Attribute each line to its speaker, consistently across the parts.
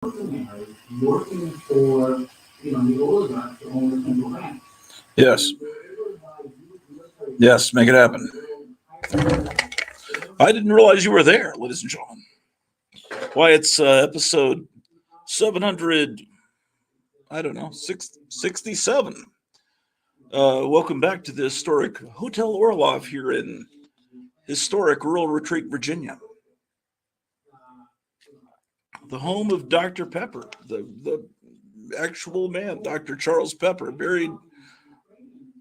Speaker 1: working for, the oligarchs to own a single bank.
Speaker 2: Yes. Yes, make it happen. I didn't realize you were there, ladies and gentlemen. Why, it's episode 700, I don't know, 67. Welcome back to the historic Hotel Orloff here in historic Rural Retreat, Virginia. The home of Dr. Pepper, the actual man, Dr. Charles Pepper, buried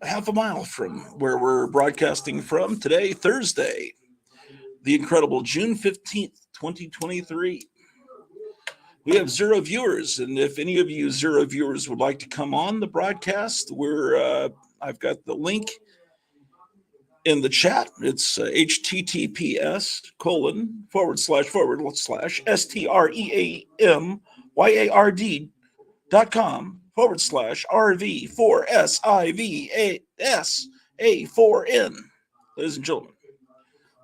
Speaker 2: half a mile from where we're broadcasting from today, Thursday, the incredible June 15th, 2023. We have 0 viewers, and if any of you 0 viewers would like to come on the broadcast, I've got the link in the chat. It's https://streamyard.com/RV4SIVASA4N, ladies and gentlemen.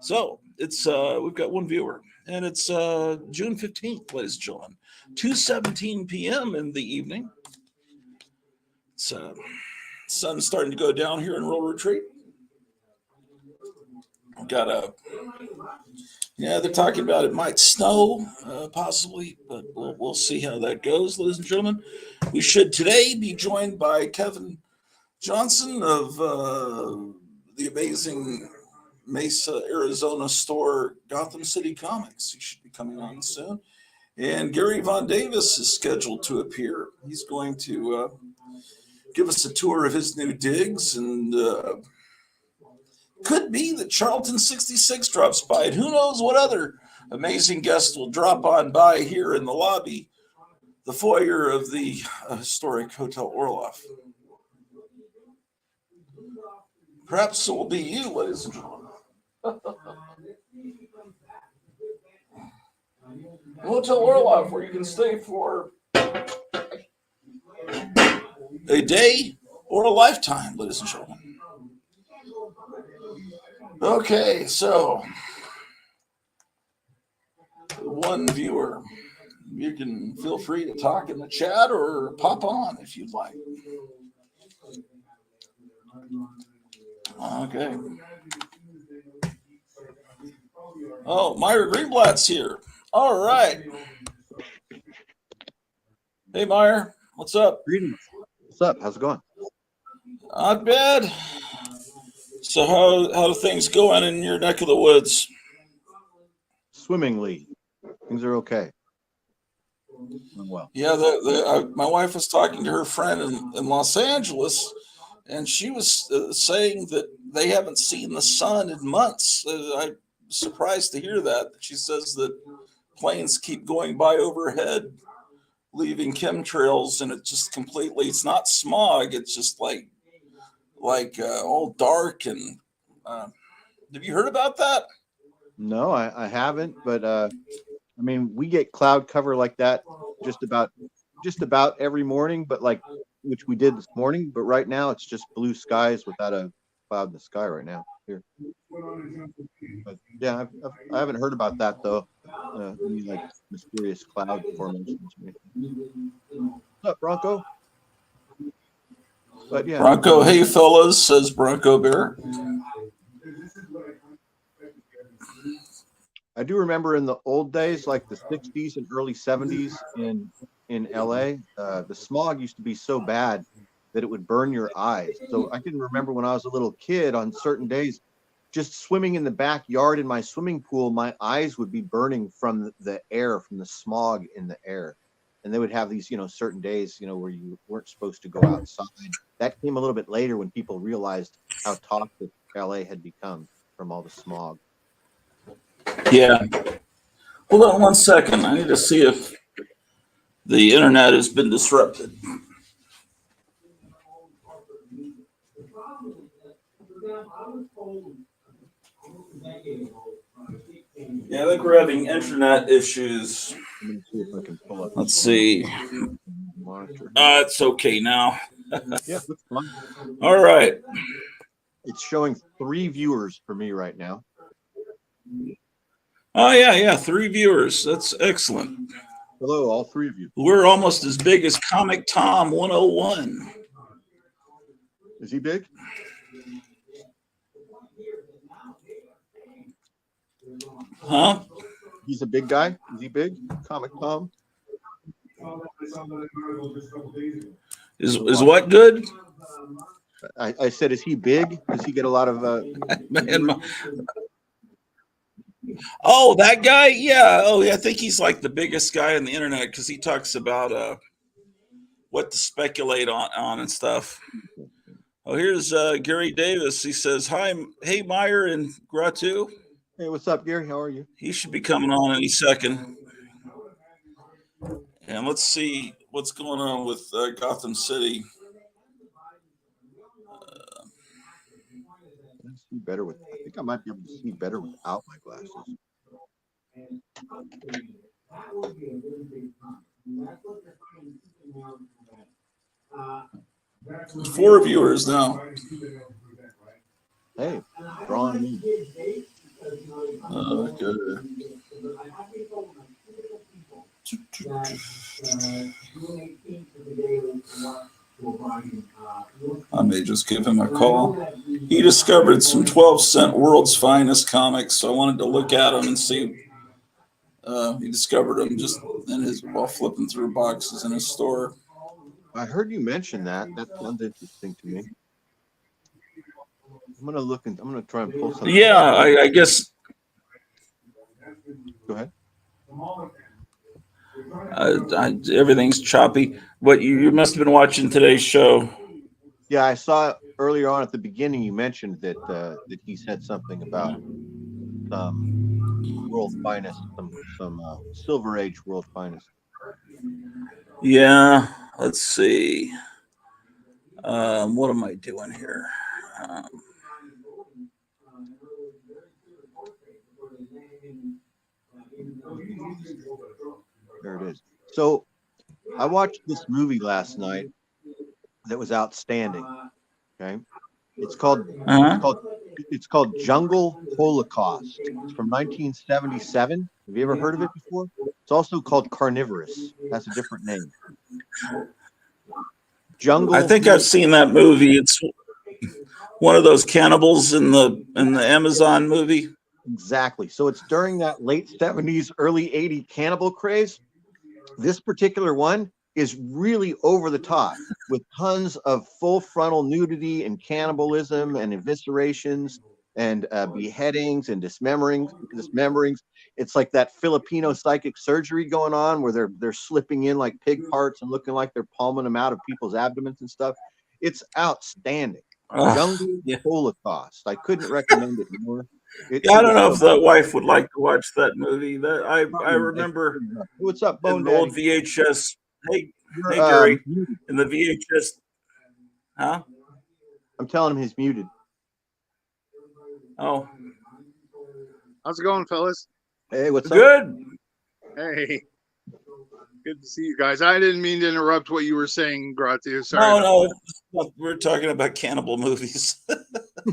Speaker 2: So it's we've got 1 viewer, and it's June 15th, ladies and gentlemen, 2:17 p.m. in the evening. It's sun's starting to go down here in Rural Retreat. They're talking about it might snow, possibly, but we'll see how that goes, ladies and gentlemen. We should today be joined by Kevin Johnson of the amazing Mesa, Arizona store, Gotham City Comics. He should be coming on soon. And Gary Von Davis is scheduled to appear. He's going to give us a tour of his new digs, and could be that Charlton 66 drops by, and who knows what other amazing guest will drop on by here in the lobby, the foyer of the historic Hotel Orloff. Perhaps it will be you, ladies and gentlemen. Hotel Orloff, where you can stay for a day or a lifetime, ladies and gentlemen. Okay, so 1 viewer. You can feel free to talk in the chat or pop on if you'd like. Okay. Oh, Meyer Greenblatt's here. All right. Hey, Meyer. What's up?
Speaker 3: Greetings. What's up? How's it going?
Speaker 2: Not bad. So how are things going in your neck of the woods?
Speaker 3: Swimmingly. Things are okay. Well.
Speaker 2: Yeah, my wife was talking to her friend in Los Angeles, and she was saying that they haven't seen the sun in months. I'm surprised to hear that. She says that planes keep going by overhead, leaving chemtrails, and it's not smog. It's just like all dark. And have you heard about that?
Speaker 3: No, I haven't, but we get cloud cover like that just about every morning, but which we did this morning, but right now it's just blue skies without a cloud in the sky right now here. But yeah, I haven't heard about that though. Any mysterious cloud formations. What's up, Bronco? But yeah,
Speaker 2: Bronco, hey fellas, says Bronco Bear.
Speaker 3: I do remember in the old days, like the 60s and early 70s in LA, the smog used to be so bad that it would burn your eyes. So I can remember when I was a little kid on certain days, just swimming in the backyard in my swimming pool, my eyes would be burning from the air, from the smog in the air. And they would have these, certain days, where you weren't supposed to go outside. That came a little bit later when people realized how toxic LA had become from all the smog.
Speaker 2: Yeah. Hold on 1 second. I need to see if the internet has been disrupted. Yeah, I think we're having internet issues.
Speaker 3: Let me see if I can pull up.
Speaker 2: Let's see.
Speaker 3: Monitor.
Speaker 2: It's okay now.
Speaker 3: Yeah, that's fine.
Speaker 2: All right.
Speaker 3: It's showing 3 viewers for me right now.
Speaker 2: Oh, yeah. 3 viewers. That's excellent.
Speaker 3: Hello, all three of you.
Speaker 2: We're almost as big as Comic Tom 101.
Speaker 3: Is he big?
Speaker 2: Huh?
Speaker 3: He's a big guy. Is he big? Comic Tom.
Speaker 2: Is what good?
Speaker 3: I said, is he big? Does he get a lot of?
Speaker 2: Man, oh, that guy? Yeah. Oh, yeah. I think he's like the biggest guy on the internet because he talks about what to speculate on and stuff. Oh, here's Gary Davis. He says, "Hi, hey Meyer and Gratu."
Speaker 3: Hey, what's up, Gary? How are you?
Speaker 2: He should be coming on any second. And let's see what's going on with Gotham City.
Speaker 3: I see better with. I think I might be able to see better without my glasses.
Speaker 2: 4 viewers now.
Speaker 3: Hey, drawing me.
Speaker 2: Good. I may just give him a call. He discovered some 12-cent World's Finest comics, so I wanted to look at them and see. He discovered them just in his while flipping through boxes in his store.
Speaker 3: I heard you mention that. That sounds interesting to me. I'm gonna look and I'm gonna try and pull something.
Speaker 2: Yeah, I guess.
Speaker 3: Go ahead.
Speaker 2: Everything's choppy. What you must have been watching today's show.
Speaker 3: Yeah, I saw earlier on at the beginning. You mentioned that that he said something about World Finest, some Silver Age World Finest.
Speaker 2: Yeah, let's see. What am I doing here?
Speaker 3: There it is. So I watched this movie last night that was outstanding. Okay, it's called Jungle Holocaust. It's from 1977. Have you ever heard of it before? It's also called Carnivorous. That's a different name. Jungle.
Speaker 2: I think I've seen that movie. It's one of those cannibals in the Amazon movie.
Speaker 3: Exactly. So it's during that late 70s, early 80s cannibal craze. This particular one is really over the top with tons of full frontal nudity and cannibalism and eviscerations and beheadings and dismemberings. It's like that Filipino psychic surgery going on where they're slipping in like pig parts and looking like they're palming them out of people's abdomens and stuff. It's outstanding. Jungle Holocaust. I couldn't recommend it more.
Speaker 2: I don't know if the wife would like to watch that movie. That I remember.
Speaker 3: What's up, Bone
Speaker 2: in
Speaker 3: Daddy?
Speaker 2: old VHS. Hey Gary, in the VHS. Huh?
Speaker 3: I'm telling him he's muted.
Speaker 2: Oh,
Speaker 4: how's it going, fellas?
Speaker 3: Hey, what's up?
Speaker 2: Good.
Speaker 4: Hey, good to see you guys. I didn't mean to interrupt what you were saying, Gratu. Sorry.
Speaker 2: No, we're talking about cannibal movies.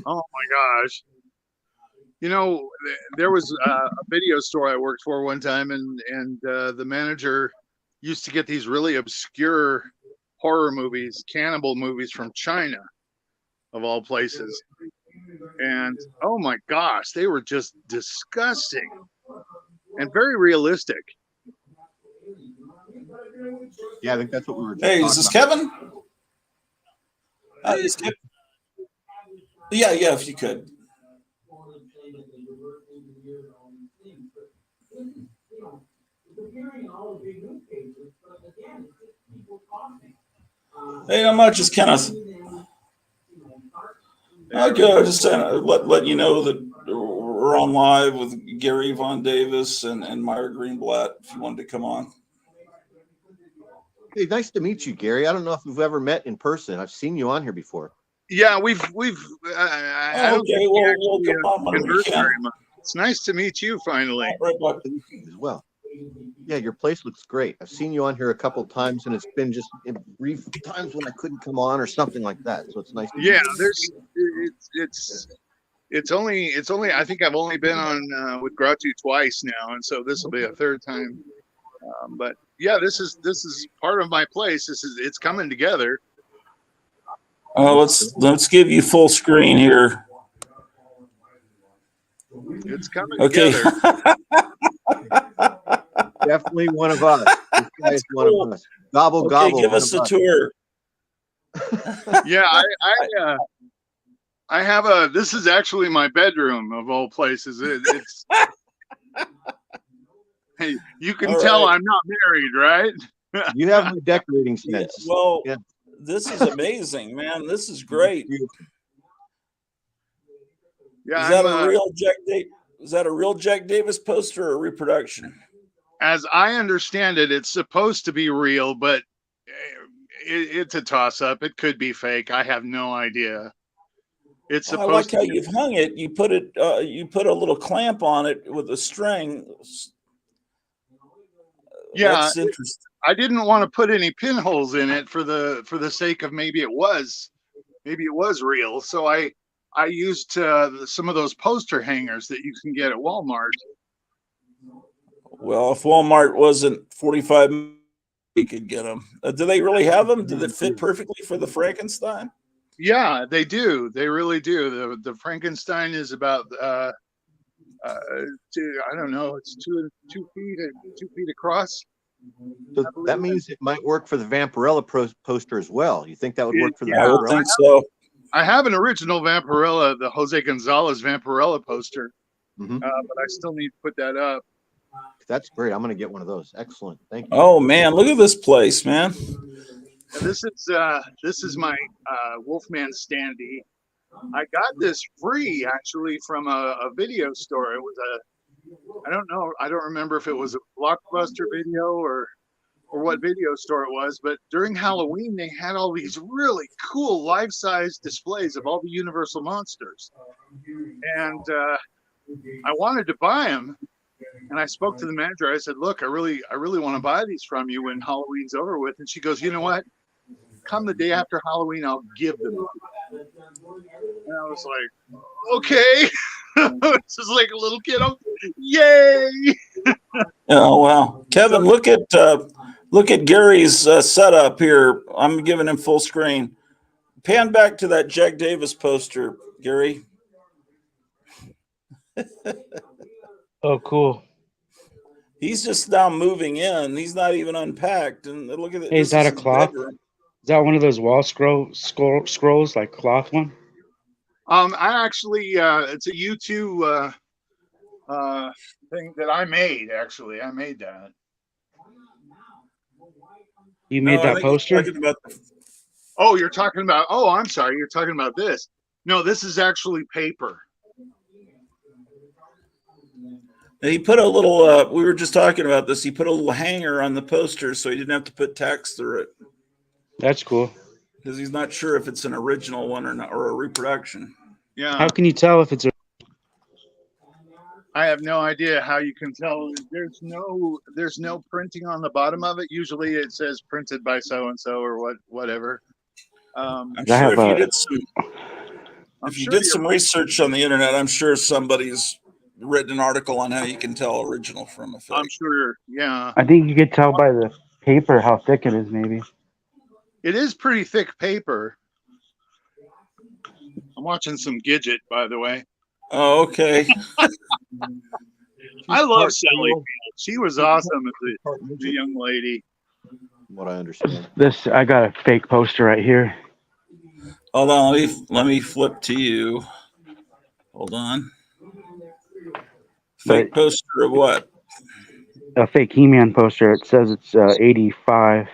Speaker 4: Oh my gosh. You know, there was a video store I worked for one time, and the manager used to get these really obscure horror movies, cannibal movies from China, of all places. And oh my gosh, they were just disgusting and very realistic.
Speaker 3: Yeah, I think that's what we were just
Speaker 2: Hey,
Speaker 3: talking
Speaker 2: is this
Speaker 3: about.
Speaker 2: Kevin? Is Kevin? Yeah, if you could. Hey, not much. Just kind of. Okay, just let you know that we're on live with Gary Von Davis and Meyer Greenblatt. If you wanted to come on.
Speaker 3: Hey, nice to meet you, Gary. I don't know if we've ever met in person. I've seen you on here before.
Speaker 4: Yeah, we've. I don't think we actually conversed very much. It's nice to meet you finally.
Speaker 2: Right,
Speaker 3: as well. Yeah, your place looks great. I've seen you on here a couple of times, and it's been just in brief times when I couldn't come on or something like that. So it's nice.
Speaker 4: Yeah, it's only. I think I've only been on with Gratu twice now, and so this will be a third time But yeah, this is part of my place. It's coming together.
Speaker 2: Let's give you full screen here.
Speaker 4: It's coming
Speaker 2: Okay.
Speaker 4: together.
Speaker 3: Definitely one of us. This guy is one
Speaker 2: cool.
Speaker 3: of us. Gobble,
Speaker 2: Okay,
Speaker 3: gobble.
Speaker 2: give
Speaker 3: one
Speaker 2: us
Speaker 3: of
Speaker 2: a tour.
Speaker 4: Yeah, I have a. This is actually my bedroom of all places. It's. Hey, you can
Speaker 2: All
Speaker 4: tell
Speaker 2: right.
Speaker 4: I'm not married, right?
Speaker 3: You have my decorating
Speaker 2: Yeah,
Speaker 3: sense.
Speaker 2: well,
Speaker 3: Yeah.
Speaker 2: this is amazing, man. This is great.
Speaker 4: Yeah,
Speaker 2: Is that a real Jack Is that a real Jack Davis poster or a reproduction?
Speaker 4: as I understand it, it's supposed to be real, but it's a toss-up. It could be fake. I have no idea. It's
Speaker 2: Well, I like
Speaker 4: supposed
Speaker 2: how
Speaker 4: to.
Speaker 2: you've hung it. You put it. You put a little clamp on it with a string.
Speaker 4: Yeah,
Speaker 2: That's interesting.
Speaker 4: I didn't want to put any pinholes in it for the sake of maybe it was real. So I used some of those poster hangers that you can get at Walmart.
Speaker 2: Well, if Walmart wasn't 45, you could get them. Do they really have them? Did it fit perfectly for the Frankenstein?
Speaker 4: Yeah, they do. They really do. The Frankenstein is about I don't know. It's 2 feet across.
Speaker 3: So that means it might work for the Vampirella poster as well. You think that would work for the
Speaker 2: I would
Speaker 3: Vampirella?
Speaker 2: think so.
Speaker 4: I have an original Vampirella, the Jose Gonzalez Vampirella poster,
Speaker 3: Mm-hmm.
Speaker 4: but I still need to put that up.
Speaker 3: That's great. I'm going to get one of those. Excellent. Thank you.
Speaker 2: Oh man, look at this place, man.
Speaker 4: And this is my Wolfman standee. I got this free actually from a video store. It was I don't know. I don't remember if it was a Blockbuster video or what video store it was, but during Halloween they had all these really cool life-size displays of all the Universal monsters, and I wanted to buy them. And I spoke to the manager. I said, "Look, I really want to buy these from you when Halloween's over with." And she goes, "You know what? Come the day after Halloween, I'll give them." And I was like, "Okay." This is like a little kid. Yay!
Speaker 2: Oh wow, Kevin, look at Gary's setup here. I'm giving him full screen. Pan back to that Jack Davis poster, Gary.
Speaker 5: Oh, cool.
Speaker 2: He's just now moving in. He's not even unpacked. And look at it.
Speaker 5: Hey, is that a
Speaker 2: his
Speaker 5: cloth?
Speaker 2: bedroom.
Speaker 5: Is that one of those wall scrolls, like cloth one?
Speaker 4: I actually, it's a U2 thing that I made. Actually, I made that.
Speaker 5: You made
Speaker 2: I
Speaker 5: that
Speaker 2: think he's
Speaker 5: poster?
Speaker 2: talking about
Speaker 4: Oh, you're talking about. Oh, I'm sorry. You're talking about this. No, this is actually paper.
Speaker 2: he put a little. We were just talking about this. He put a little hanger on the poster so he didn't have to put text through it
Speaker 5: That's cool.
Speaker 2: because he's not sure if it's an original one or not, or a reproduction.
Speaker 4: Yeah.
Speaker 5: How can you tell if it's a...
Speaker 4: I have no idea how you can tell. There's no printing on the bottom of it. Usually it says printed by so and so or whatever.
Speaker 2: I'm
Speaker 5: I
Speaker 2: sure
Speaker 5: have
Speaker 2: if you
Speaker 5: a-
Speaker 2: did some research on the internet, I'm sure somebody's written an article on how you can tell original from a fake.
Speaker 4: I'm sure. Yeah.
Speaker 5: I think you could tell by the paper how thick it is, maybe.
Speaker 4: It is pretty thick paper. I'm watching some Gidget, by the way.
Speaker 2: Oh, okay.
Speaker 4: I love Sally Field. She was awesome as a young lady.
Speaker 3: What I understand.
Speaker 5: This, I got a fake poster right here.
Speaker 2: Hold on. Let me flip to you. Hold on. Fake poster of what?
Speaker 5: A fake He-Man poster. It says it's 85.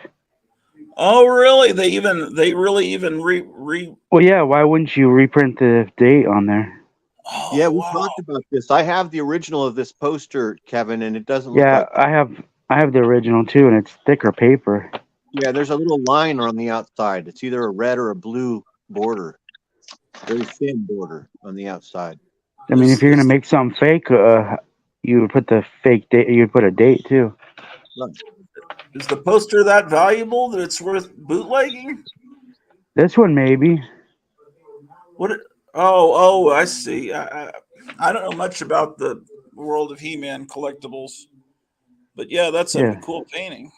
Speaker 2: Oh, really? They really even re.
Speaker 5: Well, yeah. Why wouldn't you reprint the date on there?
Speaker 2: Oh,
Speaker 3: Yeah, we
Speaker 2: wow.
Speaker 3: talked about this. I have the original of this poster, Kevin, and it doesn't look
Speaker 5: Yeah,
Speaker 3: like.
Speaker 5: I have the original too, and it's thicker paper.
Speaker 3: Yeah, there's a little line on the outside. It's either a red or a blue border, very thin border on the outside.
Speaker 5: I mean, if you're gonna make something fake, you would put the fake date. You'd put a date too.
Speaker 2: Is the poster that valuable that it's worth bootlegging?
Speaker 5: This one maybe.
Speaker 2: What? Oh, I see. I don't know much about the world of He-Man collectibles, But yeah, that's a
Speaker 5: Yeah.
Speaker 2: cool painting.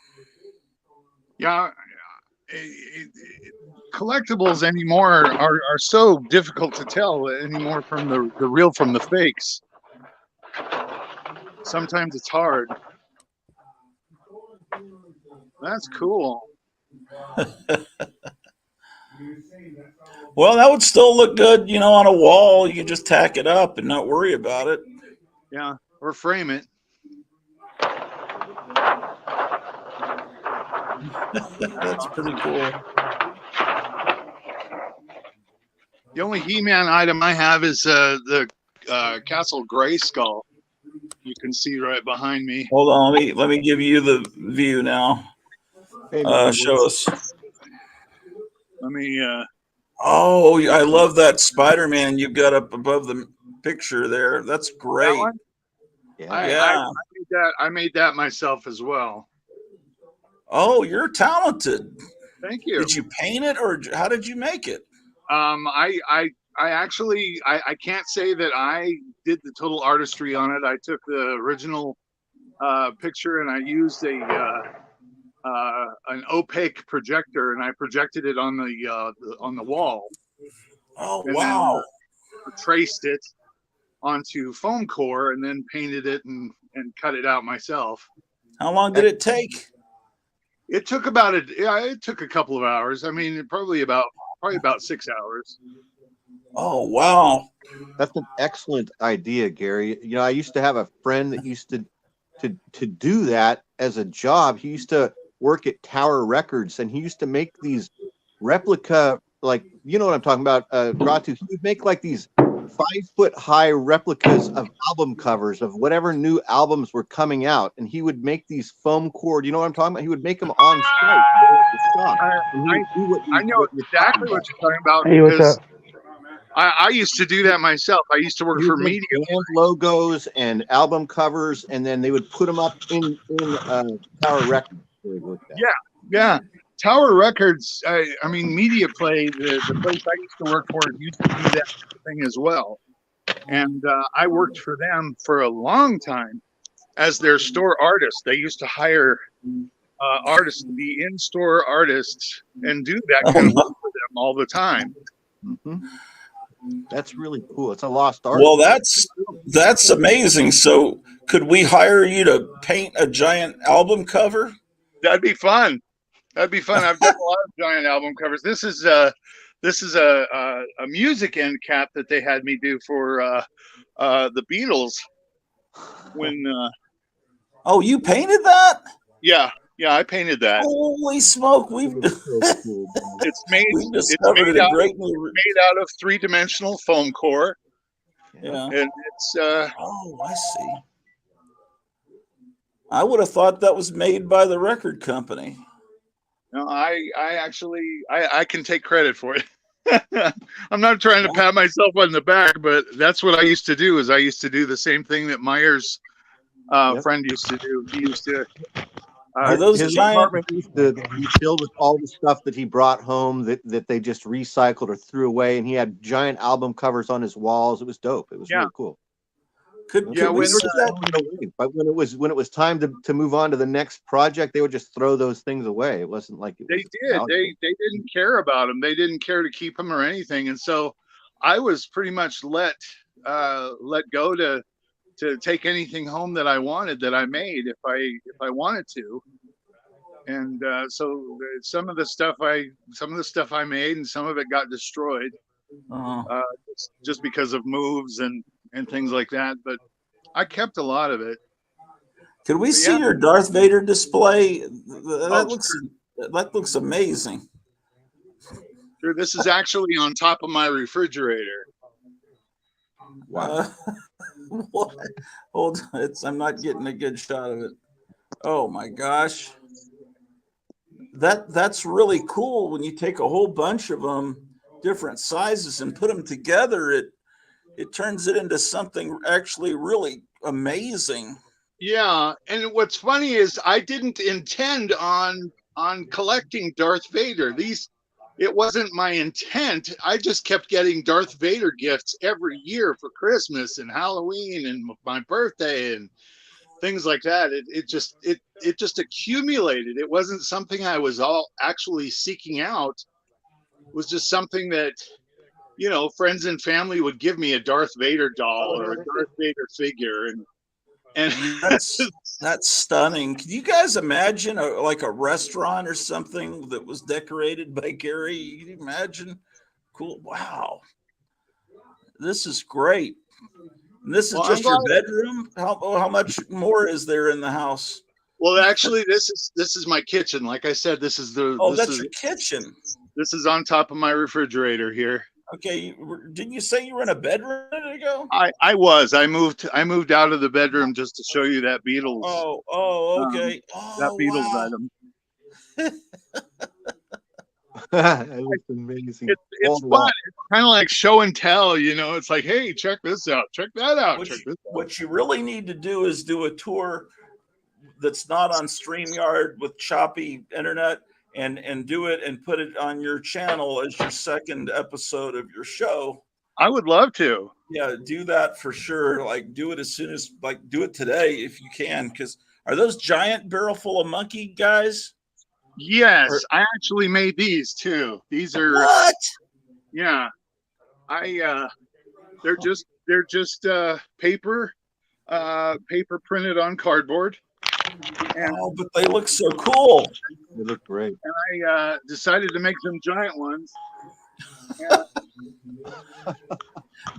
Speaker 4: Yeah, collectibles anymore are so difficult to tell anymore from the real from the fakes. Sometimes it's hard. That's cool.
Speaker 2: Well, that would still look good, you know, on a wall. You can just tack it up and not worry about it.
Speaker 4: Yeah, or frame it.
Speaker 2: That's pretty cool.
Speaker 4: The only He-Man item I have is the Castle Grayskull. You can see right behind me.
Speaker 2: Hold on, let me give you the view now.
Speaker 3: Hey, man,
Speaker 2: Show us.
Speaker 4: Let me.
Speaker 2: Oh, I love that Spider-Man you've got up above the picture there. That's
Speaker 4: That
Speaker 2: great.
Speaker 4: one?
Speaker 3: yeah.
Speaker 2: Yeah.
Speaker 4: I made that myself as well.
Speaker 2: Oh, you're talented.
Speaker 4: Thank you.
Speaker 2: Did you paint it, or how did you make it?
Speaker 4: I actually I can't say that I did the total artistry on it. I took the original picture and I used an opaque projector and I projected it on the wall
Speaker 2: Oh,
Speaker 4: and
Speaker 2: wow.
Speaker 4: then traced it onto foam core and then painted it and cut it out myself.
Speaker 2: How long did it take?
Speaker 4: It took it took a couple of hours. I mean, probably about 6 hours.
Speaker 2: Oh, wow.
Speaker 3: That's an excellent idea, Gary. You know, I used to have a friend that used to do that as a job. He used to work at Tower Records, and he used to make these replica, like, you know what I'm talking about, Ratu. He would make like these 5-foot high replicas of album covers of whatever new albums were coming out, and he would make these foam core. You know what I'm talking about? He would make them on site there at the shop. And he would do
Speaker 4: I know
Speaker 3: you're
Speaker 4: exactly
Speaker 3: talking
Speaker 4: what you're talking about
Speaker 5: Hey, what's
Speaker 4: because
Speaker 5: up?
Speaker 4: I used to do that myself. I used to work
Speaker 3: He
Speaker 4: for
Speaker 3: would make
Speaker 4: media.
Speaker 3: band logos and album covers, and then they would put them up in Tower Records. Where he worked at.
Speaker 4: Yeah. Tower Records, I mean, Media Play, the place I used to work for, used to do that thing as well. And I worked for them for a long time as their store artist. They used to hire artists to be in-store artists and do that kind of work for them all the time.
Speaker 3: Mhm. That's really cool. It's a lost art.
Speaker 2: Well, that's amazing. So, could we hire you to paint a giant album cover?
Speaker 4: That'd be fun. I've done a lot of giant album covers. This is a music end cap that they had me do for the Beatles. When
Speaker 2: Oh, you painted that?
Speaker 4: yeah, I painted that.
Speaker 2: Holy smoke! We've
Speaker 3: So cool, man.
Speaker 4: It's made
Speaker 2: discovered a great new.
Speaker 4: made out of 3-dimensional foam core,
Speaker 2: Yeah.
Speaker 4: and it's
Speaker 2: Oh, I see. I would have thought that was made by the record company.
Speaker 4: no, I actually I can take credit for it. I'm not trying to pat myself on the back, but that's what I used to do. Is I used to do the same thing that Meyer's friend used to do. He used to.
Speaker 2: Those
Speaker 3: His
Speaker 2: giant.
Speaker 3: apartment used to be filled with all the stuff that he brought home that they just recycled or threw away, and he had giant album covers on his walls. It was dope. It was really cool.
Speaker 2: Could
Speaker 4: Yeah,
Speaker 2: we
Speaker 4: when-
Speaker 2: see that?
Speaker 3: But when it was time to move on to the next project, they would just throw those things away. It wasn't like it
Speaker 4: They
Speaker 3: was
Speaker 4: did.
Speaker 3: valuable.
Speaker 4: They didn't care about them. They didn't care to keep them or anything. And so I was pretty much let go to take anything home that I wanted that I made if I wanted to. And so some of the stuff I made and some of it got destroyed just because of moves and things like that. But I kept a lot of it.
Speaker 2: Could we see
Speaker 4: Yeah.
Speaker 2: your Darth Vader display? That
Speaker 4: Oh,
Speaker 2: looks amazing.
Speaker 4: Sure, this is actually on top of my refrigerator.
Speaker 3: Wow.
Speaker 2: What? Hold on, I'm not getting a good shot of it. Oh my gosh. That's really cool when you take a whole bunch of them, different sizes, and put them together. It turns it into something actually really amazing.
Speaker 4: Yeah, and what's funny is I didn't intend on collecting Darth Vader. It wasn't my intent. I just kept getting Darth Vader gifts every year for Christmas and Halloween and my birthday, and things like that. It just accumulated. It wasn't something I was all actually seeking out. It was just something that, friends and family would give me a Darth Vader doll or a Darth Vader figure, and
Speaker 2: That's stunning. Can you guys imagine like a restaurant or something that was decorated by Gary? Can you imagine? Cool. Wow. This is great. And this is just your bedroom. How much more is there in the house?
Speaker 4: Well, actually, this is my kitchen. Like I said, this is your
Speaker 2: kitchen.
Speaker 4: This is on top of my refrigerator here.
Speaker 2: Okay, didn't you say you were in a bedroom a minute ago?
Speaker 4: I was. I moved out of the bedroom just to show you that Beatles.
Speaker 2: Okay.
Speaker 4: That Beatles item.
Speaker 3: That looks amazing.
Speaker 4: It's fun. It's kind of like show and tell. It's like, hey, check this out. Check that out.
Speaker 2: What you really need to do is do a tour that's not on StreamYard with choppy internet. And do it and put it on your channel as your second episode of your show.
Speaker 4: I would love to.
Speaker 2: Yeah, do that for sure. Like, do it as soon as, do it today if you can. Because are those giant barrel full of monkey guys?
Speaker 4: Yes, I actually made these too. These are
Speaker 2: what?
Speaker 4: Yeah, they're just paper printed on cardboard.
Speaker 2: But they look so cool.
Speaker 3: They look great.
Speaker 4: And I decided to make some giant ones.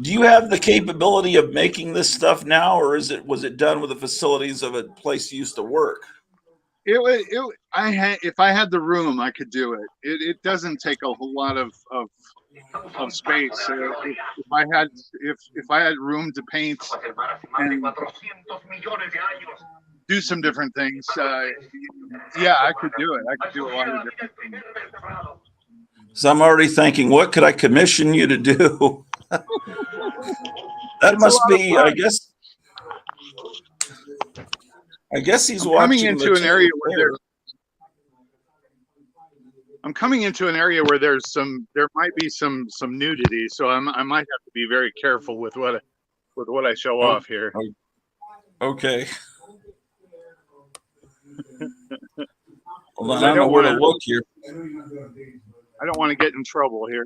Speaker 2: Do you have the capability of making this stuff now, or was it done with the facilities of a place you used to work?
Speaker 4: If I had the room, I could do it. It doesn't take a whole lot of space. If I had room to paint and do some different things, yeah, I could do it. I could do a lot of different things.
Speaker 2: So I'm already thinking, what could I commission you to do? That must be, I guess he's watching.
Speaker 4: I'm coming into an area where there might be some nudity, so I might have to be very careful with what I show off here.
Speaker 2: Okay. Well, I don't know where to look here.
Speaker 4: I don't want to get in trouble here.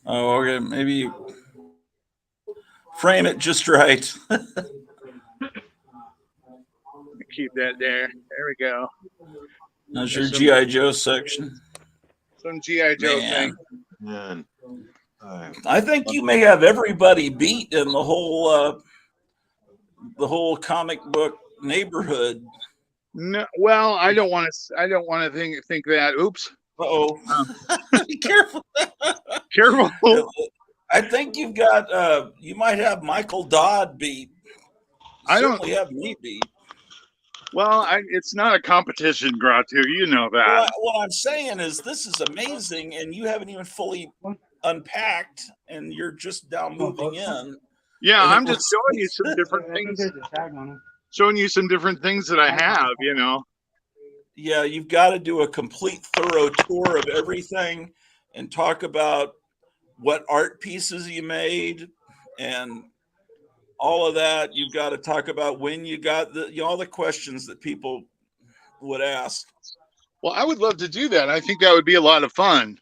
Speaker 2: Oh, okay. Maybe frame it just right.
Speaker 4: Keep that there. There we go.
Speaker 2: That's your G.I. Joe section.
Speaker 4: Some G.I. Joe thing.
Speaker 3: Man.
Speaker 2: I think you may have everybody beat in the whole comic book neighborhood.
Speaker 4: No, well, I don't want to think that. Oops.
Speaker 2: Uh-oh. Be careful.
Speaker 4: Careful.
Speaker 2: I think you've got you might have Michael Dodd beat.
Speaker 4: I don't
Speaker 2: have me beat.
Speaker 4: Well, it's not a competition, Gratu. You know that.
Speaker 2: Well, what I'm saying is this is amazing, and you haven't even fully unpacked, and you're just now moving in.
Speaker 4: Yeah, I'm just showing you some different things. Showing you some different things that I have,
Speaker 2: Yeah, you've got to do a complete thorough tour of everything and talk about what art pieces you made and all of that. You've got to talk about when you got all the questions that people would ask.
Speaker 4: Well, I would love to do that. I think that would be a lot of fun.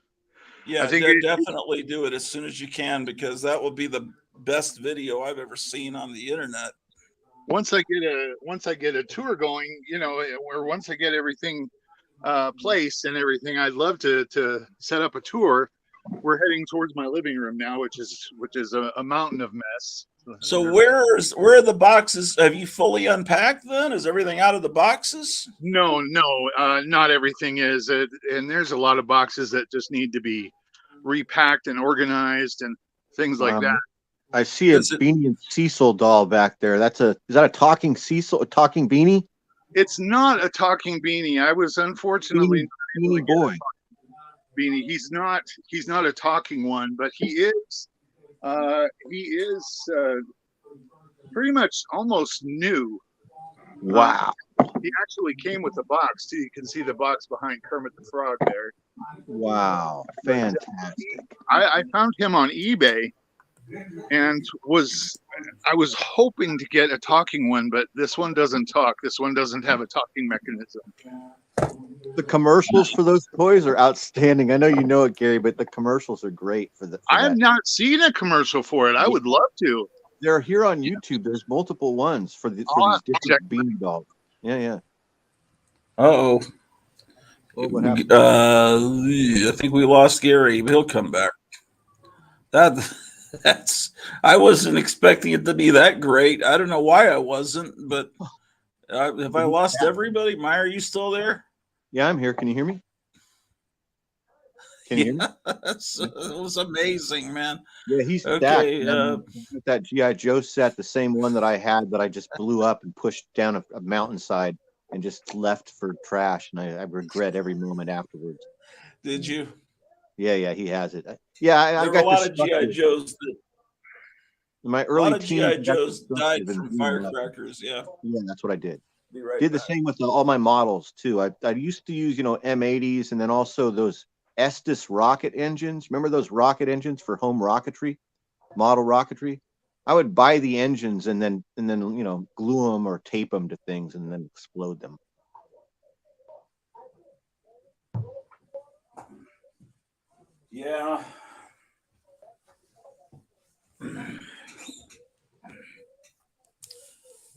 Speaker 2: Yeah, I think definitely do it as soon as you can, because that will be the best video I've ever seen on the internet.
Speaker 4: Once I get a tour going, or once I get everything placed and everything, I'd love to set up a tour. We're heading towards my living room now, which is a mountain of mess.
Speaker 2: So where are the boxes? Have you fully unpacked then? Is everything out of the boxes?
Speaker 4: No, not everything is. And there's a lot of boxes that just need to be repacked and organized and things like that.
Speaker 3: I see a Beanie and Cecil doll back there. Is that a talking Cecil, a talking Beanie?
Speaker 4: It's not a talking Beanie. I was unfortunately
Speaker 3: Beanie boy.
Speaker 4: Beanie. He's not a talking one, but he is pretty much almost new.
Speaker 3: Wow.
Speaker 4: He actually came with a box too. You can see the box behind Kermit the Frog there.
Speaker 3: Wow. Fantastic.
Speaker 4: I found him on eBay and I was hoping to get a talking one, but this one doesn't talk. This one doesn't have a talking mechanism.
Speaker 3: The commercials for those toys are outstanding. I know you know it, Gary, but the commercials are great for
Speaker 4: I have
Speaker 3: that.
Speaker 4: not seen a commercial for it. I would love to.
Speaker 3: They're here on YouTube. There's multiple ones for these different Beanie Dolls. Yeah.
Speaker 2: Uh-oh.
Speaker 3: Oh, what happened?
Speaker 2: I think we lost Gary, but he'll come back. That's I wasn't expecting it to be that great. I don't know why I wasn't, but have I lost everybody? Meyer, are you still there?
Speaker 3: Yeah, I'm here. Can you hear me? Can you hear me?
Speaker 2: It was amazing, man.
Speaker 3: Yeah, he's
Speaker 2: okay.
Speaker 3: With that G.I. Joe set, the same one that I had that I just blew up and pushed down a mountainside and just left for trash, and I regret every moment afterwards.
Speaker 2: Did you?
Speaker 3: Yeah, he has it. Yeah, I
Speaker 2: there
Speaker 3: got
Speaker 2: were a lot of GI Joes that.
Speaker 3: In my early
Speaker 2: a lot of GI
Speaker 3: teens,
Speaker 2: Joes died from firecrackers. Yeah,
Speaker 3: that's what I did.
Speaker 2: Right
Speaker 3: did the same with all my models too. I used to use M80s and then also those Estes rocket engines. Remember those rocket engines for home rocketry, model rocketry? I would buy the engines and then glue them or tape them to things and then explode them.
Speaker 2: Yeah.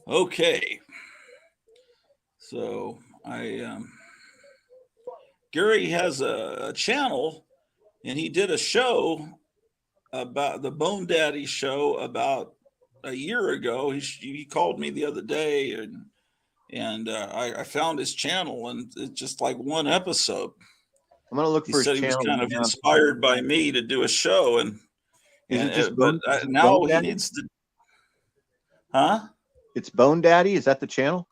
Speaker 2: Okay. So Gary has a channel, and he did a show about the Bone Daddy show about a year ago. He called me the other day, and I found his channel, and it's just like one episode.
Speaker 3: I'm gonna look for his channel.
Speaker 2: He was kind of inspired by me to do a show, now he needs to. Huh?
Speaker 3: It's Bone Daddy. Is that the channel?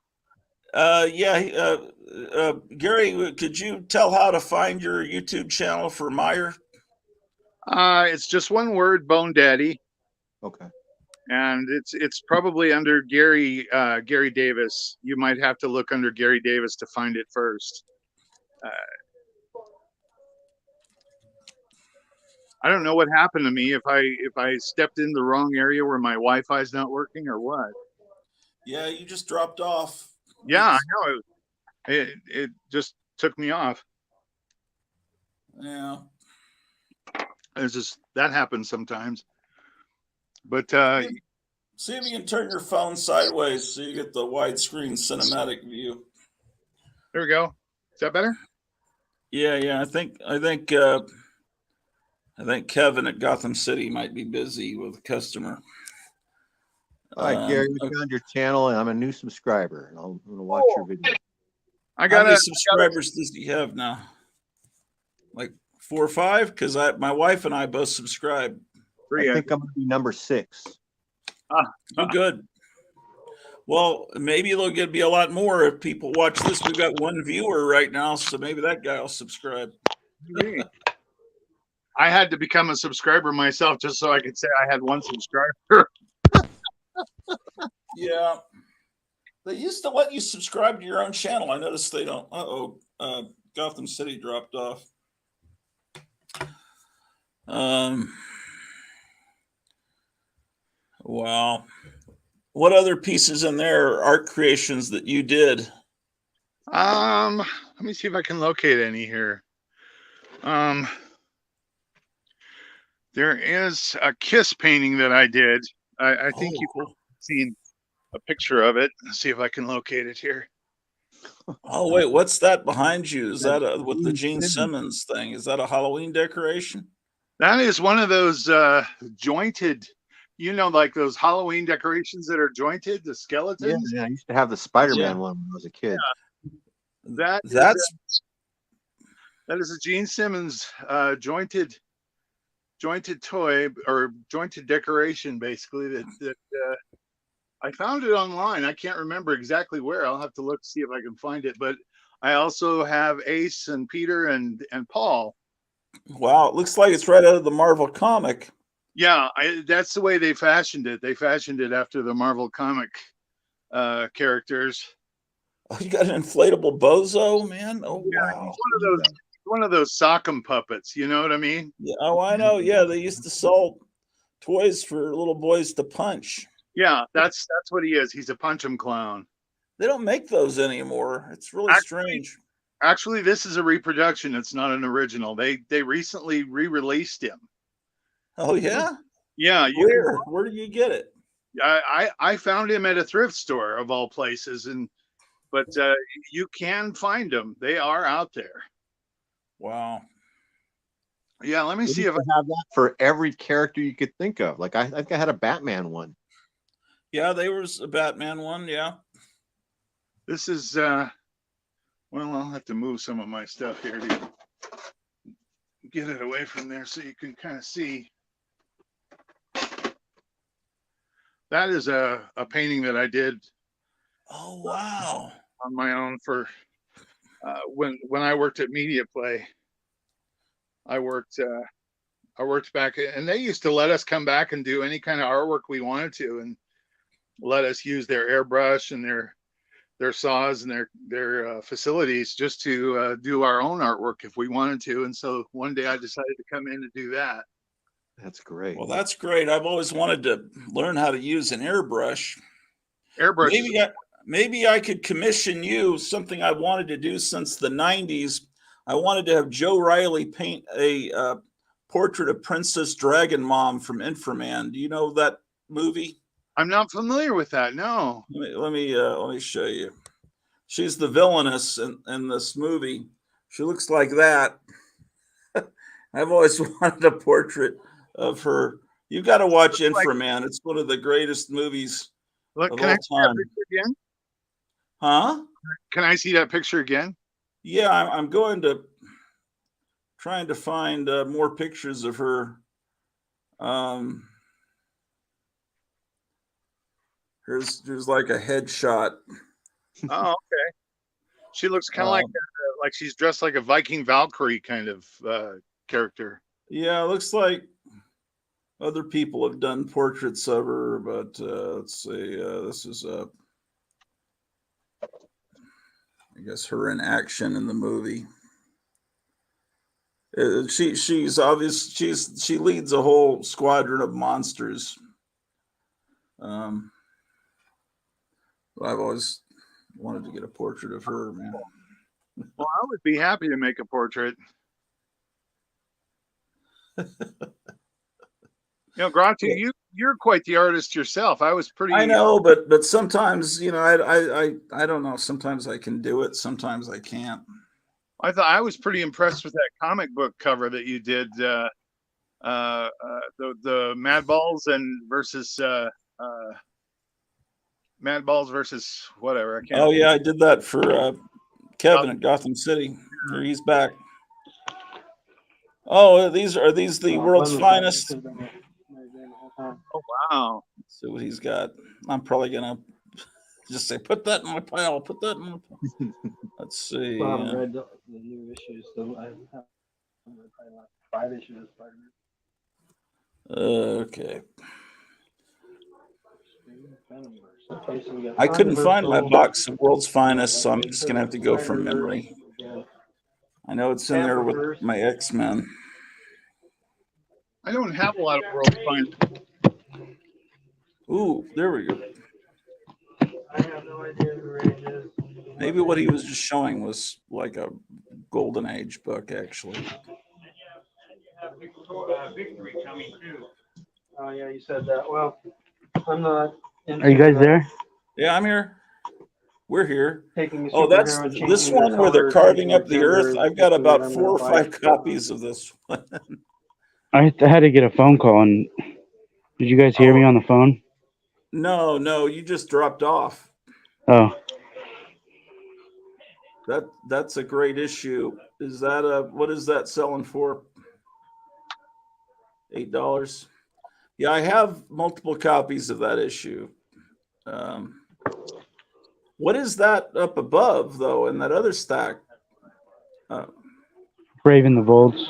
Speaker 2: Yeah. Gary, could you tell how to find your YouTube channel for Meyer?
Speaker 4: It's just one word, Bone Daddy.
Speaker 3: Okay.
Speaker 4: And it's probably under Gary Davis. You might have to look under Gary Davis to find it first. I don't know what happened to me, if I stepped in the wrong area where my Wi-Fi is not working or what.
Speaker 2: Yeah, you just dropped off.
Speaker 4: Yeah, I know. It just took me off.
Speaker 2: Yeah.
Speaker 4: It's just that happens sometimes. But
Speaker 2: see if you can turn your phone sideways so you get the widescreen cinematic view.
Speaker 4: There we go. Is that better?
Speaker 2: Yeah. I think Kevin at Gotham City might be busy with a customer.
Speaker 3: All right, Gary, we found your channel, and I'm a new subscriber, and I'm going to watch your video.
Speaker 2: How many subscribers does he have now? Like 4 or 5? Because my wife and I both subscribe.
Speaker 3: I think I'm going to be number 6.
Speaker 2: Oh, good. Well, maybe it'll be a lot more if people watch this. We've got 1 viewer right now, so maybe that guy will subscribe.
Speaker 4: I had to become a subscriber myself just so I could say I had 1 subscriber.
Speaker 2: Yeah. They used to let you subscribe to your own channel. I noticed they don't. Gotham City dropped off. Wow. What other pieces in there are art creations that you did?
Speaker 4: Let me see if I can locate any here. There is a Kiss painting that I did. I think you've seen a picture of it. Let's see if I can locate it here.
Speaker 2: Oh, wait, what's that behind you? Is that with the Gene Simmons thing? Is that a Halloween decoration?
Speaker 4: That is one of those jointed, like those Halloween decorations that are jointed, the skeletons.
Speaker 3: Yeah, I used to have the Spider-Man one when I was a kid.
Speaker 4: Yeah. That is a Gene Simmons jointed toy or jointed decoration, basically, that I found it online. I can't remember exactly where. I'll have to look to see if I can find it. But I also have Ace and Peter and Paul.
Speaker 2: Wow, it looks like it's right out of the Marvel comic.
Speaker 4: Yeah, that's the way they fashioned it. They fashioned it after the Marvel comic characters.
Speaker 2: Oh, you got an inflatable bozo, man? Oh,
Speaker 4: yeah,
Speaker 2: wow.
Speaker 4: He's one of those sock'em puppets. You know what I mean?
Speaker 2: Yeah, oh, I know. Yeah, they used to sell toys for little boys to punch.
Speaker 4: Yeah, that's what he is. He's a punch 'em clown.
Speaker 2: They don't make those anymore. It's really strange.
Speaker 4: Actually, this is a reproduction. It's not an original. They recently re-released him.
Speaker 2: Oh yeah?
Speaker 4: Yeah,
Speaker 2: Where do you get it?
Speaker 4: I found him at a thrift store of all places, but you can find them. They are out there.
Speaker 2: Wow.
Speaker 4: Yeah, let me
Speaker 3: They
Speaker 4: see
Speaker 3: used
Speaker 4: if
Speaker 3: to have that for every character you could think of. Like I think I had a Batman one.
Speaker 2: Yeah, there was a Batman one, yeah.
Speaker 4: this is. Well, I'll have to move some of my stuff here to get it away from there so you can kind of see. That is a painting that I did
Speaker 2: Oh wow.
Speaker 4: on my own for when I worked at Media Play. I worked back, and they used to let us come back and do any kind of artwork we wanted to, and let us use their airbrush and their saws and their facilities just to do our own artwork if we wanted to. And so one day I decided to come in and do that.
Speaker 3: That's great.
Speaker 2: Well, that's great. I've always wanted to learn how to use an airbrush.
Speaker 4: Airbrush.
Speaker 2: Maybe I could commission you something I wanted to do since the 90s. I wanted to have Joe Riley paint a portrait of Princess Dragon Mom from Inframan. Do you know that movie?
Speaker 4: I'm not familiar with that. No.
Speaker 2: Let me show you. She's the villainess in this movie. She looks like that. I've always wanted a portrait of her. You've got to watch Inframan. It's one of the greatest movies
Speaker 4: Look,
Speaker 2: of
Speaker 4: can I
Speaker 2: all
Speaker 4: see that
Speaker 2: time.
Speaker 4: picture again?
Speaker 2: Huh?
Speaker 4: Can I see that picture again?
Speaker 2: Yeah, I'm trying to find more pictures of her. Here's like a headshot.
Speaker 4: Oh, okay. She looks kind of like she's dressed like a Viking Valkyrie kind of character.
Speaker 2: Yeah, it looks like other people have done portraits of her, but let's see. This is I guess her in action in the movie. She's obvious. She leads a whole squadron of monsters. I've always wanted to get a portrait of her, man.
Speaker 4: Well, I would be happy to make a portrait. Grati, you're quite the artist yourself. I was pretty.
Speaker 2: I know, but sometimes, I don't know. Sometimes I can do it. Sometimes I can't.
Speaker 4: I thought I was pretty impressed with that comic book cover that you did. The Mad Balls versus Mad Balls versus whatever. I can't.
Speaker 2: Oh yeah, I did that for Kevin at Gotham City. He's back. Oh, are these the world's finest?
Speaker 4: Oh wow!
Speaker 2: Let's see what he's got. I'm probably gonna just say, put that in my pile. Put that in my pile. Let's see.
Speaker 1: Well, I haven't read the new issues, so I have probably like 5 issues of Spider-Man.
Speaker 2: Okay. I couldn't find my box of World's Finest, so I'm just gonna have to go from memory. I know it's in there with my X-Men.
Speaker 4: I don't have a lot of World's Finest.
Speaker 2: Ooh, there we go.
Speaker 1: I have no idea who Rage is.
Speaker 2: Maybe what he was just showing was like a Golden Age book, actually.
Speaker 1: Victory coming too. Oh yeah, you said that. Well, I'm not.
Speaker 5: Are you guys there?
Speaker 2: Yeah, I'm here. We're here.
Speaker 1: Taking
Speaker 2: Oh, that's this one where they're carving up the earth. I've got about 4 or 5 copies of this one.
Speaker 5: I had to get a phone call, and did you guys hear me on the phone?
Speaker 2: No, you just dropped off.
Speaker 5: Oh,
Speaker 2: That's a great issue. Is that what is that selling for? $8. Yeah, I have multiple copies of that issue. What is that up above though in that other stack?
Speaker 5: Brave in the Volts.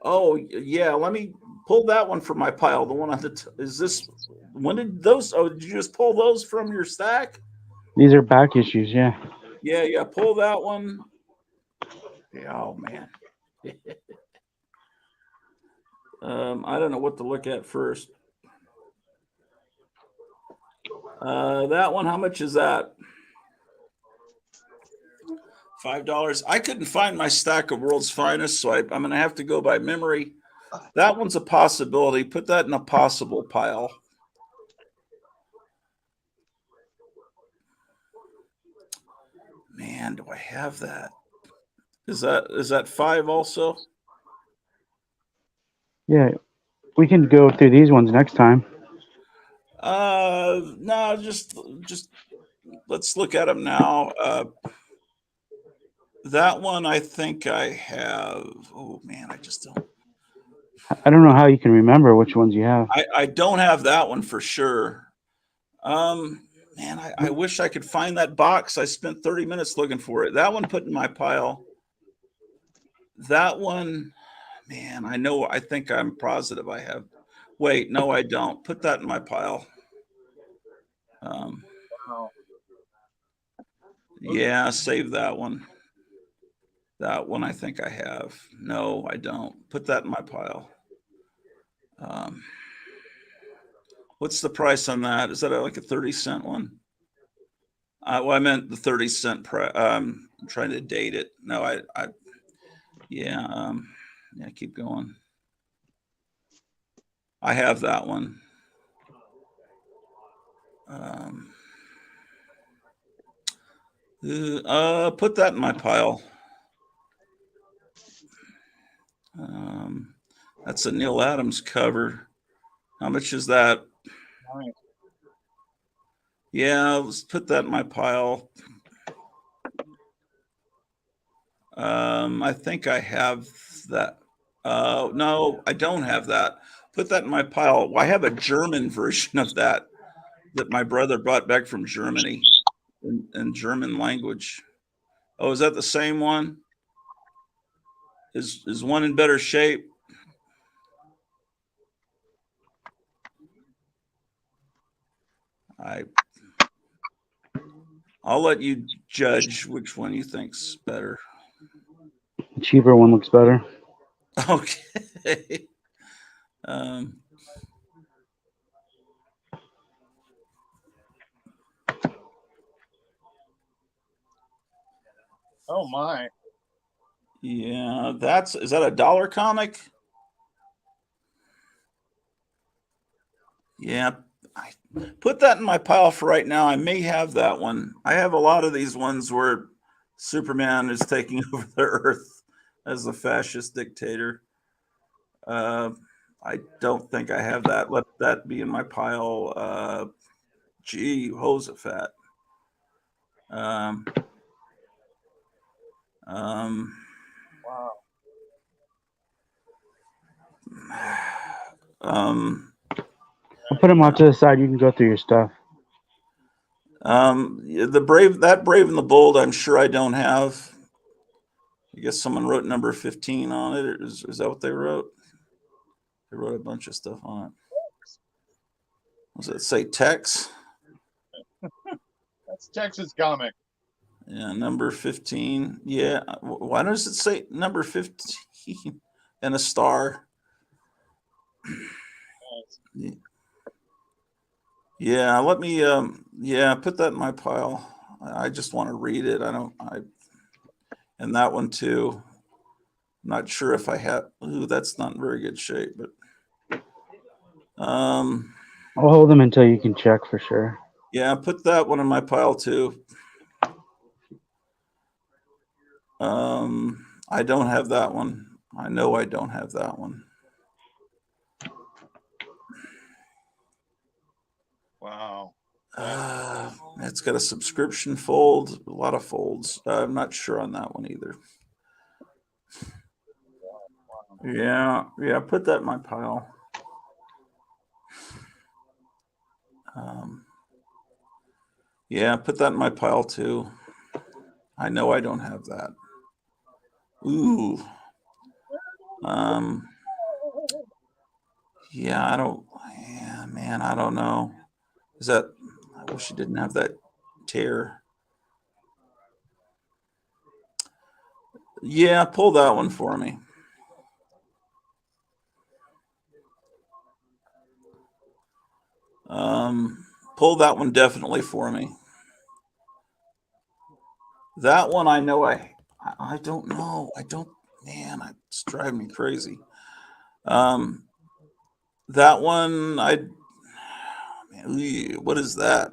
Speaker 2: Oh yeah, let me pull that one from my pile. The one on the is this? When did those? Oh, did you just pull those from your stack?
Speaker 5: These are back issues, yeah.
Speaker 2: Yeah. Pull that one. Yeah, oh man. I don't know what to look at first. That one, how much is that? $5. I couldn't find my stack of World's Finest, so I'm going to have to go by memory. That one's a possibility. Put that in a possible pile. Man, do I have that? Is that 5 also?
Speaker 5: Yeah, we can go through these ones next time.
Speaker 2: No, just let's look at them now. That one I think I have. Oh man, I just don't.
Speaker 5: I don't know how you can remember which ones you have.
Speaker 2: I don't have that one for sure. Man, I wish I could find that box. I spent 30 minutes looking for it. That one put in my pile. That one, man, I think I'm positive I have. Wait, no, I don't. Put that in my pile.
Speaker 4: Wow.
Speaker 2: Yeah, save that one. That one I think I have. No, I don't. Put that in my pile. What's the price on that? Is that like a 30-cent one? Well, I meant the 30-cent price. I'm trying to date it. No, yeah, keep going. I have that one. Put that in my pile. That's a Neil Adams cover. How much is that?
Speaker 4: Nice.
Speaker 2: Yeah, let's put that in my pile. I think I have that. No, I don't have that. Put that in my pile. I have a German version of that my brother brought back from Germany in German language. Oh, is that the same one? Is one in better shape? I'll let you judge which one you think's better.
Speaker 5: The cheaper one looks better.
Speaker 2: Okay.
Speaker 4: Oh my.
Speaker 2: Yeah, is that a dollar comic? Yeah, I put that in my pile for right now. I may have that one. I have a lot of these ones where Superman is taking over the earth as a fascist dictator. I don't think I have that. Let that be in my pile. Gee, Jehoshaphat.
Speaker 4: Wow.
Speaker 5: I'll put them off to the side. You can go through your stuff.
Speaker 2: That Brave and the Bold, I'm sure I don't have. I guess someone wrote number 15 on it. Is that what they wrote? They wrote a bunch of stuff on it. Does it say Tex?
Speaker 4: That's Texas comic.
Speaker 2: Yeah, number 15. Yeah. Why does it say number 15 and a star? Yeah, let me put that in my pile. I just want to read it. And that one too. Not sure if I have. Ooh, that's not in very good shape, but
Speaker 5: I'll hold them until you can check for sure.
Speaker 2: yeah, put that one in my pile too. I don't have that one. I know I don't have that one.
Speaker 4: Wow.
Speaker 2: It's got a subscription fold, a lot of folds. I'm not sure on that one either. Yeah, put that in my pile. Yeah, put that in my pile too. I know I don't have that. Ooh. Yeah, I don't. Yeah, man, I don't know. Is that? I wish you didn't have that tear. Yeah, pull that one for me. Pull that one definitely for me. That one I know I don't know. I don't, man, it's driving me crazy. That one man, what is that?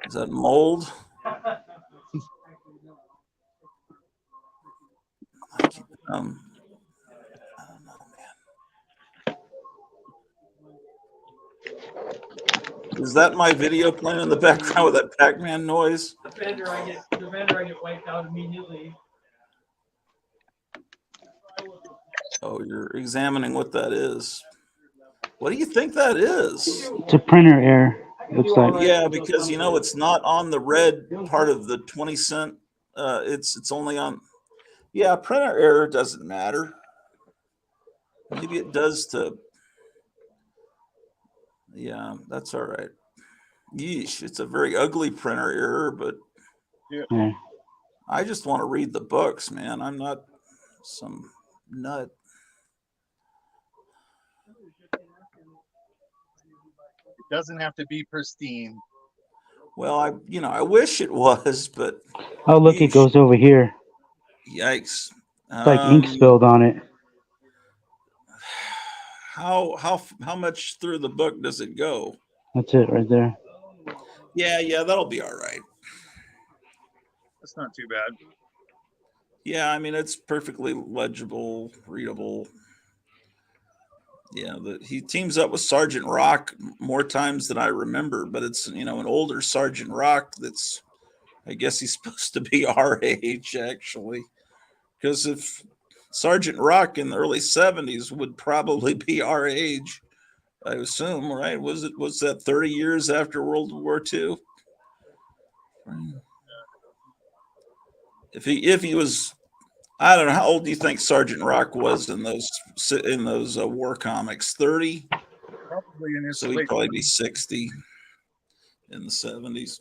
Speaker 2: Is that mold? I can't, I don't know, man. Is that my video playing in the background with that Pac-Man noise?
Speaker 1: The vendor I get wiped out immediately.
Speaker 2: Oh, you're examining what that is. What do you think that is?
Speaker 5: It's a printer error. Looks like.
Speaker 2: Yeah, because it's not on the red part of the 20 cent. It's only on. Yeah, printer error doesn't matter. Maybe it does to. Yeah, that's all right. Yeesh, it's a very ugly printer error, but
Speaker 5: Yeah.
Speaker 2: I just want to read the books, man. I'm not some nut.
Speaker 4: It doesn't have to be pristine.
Speaker 2: Well, I wish it was, but
Speaker 5: Oh, look, it
Speaker 2: yeesh,
Speaker 5: goes over here.
Speaker 2: yikes.
Speaker 5: It's like ink spilled on it.
Speaker 2: How much through the book does it go?
Speaker 5: That's it right there.
Speaker 2: Yeah, that'll be all right.
Speaker 4: That's not too bad.
Speaker 2: Yeah, I mean it's perfectly legible, readable. Yeah, he teams up with Sergeant Rock more times than I remember, but it's an older Sergeant Rock that's, I guess he's supposed to be our age actually, because if Sergeant Rock in the early 70s would probably be our age, I assume, right? Was that 30 years after World War II? If he was, I don't know, how old do you think Sergeant Rock was in those war comics? 30.
Speaker 4: Probably in his
Speaker 2: So he'd
Speaker 4: late
Speaker 2: probably be 60 in the 70s.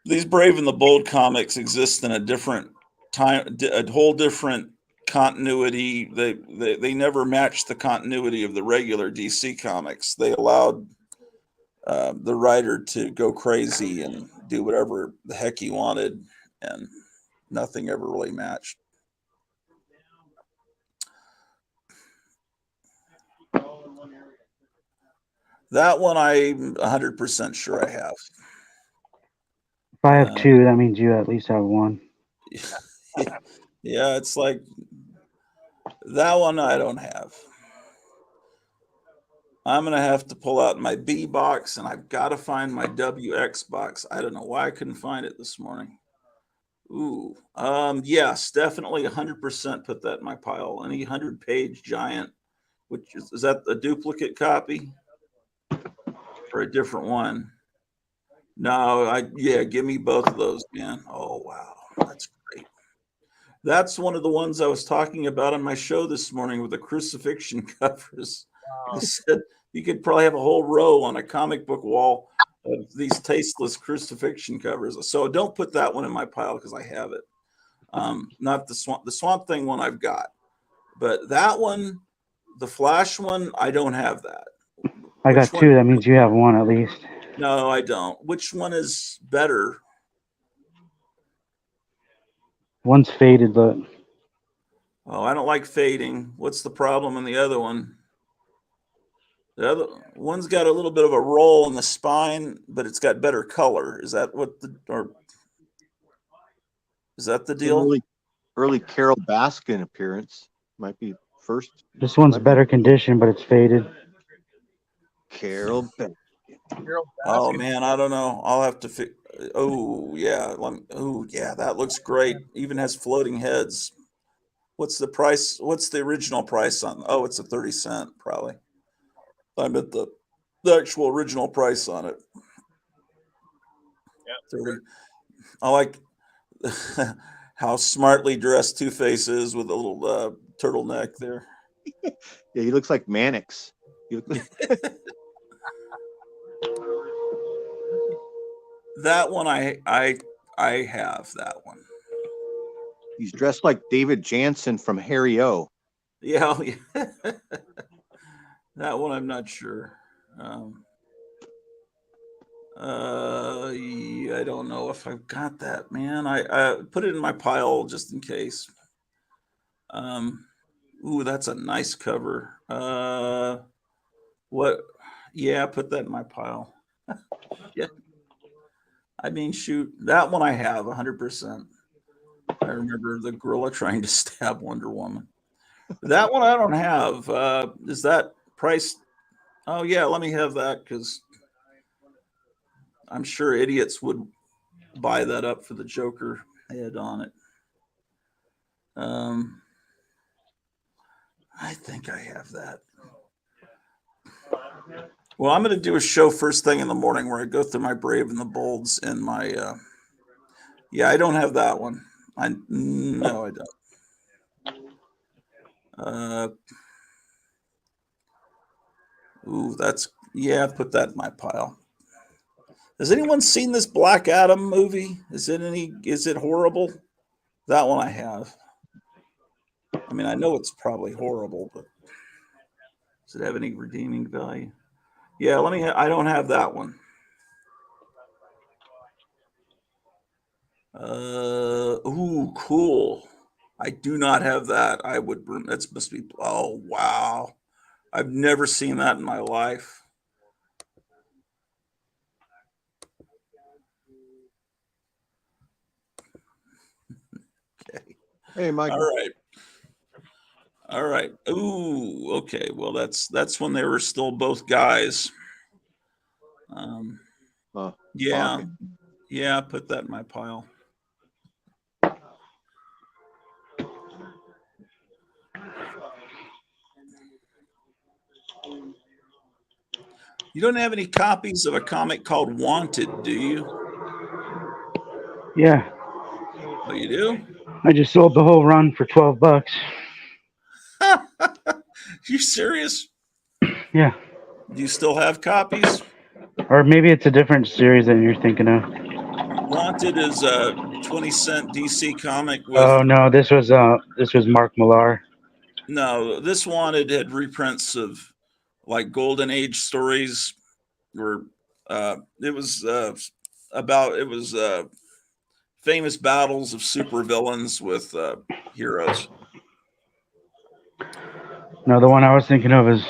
Speaker 2: These Brave and the Bold comics exist in a different time, a whole different continuity. They never matched the continuity of the regular DC comics. They allowed the writer to go crazy and do whatever the heck he wanted, and nothing ever really matched. That one I'm 100% sure I have.
Speaker 5: If I have two, that means you at least have one.
Speaker 2: Yeah, it's like that one I don't have. I'm going to have to pull out my B box, and I've got to find my WX box. I don't know why I couldn't find it this morning. Ooh, yes, definitely 100% put that in my pile. Any 100-page giant, which is that a duplicate copy or a different one? No, give me both of those, man. Oh, wow, that's great. That's one of the ones I was talking about on my show this morning with the crucifixion covers.
Speaker 4: Wow.
Speaker 2: I said you could probably have a whole row on a comic book wall of these tasteless crucifixion covers. So don't put that one in my pile because I have it. Not the Swamp Thing one I've got, but that one, the Flash one, I don't have that.
Speaker 5: I got two. That means you have one at least.
Speaker 2: No, I don't. Which one is better?
Speaker 5: One's faded, but
Speaker 2: Oh, I don't like fading. What's the problem in the other one? The other one's got a little bit of a roll in the spine, but it's got better color. Is that is that the deal?
Speaker 3: Early Carol Baskin appearance might be first.
Speaker 5: This one's better condition, but it's faded.
Speaker 3: Carol Baskin.
Speaker 2: Oh man, I don't know. I'll have to oh yeah. Oh yeah, that looks great. Even has floating heads. What's the price? What's the original price on? Oh, it's a 30-cent probably. I bet the actual original price on it.
Speaker 4: Yeah.
Speaker 2: 30. I like how smartly dressed Two-Face is with a little turtleneck there.
Speaker 3: Yeah, he looks like Mannix.
Speaker 2: That one I have that one.
Speaker 3: He's dressed like David Jansen from Harry O.
Speaker 2: Yeah. That one I'm not sure. Yeah, I don't know if I've got that, man. I put it in my pile just in case. Ooh, that's a nice cover. What? Yeah, put that in my pile. Yeah. I mean, shoot, that one I have 100%. I remember the gorilla trying to stab Wonder Woman. That one I don't have. Is that priced? Oh yeah, let me have that because I'm sure idiots would buy that up for the Joker head on it. I think I have that. Well, I'm going to do a show first thing in the morning where I go through my Brave and the Bolds and my. Yeah, I don't have that one. No, I don't. Ooh, yeah. Put that in my pile. Has anyone seen this Black Adam movie? Is it horrible? That one I have. I mean, I know it's probably horrible, but does it have any redeeming value? Yeah, I don't have that one. Ooh, cool. I do not have that. That must be, oh, wow. I've never seen that in my life. Okay.
Speaker 3: Hey, Mike.
Speaker 2: All right. Ooh, okay. Well, that's when they were still both guys. Yeah.
Speaker 3: Okay.
Speaker 2: Yeah, put that in my pile. You don't have any copies of a comic called Wanted, do you?
Speaker 5: Yeah.
Speaker 2: Oh, you do?
Speaker 5: I just sold the whole run for $12.
Speaker 2: You serious?
Speaker 5: Yeah.
Speaker 2: Do you still have copies?
Speaker 5: Or maybe it's a different series than you're thinking of.
Speaker 2: Wanted is a 20-cent DC comic with.
Speaker 5: Oh no, this was Mark Millar.
Speaker 2: No, this Wanted had reprints of like Golden Age stories, where it was famous battles of supervillains with heroes.
Speaker 5: No, the one I was thinking of is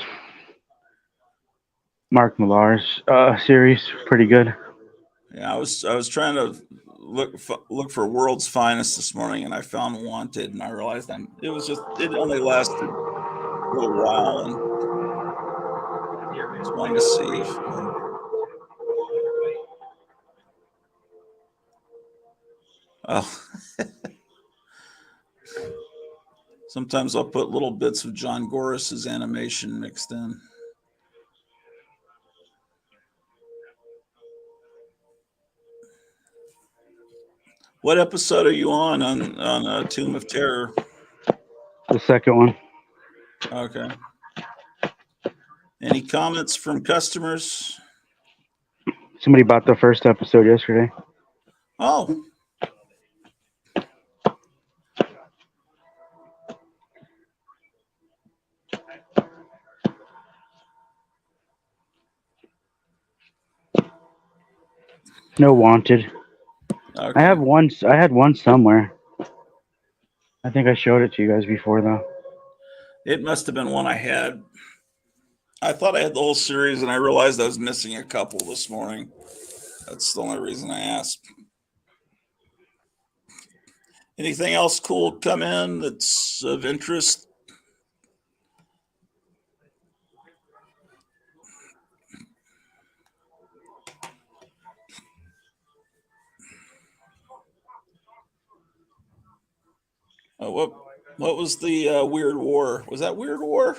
Speaker 5: Mark Millar's series. Pretty good.
Speaker 2: Yeah, I was trying to look for World's Finest this morning, and I found Wanted, and I realized it only lasted a little while, and just wanted to see. Oh, sometimes I'll put little bits of John Goris's animation mixed in. What episode are you on Tomb of Terror?
Speaker 5: The second one.
Speaker 2: Okay. Any comments from customers?
Speaker 5: Somebody bought the first episode yesterday.
Speaker 2: Oh.
Speaker 5: No Wanted.
Speaker 2: Okay.
Speaker 5: I had one somewhere. I think I showed it to you guys before, though.
Speaker 2: It must have been one I had. I thought I had the whole series, and I realized I was missing a couple this morning. That's the only reason I asked. Anything else cool come in that's of interest? What was the Weird War? Was that Weird War?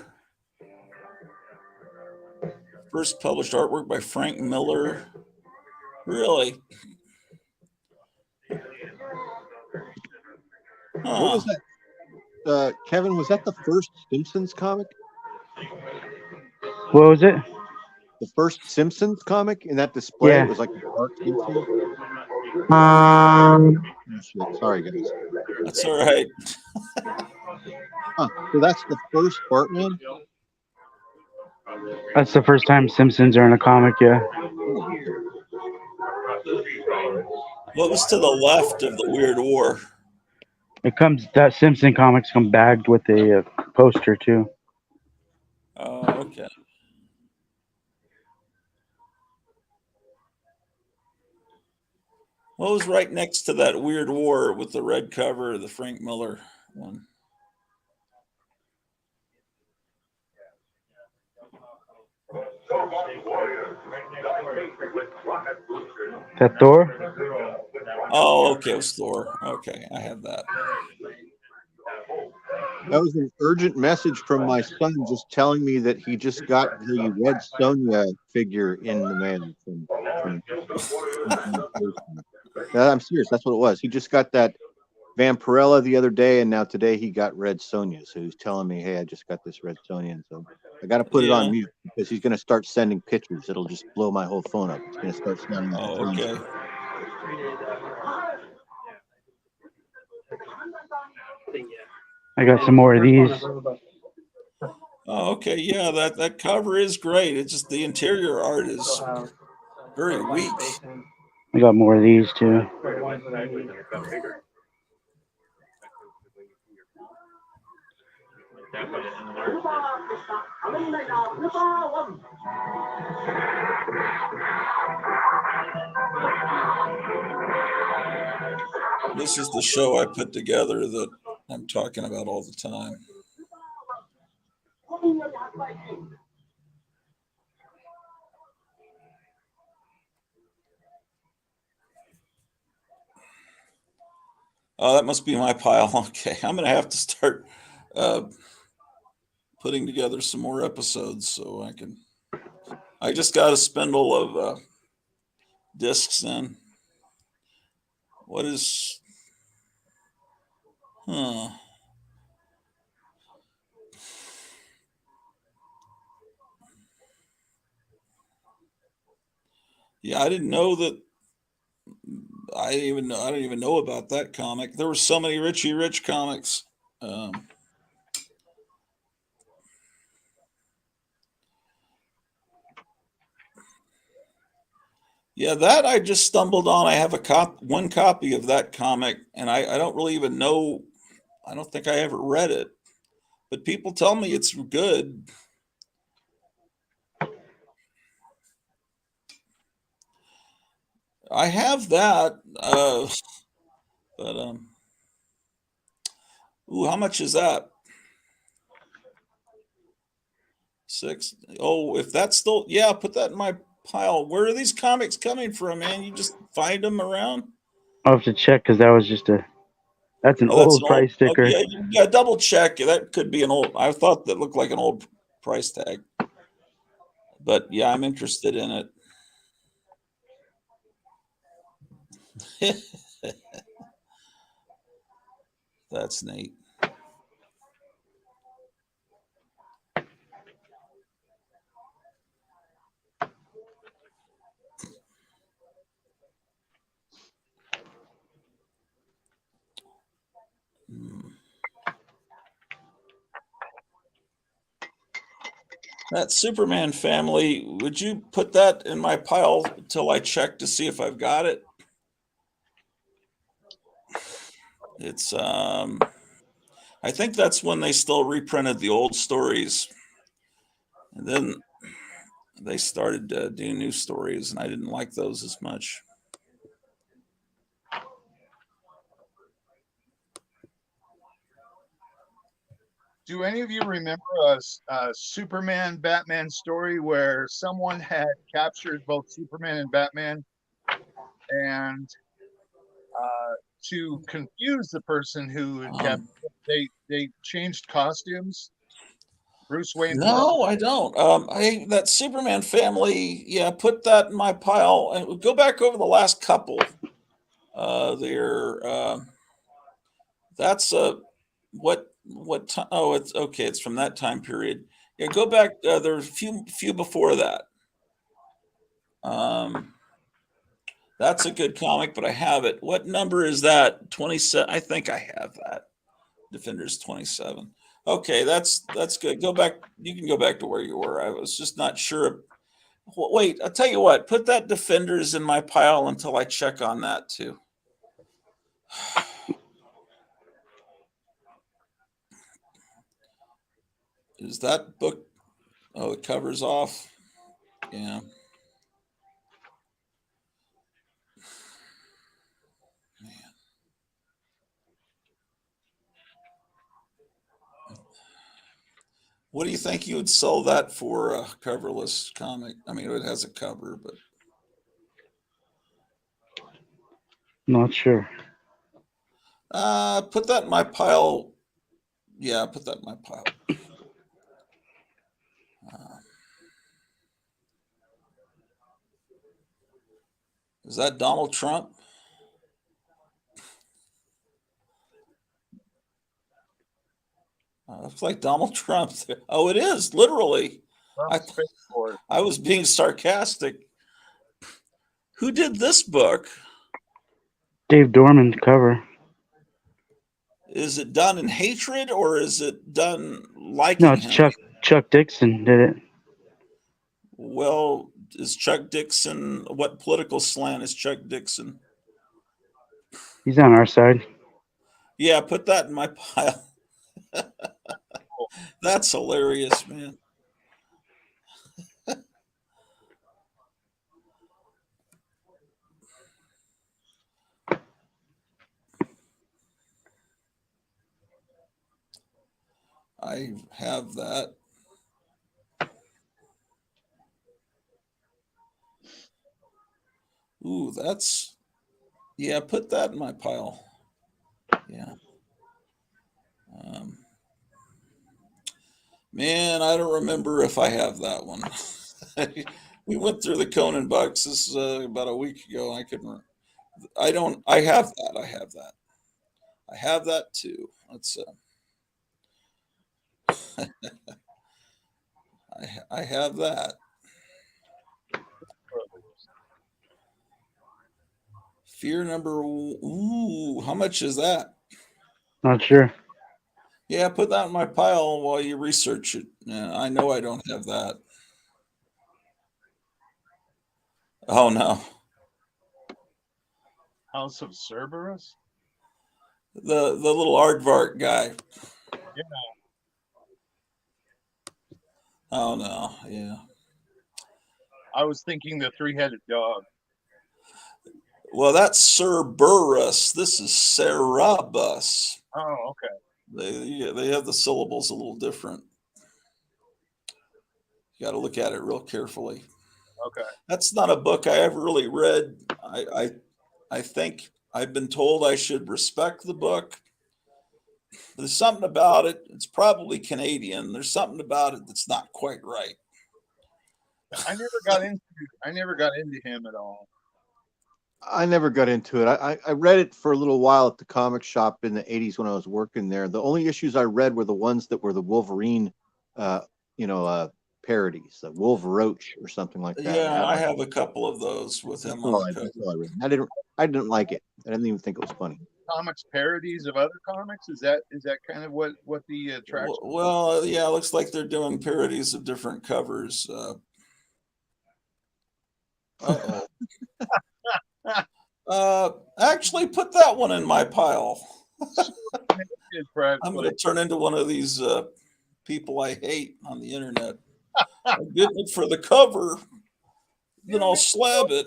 Speaker 2: First published artwork by Frank Miller. Really?
Speaker 3: What was that? Kevin, was that the first Simpsons comic?
Speaker 5: What was it?
Speaker 3: The first Simpsons comic in that display?
Speaker 5: Yeah.
Speaker 3: It was like a dark Simpsons. Oh, shit. Sorry, guys.
Speaker 2: That's all right.
Speaker 3: So that's the first Bartman?
Speaker 5: That's the first time Simpsons are in a comic. Yeah,
Speaker 2: What was to the left of the Weird War?
Speaker 5: it comes. That Simpson comics come bagged with a poster too.
Speaker 2: Oh, okay. What was right next to that Weird War with the red cover, the Frank Miller one?
Speaker 5: That Thor?
Speaker 2: Oh, okay, it was Thor. Okay, I had that.
Speaker 3: That was an urgent message from my son just telling me that he just got the Red Sonja figure in the mail from I'm serious. That's what it was. He just got that Vampirella the other day, and now today he got Red Sonja. So he's telling me, "Hey, I just got this Red Sonja," and so I got to put it on
Speaker 2: Yeah.
Speaker 3: mute because he's going to start sending pictures. It'll just blow my whole phone up. It's going to start sounding like a
Speaker 2: Oh,
Speaker 3: phone.
Speaker 2: okay.
Speaker 5: I got some more of these.
Speaker 2: Oh, okay. Yeah, that cover is great. It's just the interior art is very weak.
Speaker 5: I got more of these too.
Speaker 2: This is the show I put together that I'm talking about all the time. Oh, that must be my pile. Okay, I'm going to have to start putting together some more episodes so I can. I just got a spindle of discs in. What is? Huh. Yeah, I didn't know that. I didn't even know about that comic. There were so many Richie Rich comics. Yeah, that I just stumbled on. I have one copy of that comic, and I don't really even know. I don't think I ever read it, but people tell me it's good. I have that, but ooh, how much is that? Six. Oh, if that's still, yeah, put that in my pile. Where are these comics coming from, man? You just find them around?
Speaker 5: I'll have to check because that was just that's an
Speaker 2: Oh, that's
Speaker 5: old
Speaker 2: an old.
Speaker 5: price sticker.
Speaker 2: Okay, yeah, double check. That could be an old. I thought that looked like an old price tag, but yeah, I'm interested in it. That's neat. That Superman family, would you put that in my pile till I check to see if I've got it? It's I think that's when they still reprinted the old stories. And then they started doing new stories, and I didn't like those as much.
Speaker 4: Do any of you remember a Superman Batman story where someone had captured both Superman and Batman, and to confuse the person who had kept, they changed costumes? Bruce Wayne.
Speaker 2: No, I don't. That Superman family, yeah, put that in my pile and go back over the last couple. They're that's what time? Oh, it's okay. It's from that time period. Yeah, go back. There's a few before that. That's a good comic, but I have it. What number is that? 27. I think I have that. Defenders 27. Okay, that's good. Go back. You can go back to where you were. I was just not sure. Wait, I'll tell you what. Put that Defenders in my pile until I check on that too. Is that book? Oh, the cover's off. Yeah. What do you think you would sell that for, a coverless comic? I mean, it has a cover, but
Speaker 5: Not sure.
Speaker 2: put that in my pile. Yeah, put that in my pile. Is that Donald Trump? Looks like Donald Trump. Oh, it is literally.
Speaker 4: Trump's paid for it.
Speaker 2: I was being sarcastic. Who did this book?
Speaker 5: Dave Dorman's cover.
Speaker 2: Is it done in hatred or is it done liking
Speaker 5: No, it's
Speaker 2: him?
Speaker 5: Chuck Dixon did it.
Speaker 2: Well, is Chuck Dixon, what political slant is Chuck Dixon?
Speaker 5: He's on our side.
Speaker 2: Yeah, put that in my pile. That's hilarious, man. I have that. Ooh, that's, yeah, put that in my pile. Yeah. Man, I don't remember if I have that one. We went through the Conan boxes about a week ago. I couldn't. I don't. I have that. I have that. I have that too. Let's. I have that. Fear number. Ooh, how much is that?
Speaker 5: Not sure.
Speaker 2: Yeah, put that in my pile while you research it. Yeah, I know I don't have that. Oh no,
Speaker 4: House of Cerberus?
Speaker 2: the little aardvark guy.
Speaker 4: Yeah.
Speaker 2: Oh no, yeah.
Speaker 4: I was thinking the three-headed dog.
Speaker 2: Well, that's Cerberus. This is Cerebus.
Speaker 4: Oh, okay.
Speaker 2: They have the syllables a little different. You got to look at it real carefully.
Speaker 4: Okay.
Speaker 2: That's not a book I ever really read. I think I've been told I should respect the book. There's something about it. It's probably Canadian. There's something about it that's not quite right.
Speaker 4: I never got into him at all.
Speaker 3: I never got into it. I read it for a little while at the comic shop in the 80s when I was working there. The only issues I read were the ones that were the Wolverine, parodies, the Wolf Roach or something like that.
Speaker 2: Yeah, I have a couple of those with him on the cover.
Speaker 3: That's all I read. I didn't like it. I didn't even think it was funny.
Speaker 4: Comics parodies of other comics? Is that kind of what the attraction?
Speaker 2: Well, yeah, it looks like they're doing parodies of different covers. Actually, put that one in my pile. I'm going to turn into one of these people I hate on the internet. I'm getting it for the cover, then I'll slab it.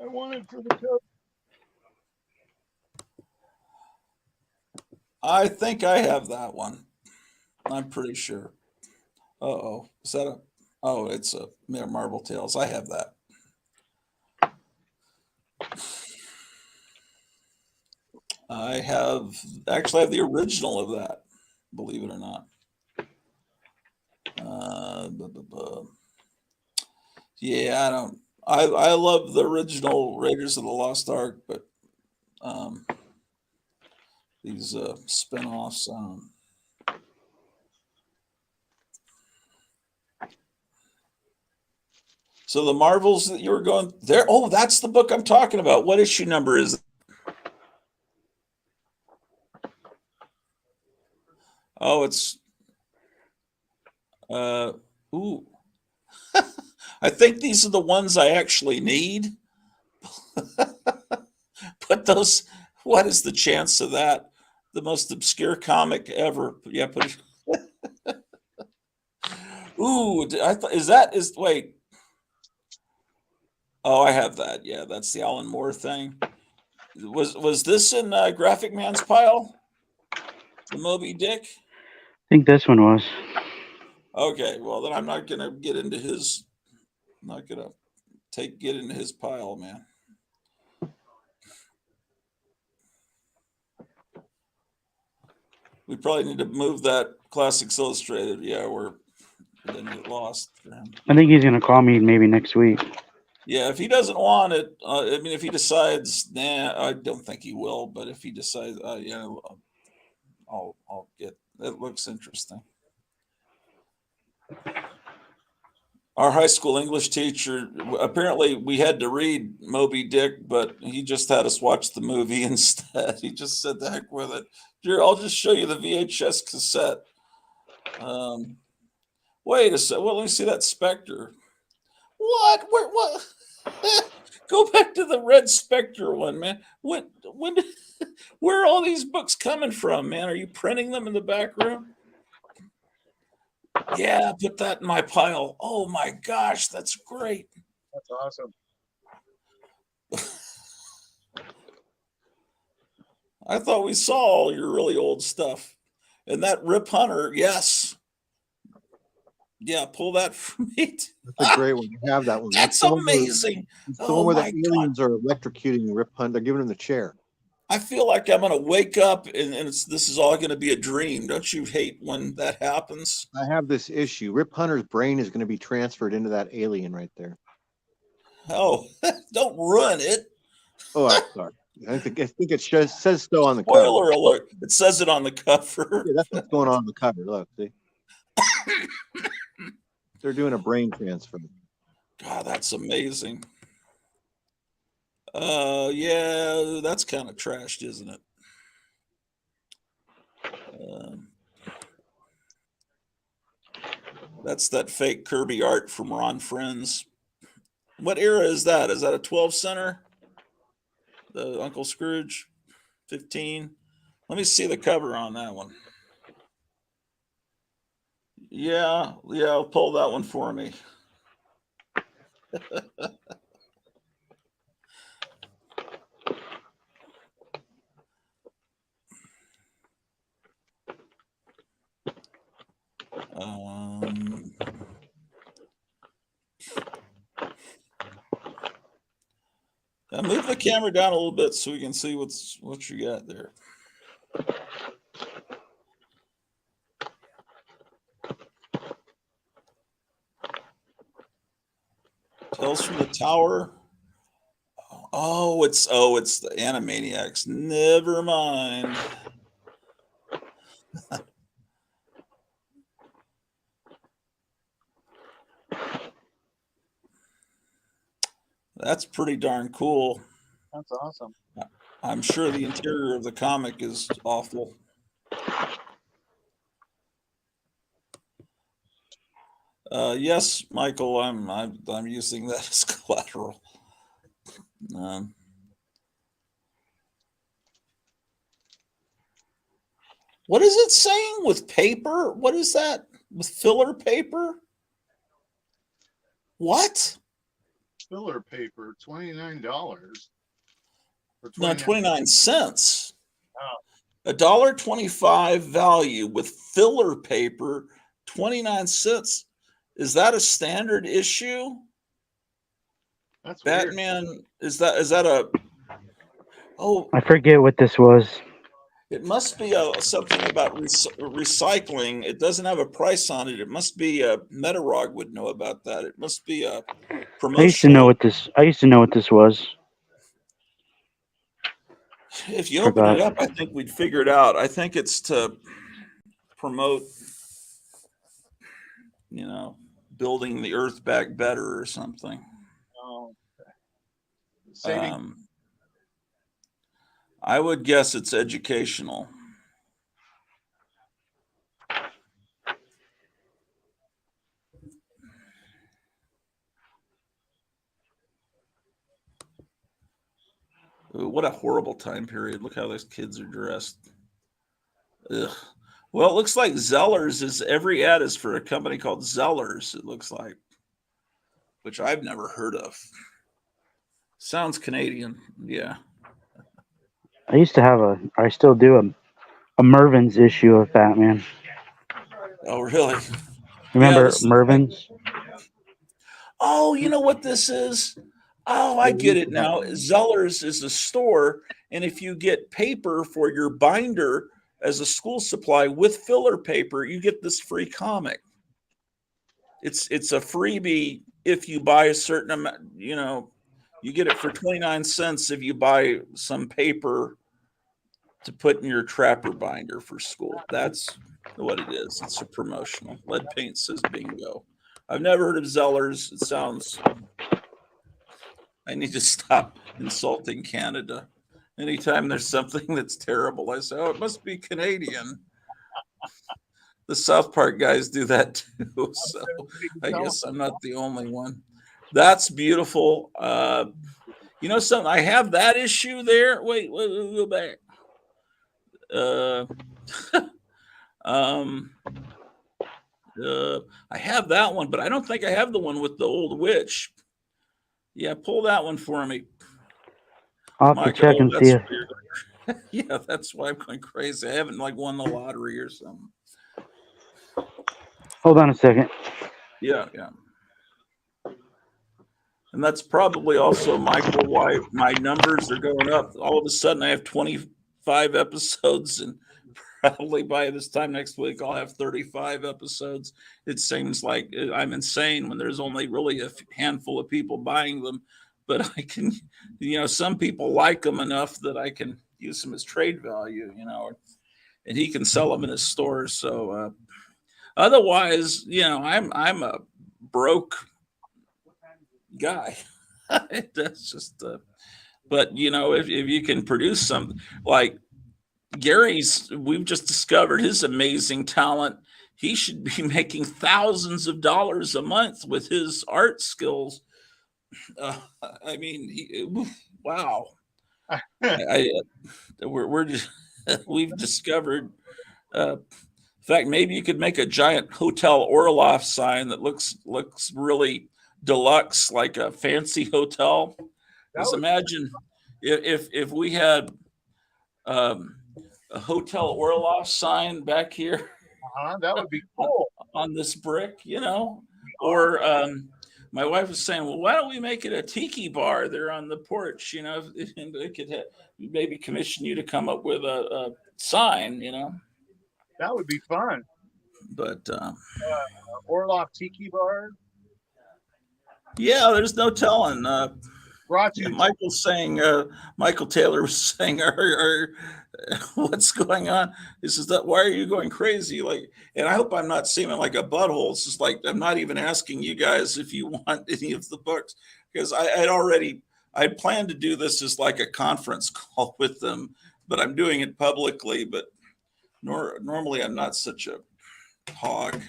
Speaker 4: I want it for the cover.
Speaker 2: I think I have that one. I'm pretty sure. Uh-oh. Is that a... Oh, it's a Marble Tales. I have that. I have the original of that, believe it or not. Yeah, I love the original Raiders of the Lost Ark, but these spin-offs, So the Marvels that you were going there. Oh, that's the book I'm talking about. What issue number is it? Oh, it's ooh. I think these are the ones I actually need. Put those. What is the chance of that? The most obscure comic ever. Yeah, put it. Ooh, I thought is wait. Oh, I have that. Yeah, that's the Alan Moore thing. Was this in Graphic Man's pile? The Moby Dick?
Speaker 5: I think this one was.
Speaker 2: Okay, well then I'm not gonna get into his. I'm not gonna get into his pile, man. We probably need to move that Classics Illustrated. Yeah, we're gonna get lost for him.
Speaker 5: I think he's gonna call me maybe next week.
Speaker 2: Yeah, if he doesn't want it, I mean, if he decides, nah, I don't think he will. But if he decides, yeah, I'll get. It looks interesting. Our high school English teacher, apparently we had to read Moby Dick, but he just had us watch the movie instead. He just said, the heck with it. Here, I'll just show you the VHS cassette. Wait a second. Well, let me see that Spectre. What? What? Go back to the Red Spectre one, man. Where are all these books coming from, man? Are you printing them in the back room? Yeah, put that in my pile. Oh my gosh, that's great.
Speaker 4: That's awesome.
Speaker 2: I thought we saw all your really old stuff. And that Rip Hunter, yes. Yeah, pull that for me.
Speaker 3: That's a great one. You have that one.
Speaker 2: That's
Speaker 3: the one where-
Speaker 2: amazing.
Speaker 3: It's the
Speaker 2: Oh
Speaker 3: one where the
Speaker 2: my
Speaker 3: aliens are electrocuting Rip Hunt. They're giving him the chair.
Speaker 2: I feel like I'm going to wake up and this is all going to be a dream. Don't you hate when that happens?
Speaker 3: I have this issue. Rip Hunter's brain is going to be transferred into that alien right there.
Speaker 2: Oh, don't ruin it.
Speaker 3: Oh, I'm sorry. I think it says so on the
Speaker 2: Spoiler
Speaker 3: cover.
Speaker 2: alert. It says it on the cover.
Speaker 3: Yeah, that's what's going on the cover. Look, see? They're doing a brain transfer.
Speaker 2: God, that's amazing. Yeah, that's kind of trashed, isn't it? That's that fake Kirby art from Ron Friends. What era is that? Is that a 12 center? The Uncle Scrooge 15. Let me see the cover on that one. Yeah, pull that one for me. Now move the camera down a little bit so we can see what you got there. Tales from the Tower. Oh, it's the Animaniacs. Never mind. That's pretty darn cool.
Speaker 4: That's awesome.
Speaker 2: I'm sure the interior of the comic is awful. Yes, Michael, I'm using that as collateral. What is it saying with paper? What is that? With filler paper? What?
Speaker 4: Filler paper, $29.
Speaker 2: No, 29 cents.
Speaker 4: Oh.
Speaker 2: $1.25 value with filler paper, 29 cents. Is that a standard issue?
Speaker 4: That's
Speaker 2: Batman,
Speaker 4: weird.
Speaker 2: is that a oh,
Speaker 5: I forget what this was.
Speaker 2: it must be something about recycling. It doesn't have a price on it. It must be Metarog would know about that. It must be a promotional.
Speaker 5: I used to know what this was.
Speaker 2: If you open it up, I think we'd figure it out. I think it's to promote, building the earth back better or something.
Speaker 4: Oh, saving.
Speaker 2: I would guess it's educational. Ooh, what a horrible time period. Look how those kids are dressed. Ugh. Well, it looks like Zellers is every ad is for a company called Zellers, it looks like, which I've never heard of. Sounds Canadian. Yeah.
Speaker 5: I still do a Mervin's issue of Batman.
Speaker 2: Oh, really?
Speaker 5: Remember
Speaker 2: this-
Speaker 5: Mervin's?
Speaker 2: Oh, you know what this is? Oh, I get it now. Zellers is a store, and if you get paper for your binder as a school supply with filler paper, you get this free comic. It's a freebie if you buy a certain amount. You know, you get it for 29 cents if you buy some paper to put in your trapper binder for school. That's what it is. It's a promotional. Lead paint says bingo. I've never heard of Zellers. It sounds. I need to stop insulting Canada. Anytime there's something that's terrible, I say, oh, it must be Canadian. The South Park guys do that too. So I guess I'm not the only one. That's beautiful. You know something? I have that issue there. Wait, go back. I have that one, but I don't think I have the one with the old witch. Yeah, pull that one for me.
Speaker 5: I'll have to check and see if.
Speaker 2: Yeah, that's why I'm going crazy. I haven't like won the lottery or something.
Speaker 5: Hold on a second.
Speaker 2: Yeah. And that's probably also, Michael, why my numbers are going up. All of a sudden, I have 25 episodes, and probably by this time next week, I'll have 35 episodes. It seems like I'm insane when there's only really a handful of people buying them. But I can, some people like them enough that I can use them as trade value, and he can sell them in his stores. So otherwise, I'm a broke guy. That's just, but if you can produce something like Gary's, we've just discovered his amazing talent. He should be making thousands of dollars a month with his art skills. Wow. We're just, we've discovered, in fact, maybe you could make a giant Hotel Orloff sign that looks really deluxe, like a fancy hotel. Just imagine if we had a Hotel Orloff sign back here.
Speaker 4: That would be cool.
Speaker 2: On this brick, or my wife was saying, well, why don't we make it a tiki bar there on the porch? And they could maybe commission you to come up with a sign,
Speaker 4: That would be fun.
Speaker 2: But
Speaker 4: Orloff Tiki Bar.
Speaker 2: Yeah, there's no telling.
Speaker 4: Michael's
Speaker 2: saying, Michael Taylor was saying, what's going on? He says, why are you going crazy? And I hope I'm not seeming like a butthole. It's just like, I'm not even asking you guys if you want any of the books, because I'd planned to do this as like a conference call with them, but I'm doing it publicly. But normally I'm not such a hog.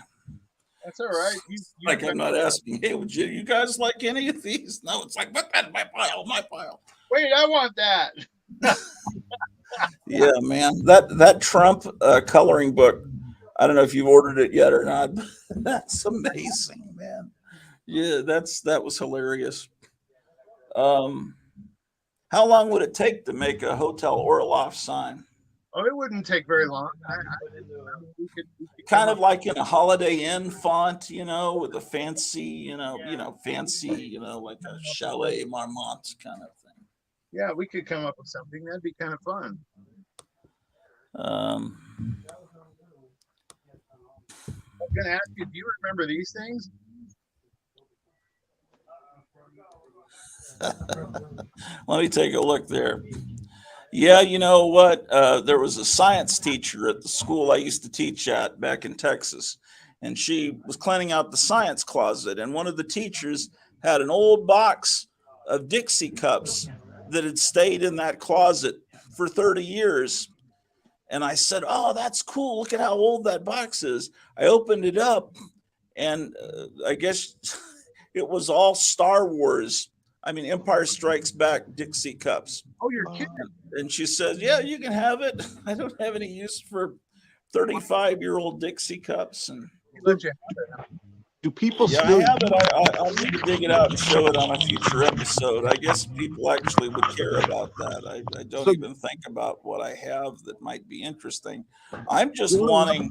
Speaker 4: That's all right.
Speaker 2: I'm not asking, hey, would you guys like any of these? No, it's like, but that's my pile.
Speaker 4: Wait, I want that.
Speaker 2: Yeah, man. That Trump coloring book, I don't know if you've ordered it yet or not, but that's amazing, man. Yeah, that was hilarious. How long would it take to make a Hotel Orloff sign?
Speaker 4: Oh, it wouldn't take very long. We could
Speaker 2: kind of like in a Holiday Inn font, with a fancy, like a Chalet Marmont kind of thing.
Speaker 4: Yeah, we could come up with something. That'd be kind of fun.
Speaker 2: I'm
Speaker 4: going to ask you, do you remember these things?
Speaker 2: Let me take a look there. Yeah, you know what? There was a science teacher at the school I used to teach at back in Texas, and she was cleaning out the science closet, and one of the teachers had an old box of Dixie cups that had stayed in that closet for 30 years. And I said, "Oh, that's cool. Look at how old that box is." I opened it up, and I guess it was all Star Wars. I mean, Empire Strikes Back Dixie cups.
Speaker 4: Oh, you're kidding.
Speaker 2: And she says, "Yeah, you can have it. I don't have any use for 35-year-old Dixie cups." And
Speaker 4: Let you-
Speaker 3: Do people
Speaker 2: yeah, I
Speaker 3: still?
Speaker 2: have it. I'll need to dig it out and show it on a future episode. I guess people actually would care about that. I don't
Speaker 3: So-
Speaker 2: even think about what I have that might be interesting. I'm just wanting.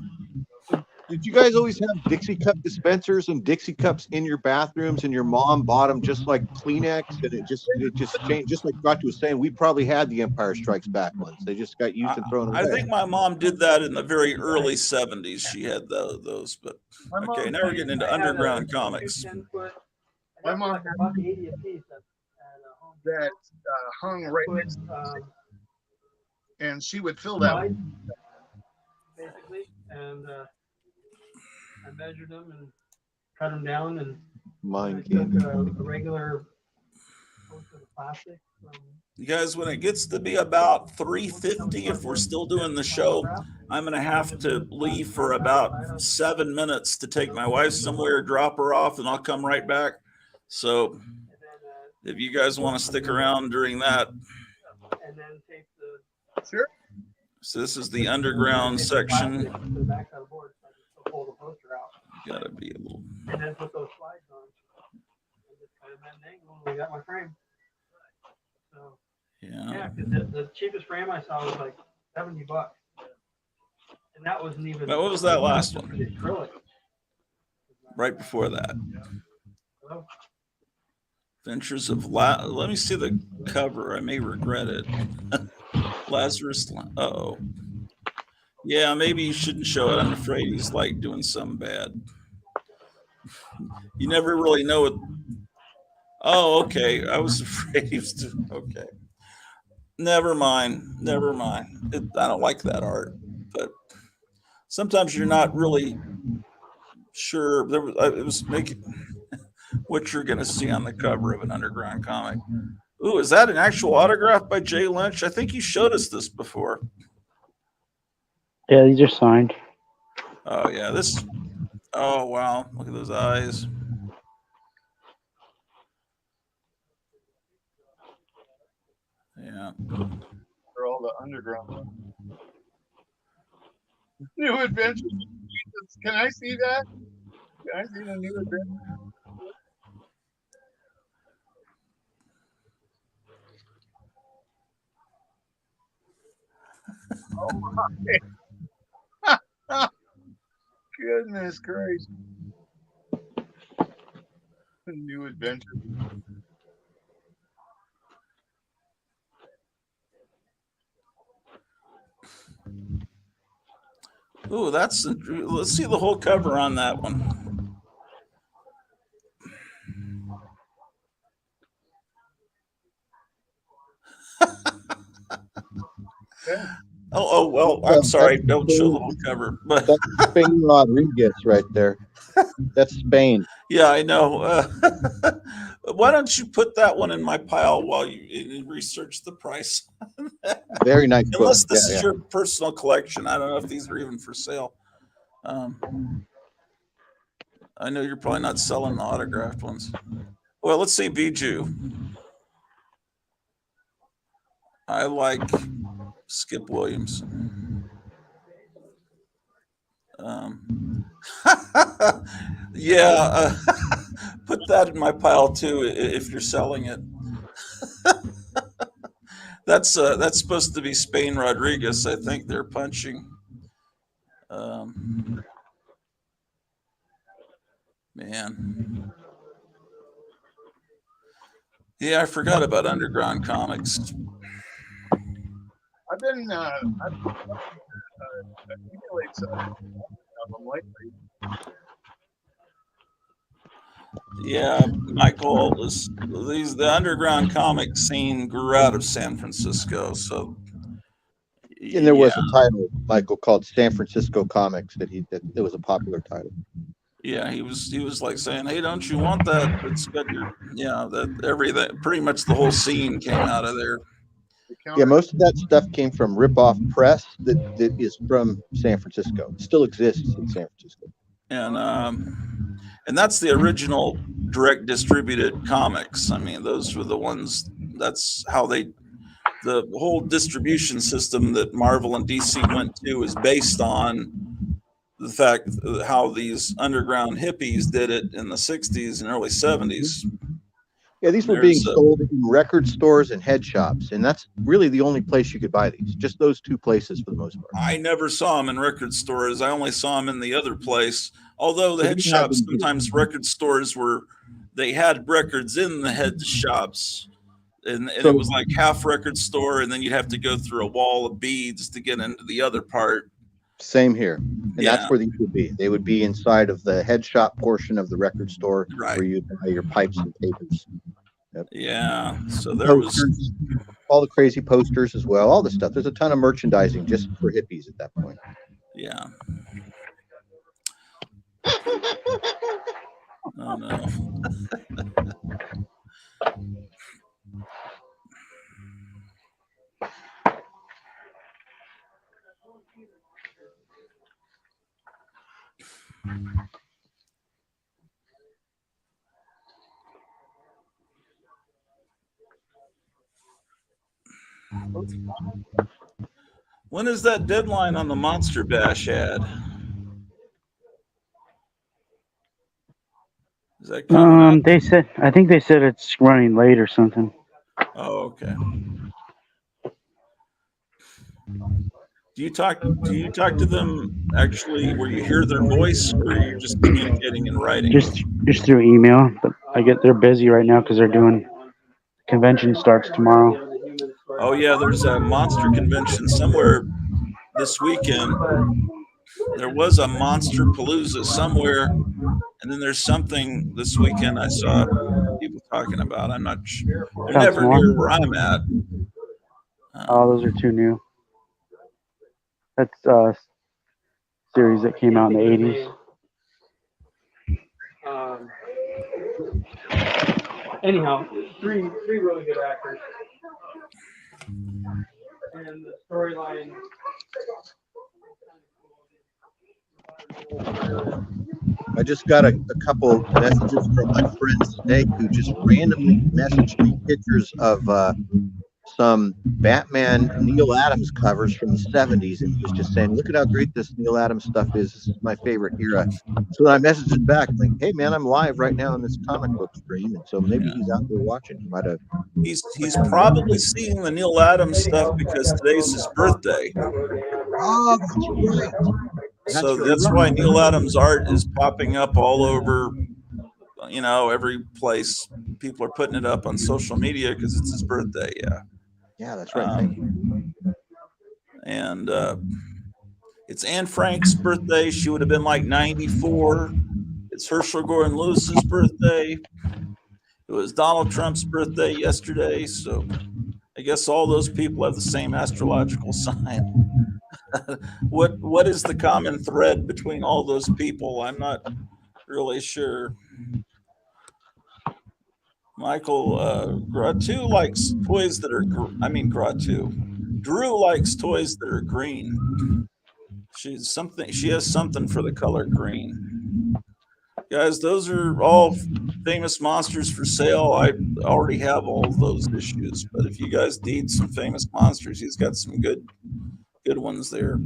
Speaker 3: Did you guys always have Dixie cup dispensers and Dixie cups in your bathrooms, and your mom bought them just like Kleenex, and it just changed? Just like Dr. was saying, we probably had the Empire Strikes Back ones. They just got used and thrown away.
Speaker 2: I think my mom did that in the very early 70s. She had those, but
Speaker 4: My mom
Speaker 2: okay, now we're getting into
Speaker 1: I had a
Speaker 2: underground comics.
Speaker 1: 10-foot.
Speaker 4: My mom
Speaker 1: like $1.80 a piece at Home Depot.
Speaker 4: that hung right
Speaker 1: Put,
Speaker 4: next, and she would fill that.
Speaker 1: lights, basically, and I measured them and cut them down, and
Speaker 3: Mine
Speaker 1: I took
Speaker 3: candy.
Speaker 1: a regular piece of plastic from
Speaker 2: You guys, when it gets to be about 3:50, if we're still doing the show, I'm going to have to leave for about 7 minutes to take my wife somewhere, drop her off, and I'll come right back. So
Speaker 1: and then
Speaker 2: if you guys want to stick around during that,
Speaker 1: and then take the
Speaker 4: Sure.
Speaker 2: so this is the underground section.
Speaker 1: plastic to the back of the board, so I can still pull the poster out,
Speaker 2: You got to be a little.
Speaker 1: and then put those slides on. And just kind of bend the angle, and we got my frame. So
Speaker 2: Yeah.
Speaker 1: yeah, because the cheapest frame I saw was like $70, and that wasn't even.
Speaker 2: Now, what was that last one?
Speaker 1: The acrylic.
Speaker 2: Right before that.
Speaker 1: Hello?
Speaker 2: Adventures of let me see the cover. I may regret it. Lazarus. Uh-oh. Yeah, maybe you shouldn't show it. I'm afraid he's like doing something bad. You never really know what. Oh, okay. I was afraid he was doing. Okay. Never mind. Never mind. I don't like that art, but sometimes you're not really sure. It was making what you're going to see on the cover of an underground comic. Ooh, is that an actual autograph by Jay Lynch? I think you showed us this before.
Speaker 5: Yeah, these are signed.
Speaker 2: Oh yeah, this. Oh wow, look at those eyes. Yeah.
Speaker 4: For all the underground ones. New Adventures of Jesus. Can I see that? Can I see the New Adventures? Oh my. Goodness gracious. The New Adventures.
Speaker 2: Ooh, that's. Let's see the whole cover on that one. Oh well. I'm sorry. Don't show the whole cover. But
Speaker 3: That's Spain Rodriguez right there. That's Spain.
Speaker 2: yeah, I know. Why don't you put that one in my pile while you research the price?
Speaker 3: Very nice book.
Speaker 2: Unless this
Speaker 3: Yeah,
Speaker 2: is your personal collection. I don't know if these are even for sale. I know you're probably not selling the autographed ones. Well, let's see Bijou. I like Skip Williams. Yeah, put that in my pile too if you're selling it. That's supposed to be Spain Rodriguez. I think they're punching. Man. Yeah, I forgot about underground comics.
Speaker 4: I've been accumulate some of them lately.
Speaker 2: Yeah, Michael, the underground comic scene grew out of San Francisco, so
Speaker 3: And there was
Speaker 2: Yeah,
Speaker 3: a title, Michael, called San Francisco Comics that it was a popular title.
Speaker 2: yeah, he was like saying, "Hey, don't you want that? It's got your that everything. Pretty much the whole scene came out of there."
Speaker 3: Yeah, most of that stuff came from Ripoff Press that is from San Francisco. It still exists in San Francisco.
Speaker 2: And that's the original direct distributed comics. I mean, those were the ones. That's how the whole distribution system that Marvel and DC went to is based on the fact how these underground hippies did it in the 60s and early 70s.
Speaker 3: Yeah, these were being sold in record stores and head shops, and that's really the only place you could buy these. Just those two places for the most part.
Speaker 2: I never saw them in record stores. I only saw them in the other place. Although the head shops, sometimes record stores they had records in the head shops. And it was like half record store, and then you'd have to go through a wall of beads to get into the other part.
Speaker 3: Same here. And that's where these would be. They would be inside of the head shop portion of the record store where you buy your pipes and papers. Yep.
Speaker 2: Yeah. So there
Speaker 3: posters, was all the crazy posters as well, all the stuff. There's a ton of merchandising just for hippies at that point.
Speaker 2: Yeah. Oh no. When is that deadline on the Monster Bash ad? Is that coming up?
Speaker 5: I think they said it's running late or something.
Speaker 2: Oh, okay. Do you talk to them actually where you hear their voice, or are you just communicating in writing?
Speaker 5: Just through email, but I get they're busy right now because they're doing convention starts tomorrow.
Speaker 2: Oh yeah, there's a monster convention somewhere this weekend. There was a Monster Palooza somewhere, and then there's something this weekend I saw people talking about. I'm not sure. They're never near where I'm at.
Speaker 5: Oh, those are two new. That's a series that came out in the 80s.
Speaker 1: Anyhow, three really good actors. And the storyline.
Speaker 3: I just got a couple messages from my friend Snake, who just randomly messaged me pictures of some Batman Neil Adams covers from the 70s, and he was just saying, look at how great this Neil Adams stuff is. This is my favorite era. So then I messaged him back like, hey man, I'm live right now on this comic book stream, and so maybe he's out there watching. He might have
Speaker 2: He's probably seeing the Neil Adams stuff because today's his birthday.
Speaker 3: Oh, that's right.
Speaker 2: So that's why Neil Adams art is popping up all over, every place. People are putting it up on social media because it's his birthday.
Speaker 3: Yeah, that's right. Thank you.
Speaker 2: And it's Anne Frank's birthday. She would have been like 94. It's Herschel Gordon Lewis's birthday. It was Donald Trump's birthday yesterday. So I guess all those people have the same astrological sign. What is the common thread between all those people? I'm not really sure. Michael Gratu likes toys that are Drew likes toys that are green. She has something for the color green. Guys, those are all famous monsters for sale. I already have all those issues, but if you guys need some famous monsters, he's got some good ones there.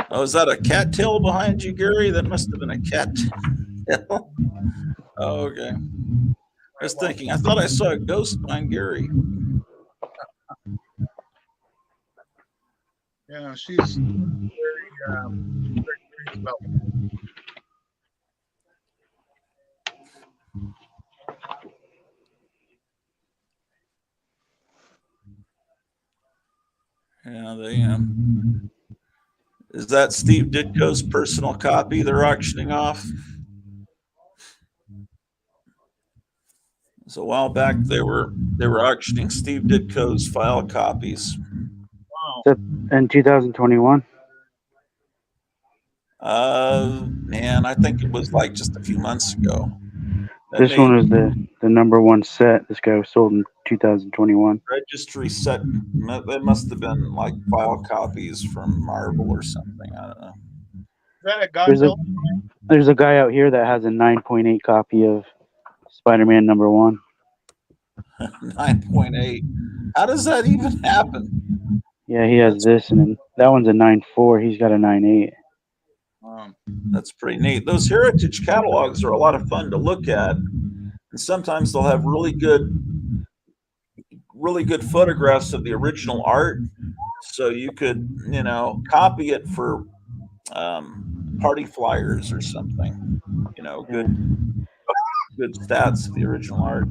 Speaker 2: Oh, is that a cattail behind you, Gary? That must have been a cattail. Oh, okay. I was thinking, I thought I saw a ghost behind Gary.
Speaker 4: Yeah, she's very well.
Speaker 2: Yeah, they is that Steve Ditko's personal copy they're auctioning off? So a while back they were auctioning Steve Ditko's file copies.
Speaker 4: Wow.
Speaker 5: In 2021.
Speaker 2: Man, I think it was like just a few months ago. And
Speaker 5: This one is the number one set. This guy was sold in 2021.
Speaker 2: registry set. They must have been like file copies from Marvel or something. I don't know.
Speaker 4: Is that a Godzilla?
Speaker 5: There's a guy out here that has a 9.8 copy of Spider-Man number 1.
Speaker 2: 9.8. How does that even happen?
Speaker 5: Yeah, he has this, and then that one's a 9.4. He's got a 9.8.
Speaker 2: That's pretty neat. Those heritage catalogs are a lot of fun to look at, and sometimes they'll have really good photographs of the original art, so you could copy it for party flyers or something. Good stats of the original art.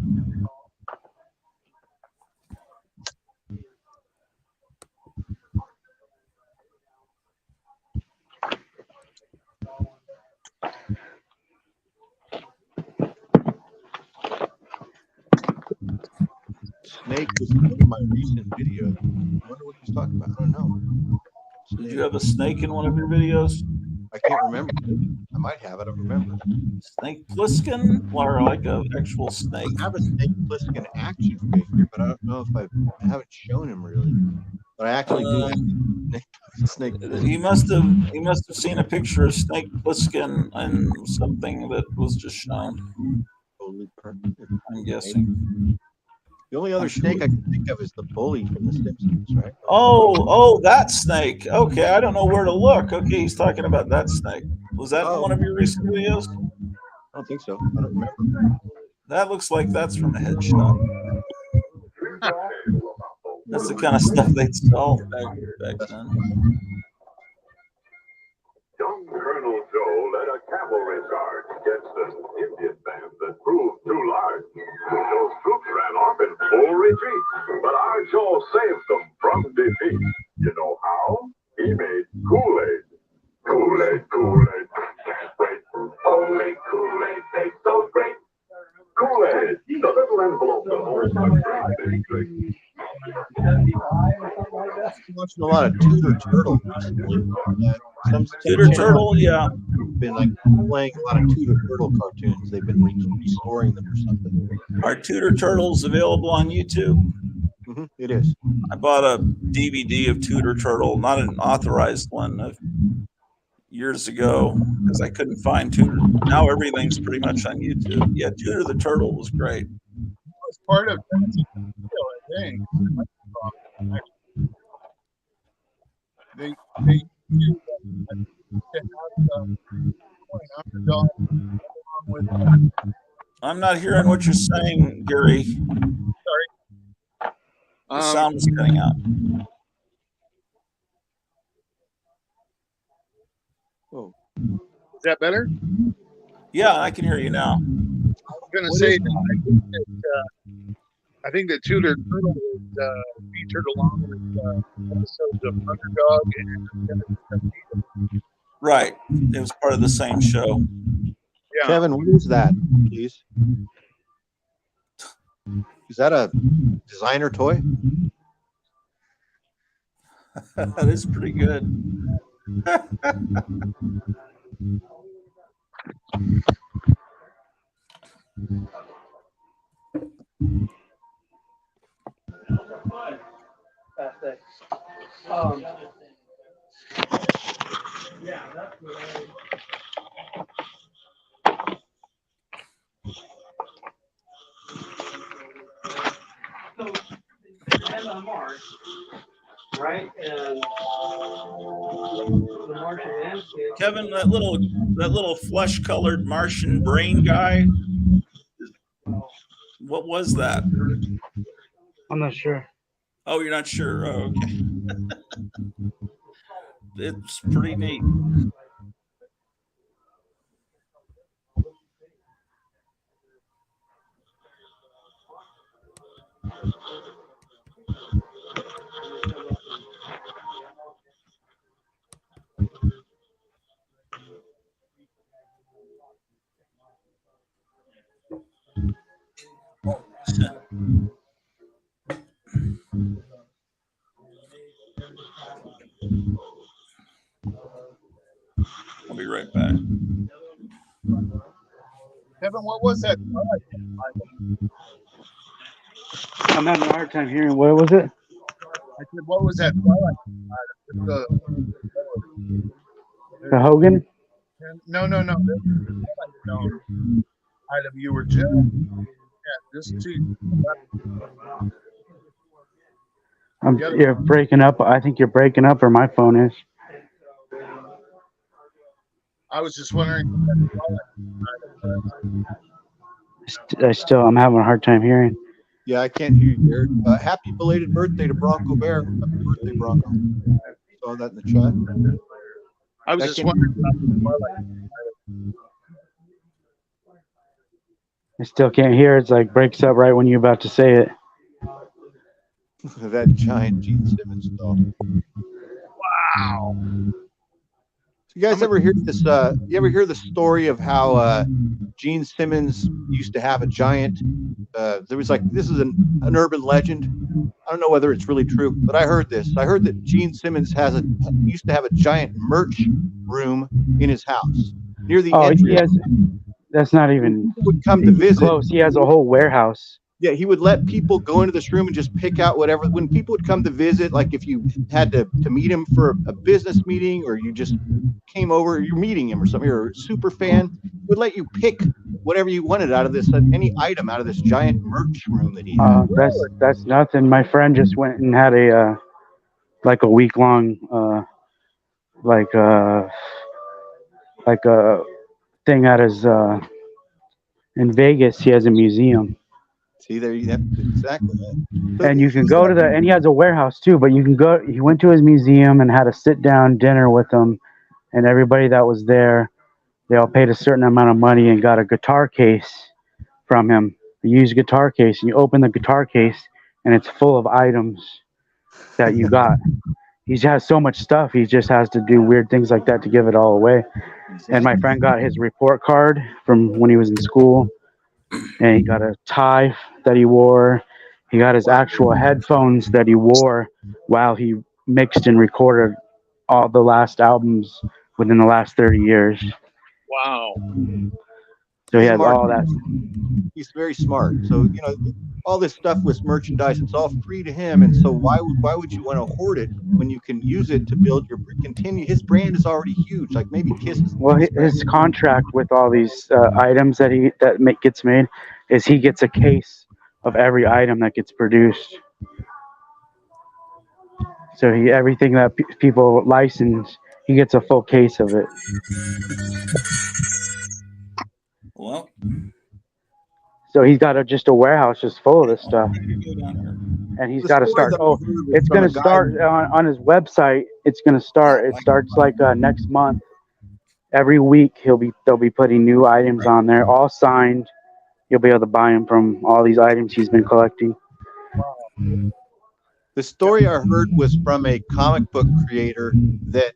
Speaker 3: Snake was in one of my recent videos. I wonder what he's talking about. I don't know.
Speaker 2: Did you have a snake in one of your videos?
Speaker 3: I can't remember. I might have. I don't remember.
Speaker 2: Snake Plissken, or like an actual snake?
Speaker 3: I have a Snake Plissken action figure, but I don't know if I haven't shown him really. But I actually do have Snake Plissken.
Speaker 2: He must have seen a picture of Snake Plissken and something that was just shown.
Speaker 3: Totally perfect.
Speaker 2: I'm guessing.
Speaker 3: The only other snake I can think of is the bully from The Simpsons, right?
Speaker 2: Oh, that snake. Okay, I don't know where to look. Okay, he's talking about that snake. Was that in one of your recent videos?
Speaker 3: I don't think so. I don't remember.
Speaker 2: That looks like that's from a headshot. That's the kind of stuff they'd sell back then.
Speaker 6: Young Colonel Joe led a cavalry charge against an Indian band that proved too large. Joe's troops ran off in full retreat, but our Joe saved them from defeat. You know how? He made Kool-Aid. Kool-Aid, Kool-Aid, can't wait. Only Kool-Aid tastes so great. Kool-Aid, the little envelope that holds a great big drink.
Speaker 3: I'm watching a lot of Tudor Turtle recently.
Speaker 2: Tudor Turtle, yeah.
Speaker 3: Been like playing a lot of Tudor Turtle cartoons. They've been restoring them or something.
Speaker 2: Are Tudor Turtles available on YouTube?
Speaker 3: Mm-hmm, it is.
Speaker 2: I bought a DVD of Tudor Turtle, not an authorized one, years ago because I couldn't find Tudor. Now everything's pretty much on YouTube. Yeah, Tudor the Turtle was great.
Speaker 4: It was part of I think. They used to have underdog along with
Speaker 2: I'm not hearing what you're saying, Gary.
Speaker 4: sorry.
Speaker 2: The sound is cutting out.
Speaker 3: Oh.
Speaker 4: Is that better?
Speaker 2: Yeah, I can hear you now.
Speaker 4: I was going to say I think that Tudor Turtle was featured along with episodes of Underdog and
Speaker 2: Right. It was part of the same show.
Speaker 4: yeah.
Speaker 3: Kevin, what is that, please? Is that a designer toy?
Speaker 2: That is pretty good.
Speaker 1: Yeah, that's what So, and on Mars, right? And the Martian landscape.
Speaker 2: Kevin, that little flesh-colored Martian brain guy. What was that?
Speaker 5: I'm not sure.
Speaker 2: Oh, you're not sure. Oh, okay. It's pretty neat.
Speaker 4: Kevin, what was that?
Speaker 5: I'm having a hard time hearing. What was it?
Speaker 4: I said, what was that Twilight item?
Speaker 5: The Hogan?
Speaker 4: No. There's a Twilight Zone item you were just this too.
Speaker 5: You're breaking up. I think you're breaking up, or my phone is.
Speaker 4: I was just wondering.
Speaker 5: I'm having a hard time hearing.
Speaker 3: Yeah, I can't hear you, Jared. Happy belated birthday to Bronco Bear. Happy birthday, Bronco. Saw that in the chat.
Speaker 4: I was just wondering about the Twilight.
Speaker 5: I still can't hear. It's like breaks up right when you're about to say it.
Speaker 3: That giant Gene Simmons doll.
Speaker 4: Wow.
Speaker 3: You guys ever hear this? You ever hear the story of how Gene Simmons used to have a giant? There was this is an urban legend. I don't know whether it's really true, but I heard this. I heard that Gene Simmons used to have a giant merch room in his house near the entrance.
Speaker 5: That's not even.
Speaker 3: Would come to visit.
Speaker 5: Close. He has a whole warehouse.
Speaker 3: Yeah, he would let people go into this room and just pick out whatever. When people would come to visit, like if you had to meet him for a business meeting, or you just came over, you're meeting him or something, you're a super fan, he would let you pick whatever you wanted out of this, any item out of this giant merch room that he had.
Speaker 5: That's nothing. My friend just went and had a week long a thing at his in Vegas. He has a museum.
Speaker 3: See, there you have exactly.
Speaker 5: And you can go to and he has a warehouse too, but you can go. He went to his museum and had a sit down dinner with him, and everybody that was there, they all paid a certain amount of money and got a guitar case from him, a used guitar case. And you open the guitar case, and it's full of items that you got. He has so much stuff. He just has to do weird things like that to give it all away. And my friend got his report card from when he was in school, and he got a tie that he wore. He got his actual headphones that he wore while he mixed and recorded all the last albums within the last 30 years.
Speaker 4: Wow.
Speaker 5: So he has all that.
Speaker 3: He's very smart. So, all this stuff with merchandise, it's all free to him. And so why would you want to hoard it when you can use it to build his brand is already huge. Like maybe Kiss.
Speaker 5: Well, his contract with all these items that gets made is he gets a case of every item that gets produced. So everything that people license, he gets a full case of it.
Speaker 2: Well,
Speaker 5: so he's got just a warehouse just full of this stuff, and he's got to start. It's going to start on his website. It's going to start. It starts next month. Every week they'll be putting new items on there, all signed. You'll be able to buy them from all these items he's been collecting.
Speaker 3: The story I heard was from a comic book creator that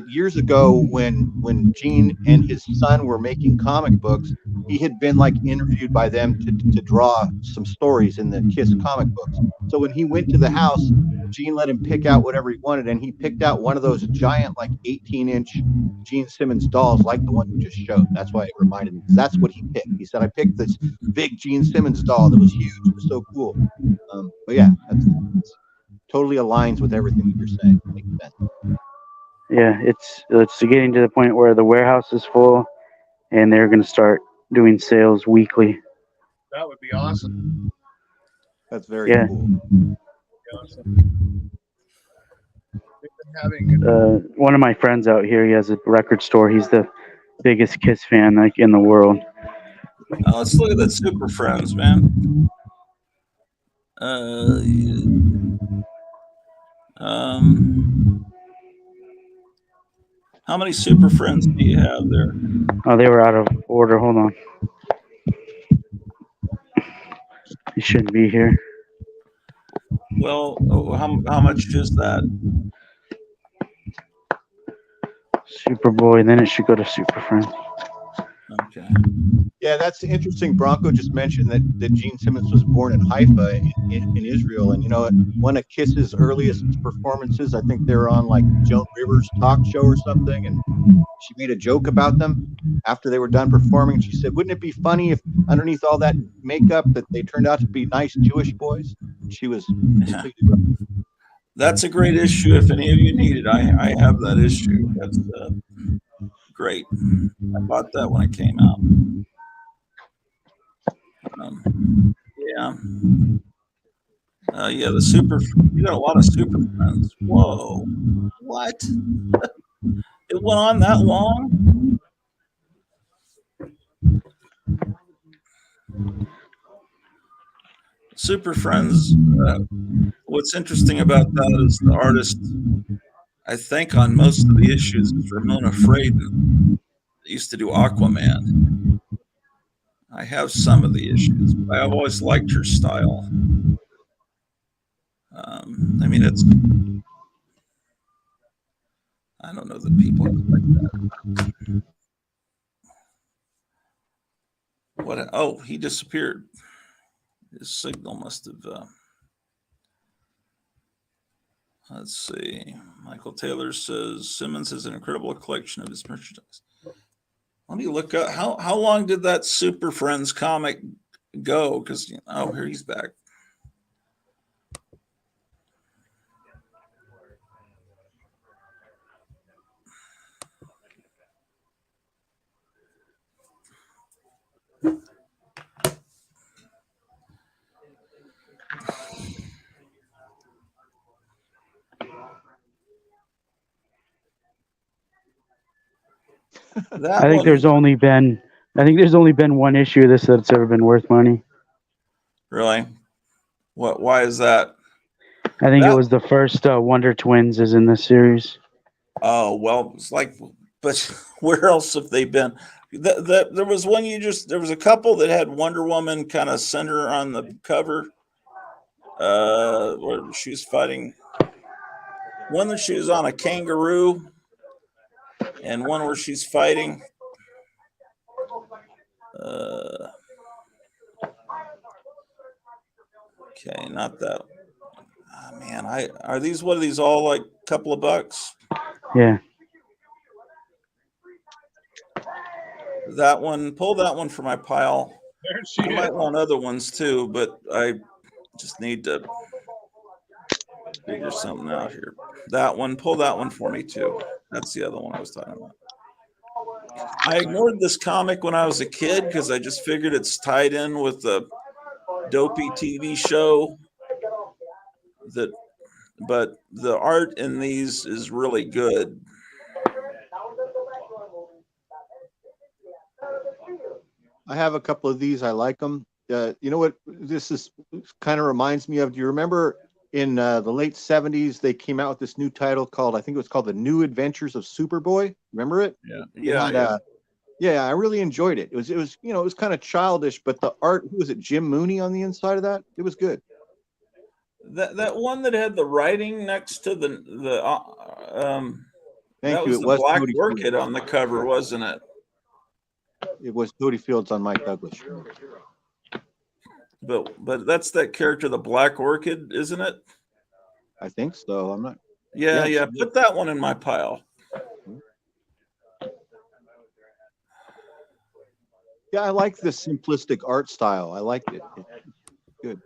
Speaker 3: years ago when Gene and his son were making comic books, he had been interviewed by them to draw some stories in the Kiss comic books. So when he went to the house, Gene let him pick out whatever he wanted, and he picked out one of those giant 18-inch Gene Simmons dolls like the one you just showed. That's why it reminded me, because that's what he picked. He said, I picked this big Gene Simmons doll that was huge. It was so cool. But yeah, that's totally aligns with everything that you're saying. Makes sense.
Speaker 5: Yeah, it's getting to the point where the warehouse is full, and they're going to start doing sales weekly.
Speaker 4: That would be awesome.
Speaker 3: That's very cool.
Speaker 4: Awesome.
Speaker 5: One of my friends out here, he has a record store. He's the biggest Kiss fan in the world.
Speaker 2: Let's look at that Super Friends, man. How many Super Friends do you have there?
Speaker 5: Oh, they were out of order. Hold on. He shouldn't be here.
Speaker 2: Well, how much is that?
Speaker 5: Superboy, then it should go to Super Friends.
Speaker 2: Okay.
Speaker 3: Yeah, that's interesting. Bronco just mentioned that Gene Simmons was born in Haifa in Israel. And, one of Kiss's earliest performances, I think they were on like Joan Rivers' talk show or something. And she made a joke about them after they were done performing. She said, wouldn't it be funny if underneath all that makeup that they turned out to be nice Jewish boys? She was completely right.
Speaker 2: That's a great issue. If any of you need it, I have that issue. That's great. I bought that when it came out. Yeah. Yeah, you got a lot of Super Friends. Whoa. What? It went on that long? Super Friends, what's interesting about that is the artist, I think on most of the issues, is Ramona Fradon. Used to do Aquaman. I have some of the issues. I've always liked her style. I mean, I don't know that people have like that. What? Oh, he disappeared. His signal must have. Let's see. Michael Taylor says Simmons has an incredible collection of his merchandise. Let me look up how long did that Super Friends comic go? Because here he's back.
Speaker 5: I think there's only been one issue of this that's ever been worth money.
Speaker 2: Really? What? Why is that?
Speaker 5: I think it was the first Wonder Twins is in this series.
Speaker 2: Oh well, it's like, but where else have they been? There was one there was a couple that had Wonder Woman kind of center on the cover. Where she was fighting. One that she was on a kangaroo, and one where she's fighting. Okay, not that. Oh, man, are these what are these all like a couple of bucks?
Speaker 5: Yeah.
Speaker 2: That one, pull that one for my pile. I might want other ones too, but I just need to figure something out here. That one, pull that one for me too. That's the other one I was talking about. I ignored this comic when I was a kid because I just figured it's tied in with the dopey TV show but the art in these is really good.
Speaker 3: I have a couple of these. I like them. You know what this is kind of reminds me of? Do you remember in the late 70s they came out with this new title called, I think it was called The New Adventures of Superboy? Remember it? Yeah, I really enjoyed it. It was it was kind of childish, but the art, who was it, Jim Mooney on the inside of that? It was good.
Speaker 2: That one that had the writing next to
Speaker 3: Thank
Speaker 2: that
Speaker 3: you.
Speaker 2: was
Speaker 3: It
Speaker 2: the
Speaker 3: was
Speaker 2: Black
Speaker 3: Cody
Speaker 2: Orchid
Speaker 3: Fields.
Speaker 2: on the cover, wasn't it?
Speaker 3: It was Cody Fields on Mike Douglas.
Speaker 2: But that's that character, the Black Orchid, isn't it?
Speaker 3: I think so. I'm not.
Speaker 2: Yeah. Put that one in my pile.
Speaker 3: Yeah, I like the simplistic art style. I liked it. Good.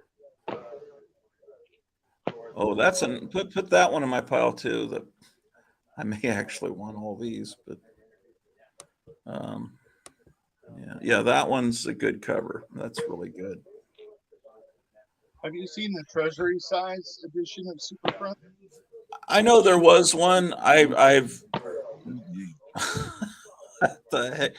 Speaker 2: Oh, put that one in my pile too. That I may actually want all these, but yeah, that one's a good cover. That's really good.
Speaker 4: Have you seen the Treasury size edition of Super Friends?
Speaker 2: I know there was one. I've what the heck?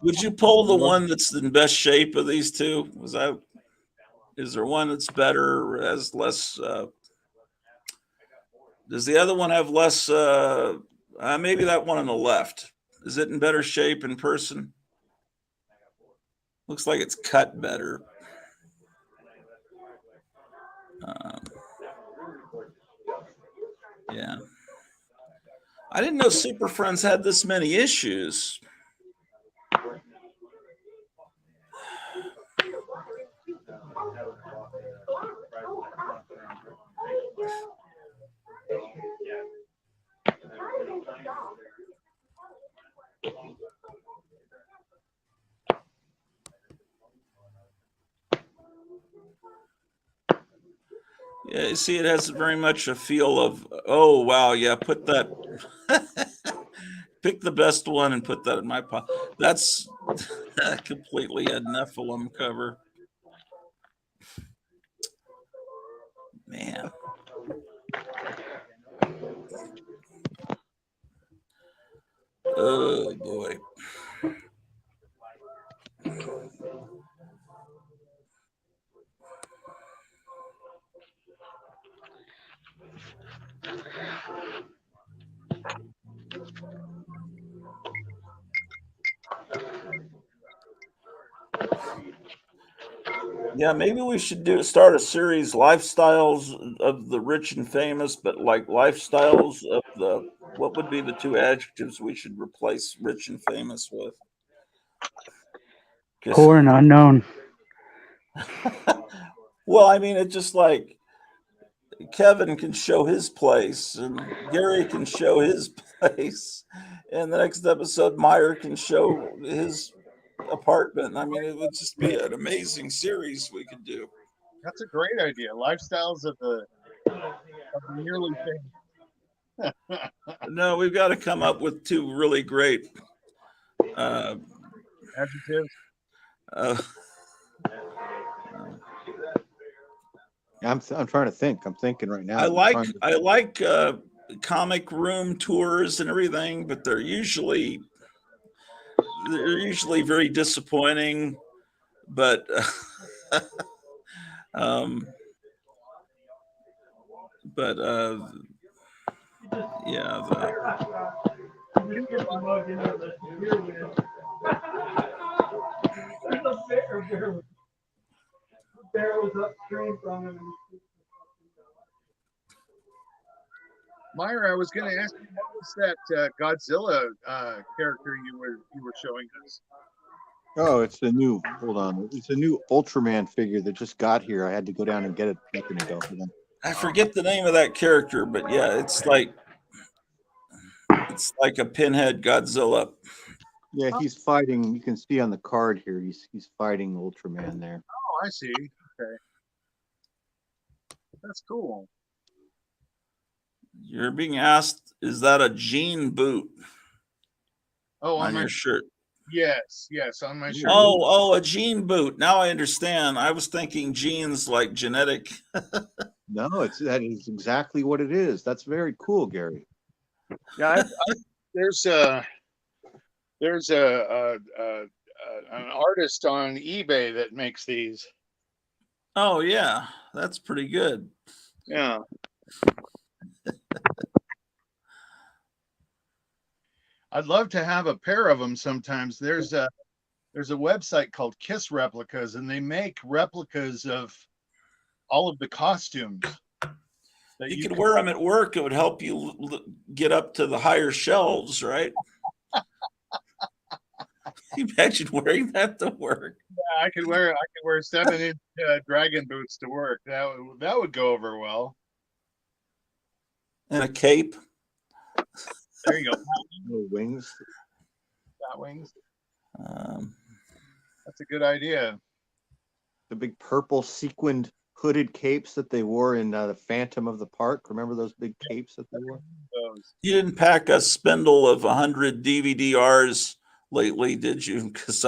Speaker 2: Would you pull the one that's in best shape of these two? Is there one that's better or has less? Does the other one have less? Maybe that one on the left. Is it in better shape in person? Looks like it's cut better. Yeah. I didn't know Super Friends had this many issues. Yeah, you see, it has very much a feel of, oh, wow, yeah, put that, pick the best one and put that in my pot. That's completely a Nephilim cover. Man. Oh, boy. Yeah, maybe we should start a series, lifestyles of the rich and famous, but like lifestyles of the, what would be the two adjectives we should replace rich and famous with? 'Cause-
Speaker 5: Poor and unknown.
Speaker 2: well, I mean, it's just like Kevin can show his place and Gary can show his place. And the next episode, Meyer can show his apartment. I mean, it would just be an amazing series we could do.
Speaker 4: That's a great idea. Lifestyles of the nearly famous.
Speaker 2: No, we've got to come up with two really great
Speaker 4: Adjectives.
Speaker 3: I'm trying to think. I'm thinking right now.
Speaker 2: I like comic room tours and everything, but they're usually very disappointing. But yeah.
Speaker 1: You get the mug into the beer with. There's a bear was upstream from him.
Speaker 4: Meyer, I was going to ask you, what was that Godzilla character you were showing us?
Speaker 3: Oh, it's the new. Hold on. It's a new Ultraman figure that just got here. I had to go down and get it a second ago.
Speaker 2: I forget the name of that character, but yeah, it's like a pinhead Godzilla.
Speaker 3: Yeah, he's fighting. You can see on the card here. He's fighting Ultraman there.
Speaker 4: Oh, I see. Okay, that's cool.
Speaker 2: You're being asked, is that a jean boot?
Speaker 4: Oh,
Speaker 2: on your shirt?
Speaker 4: Yes, on my shirt.
Speaker 2: Oh, a jean boot. Now I understand. I was thinking jeans like genetic.
Speaker 3: No, that is exactly what it is. That's very cool, Gary.
Speaker 4: Yeah, there's an artist on eBay that makes these.
Speaker 2: Oh yeah, that's pretty good.
Speaker 4: Yeah. I'd love to have a pair of them sometimes. There's a website called Kiss Replicas, and they make replicas of all of the costumes.
Speaker 2: You could wear them at work. It would help you get up to the higher shelves, right? Can you imagine wearing that to work?
Speaker 4: Yeah, I could wear 7-inch dragon boots to work. That would go over well.
Speaker 2: And a cape.
Speaker 4: There you go.
Speaker 3: Wings.
Speaker 4: Got wings. That's a good idea.
Speaker 3: The big purple sequined hooded capes that they wore in the Phantom of the Park. Remember those big capes that they wore?
Speaker 2: You didn't pack a spindle of 100 DVD-Rs lately, did you? Because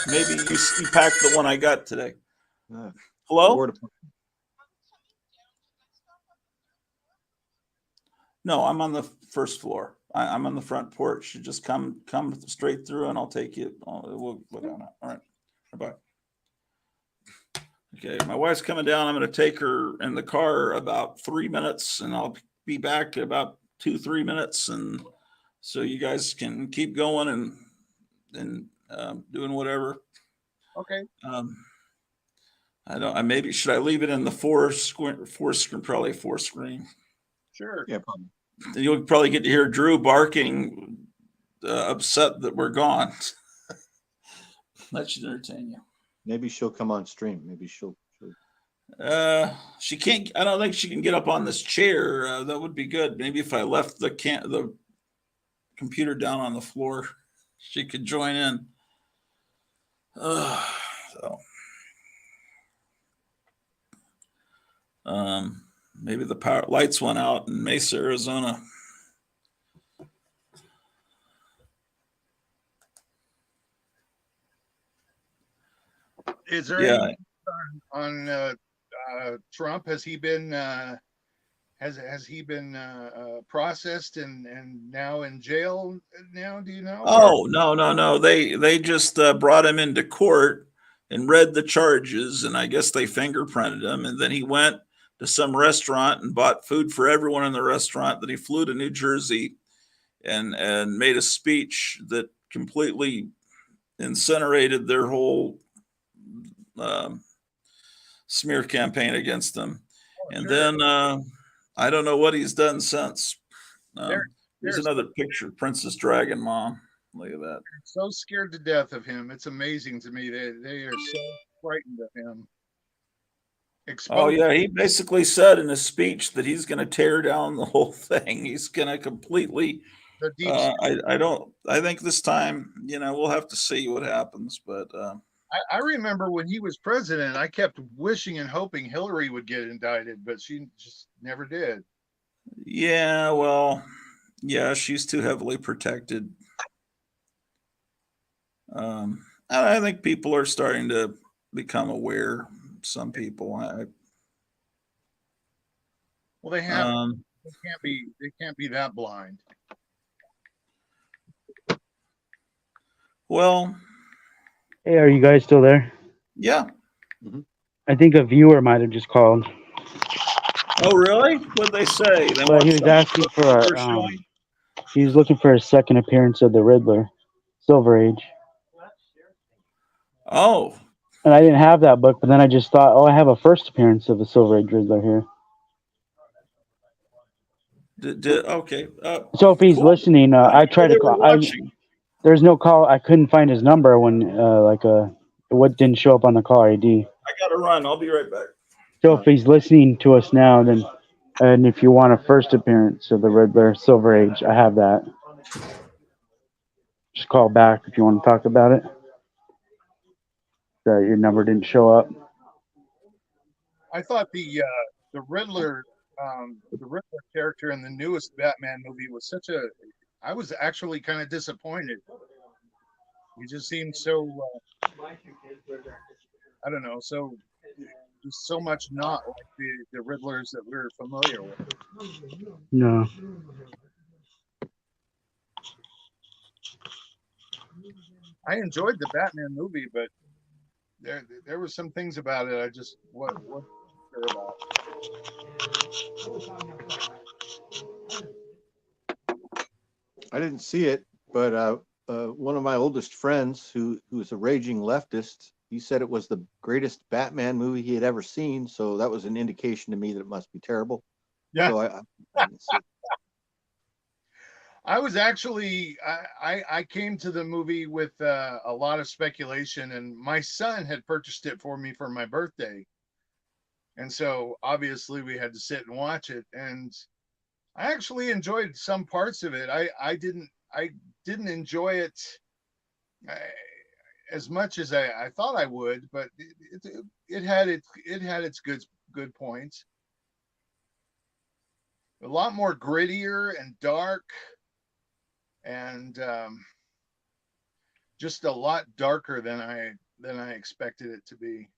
Speaker 2: maybe you packed the one I got today. Hello? No, I'm on the first floor. I'm on the front porch. You just come straight through, and I'll take you. We'll go down. All right. Bye. Okay, my wife's coming down. I'm going to take her in the car about 3 minutes, and I'll be back in about 2-3 minutes, and so you guys can keep going and doing whatever.
Speaker 4: Okay.
Speaker 2: Maybe should I leave it in the four screen? Probably 4 screen.
Speaker 4: Sure.
Speaker 3: Yeah, probably.
Speaker 2: You'll probably get to hear Drew barking, upset that we're gone. That should entertain you.
Speaker 3: Maybe she'll come on stream. Maybe she'll
Speaker 2: She can't. I don't think she can get up on this chair. That would be good. Maybe if I left the computer down on the floor, she could join in. So, maybe the power lights went out in Mesa, Arizona.
Speaker 4: Is there
Speaker 2: Yeah.
Speaker 4: any on Trump? Has he been has he been processed and now in jail now? Do you know?
Speaker 2: Oh, no. They just brought him into court and read the charges, and I guess they fingerprinted him, and then he went to some restaurant and bought food for everyone in the restaurant. That he flew to New Jersey and made a speech that completely incinerated their whole smear campaign against them. And
Speaker 4: sure.
Speaker 2: then I don't know what he's done since. There's
Speaker 4: there's
Speaker 2: another picture, Princess Dragon Mom. Look at that.
Speaker 4: So scared to death of him. It's amazing to me. They are so frightened of him.
Speaker 2: Oh yeah, he basically said in his speech that he's going to tear down the whole thing. He's going to completely. I think this time, we'll have to see what happens. But
Speaker 4: I remember when he was president, I kept wishing and hoping Hillary would get indicted, but she just never did.
Speaker 2: Yeah, well, yeah, she's too heavily protected. I think people are starting to become aware. Some people.
Speaker 4: Well, they have. They can't be that blind.
Speaker 2: Well.
Speaker 5: Hey, are you guys still there?
Speaker 2: Yeah.
Speaker 3: Mm-hmm.
Speaker 5: I think a viewer might have just called.
Speaker 2: Oh, really? What'd they say?
Speaker 5: Well, he was asking for he was looking for a second appearance of the Riddler, Silver Age.
Speaker 2: Oh.
Speaker 5: And I didn't have that book, but then I just thought, I have a first appearance of the Silver Age Riddler here.
Speaker 2: Okay.
Speaker 5: So if he's listening, I tried to call. There's no call. I couldn't find his number when what didn't show up on the call ID.
Speaker 2: I gotta run. I'll be right back.
Speaker 5: So if he's listening to us now, then and if you want a first appearance of the Riddler, Silver Age, I have that. Just call back if you want to talk about it. Your number didn't show up.
Speaker 4: I thought the Riddler character in the newest Batman movie was such a. I was actually kind of disappointed. He just seemed so. I don't know. So just so much not like the Riddlers that we're familiar with.
Speaker 5: No.
Speaker 4: I enjoyed the Batman movie, but there were some things about it I just wasn't sure about.
Speaker 3: I didn't see it, but one of my oldest friends, who's a raging leftist, he said it was the greatest Batman movie he had ever seen. So that was an indication to me that it must be terrible.
Speaker 4: Yeah.
Speaker 3: So I didn't see it.
Speaker 4: I was actually I came to the movie with a lot of speculation, and my son had purchased it for me for my birthday, and so obviously we had to sit and watch it, and I actually enjoyed some parts of it. I didn't enjoy it as much as I thought I would, but it had its good points. A lot more grittier and dark, and just a lot darker than I expected it to be.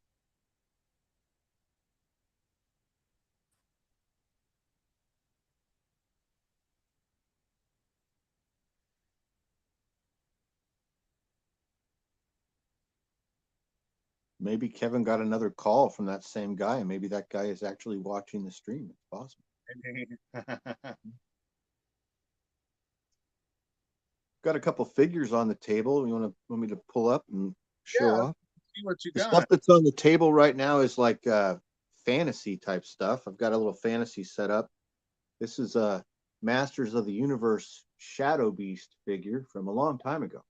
Speaker 3: Maybe Kevin got another call from that same guy, and maybe that guy is actually watching the stream. It's possible. Got a couple figures on the table. You want me to pull up and show off?
Speaker 4: See what you
Speaker 3: the
Speaker 4: got.
Speaker 3: Stuff that's on the table right now is like fantasy type stuff. I've got a little fantasy set up. This is Masters of the Universe Shadow Beast figure from a long time ago.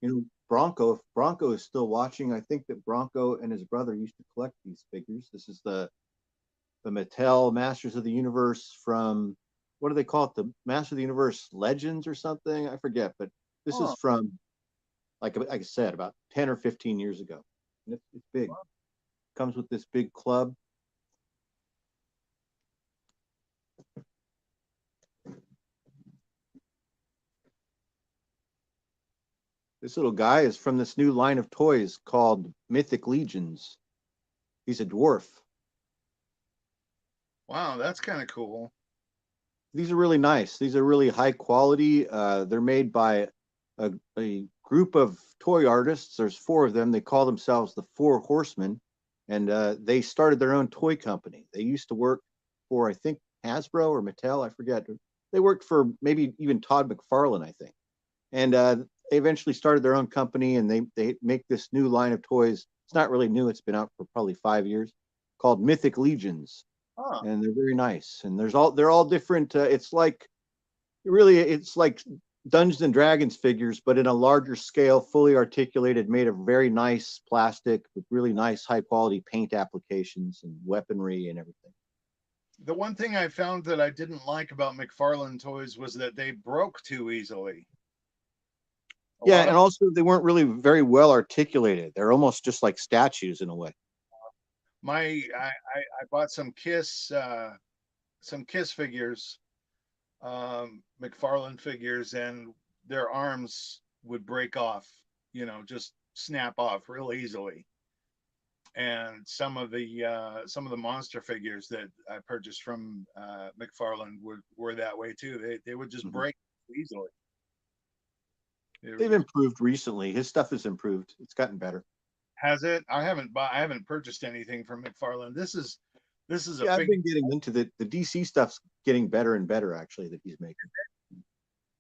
Speaker 3: You know, Bronco, if Bronco is still watching, I think that Bronco and his brother used to collect these figures. This is the Mattel Masters of the Universe from, what do they call it? The Master of the Universe Legends or something? I forget, but this is from, like I said, about 10 or 15 years ago. And it's big. Comes with this big club. This little guy is from this new line of toys called Mythic Legions. He's a dwarf.
Speaker 4: Wow, that's kind of cool.
Speaker 3: These are really nice. These are really high quality. They're made by a group of toy artists. There's 4 of them. They call themselves the 4 Horsemen, and they started their own toy company. They used to work for, I think, Hasbro or Mattel. I forget. They worked for maybe even Todd McFarlane, I think. And they eventually started their own company, and they make this new line of toys. It's not really new. It's been out for probably 5 years, called Mythic Legions. And they're very nice. And they're all different. It's like Dungeons and Dragons figures, but in a larger scale, fully articulated, made of very nice plastic with really nice high quality paint applications and weaponry and everything.
Speaker 4: The one thing I found that I didn't like about McFarlane toys was that they broke too easily.
Speaker 3: Yeah, and also they weren't really very well articulated. They're almost just like statues in a way.
Speaker 4: I bought some Kiss figures, McFarlane figures, and their arms would break off, just snap off real easily. And some of the monster figures that I purchased from McFarlane were that way too. They would just break easily.
Speaker 3: They've improved recently. His stuff has improved. It's gotten better.
Speaker 4: Has it? I haven't purchased anything from McFarlane. This is
Speaker 3: I've been getting into the DC stuff's getting better and better actually that he's making.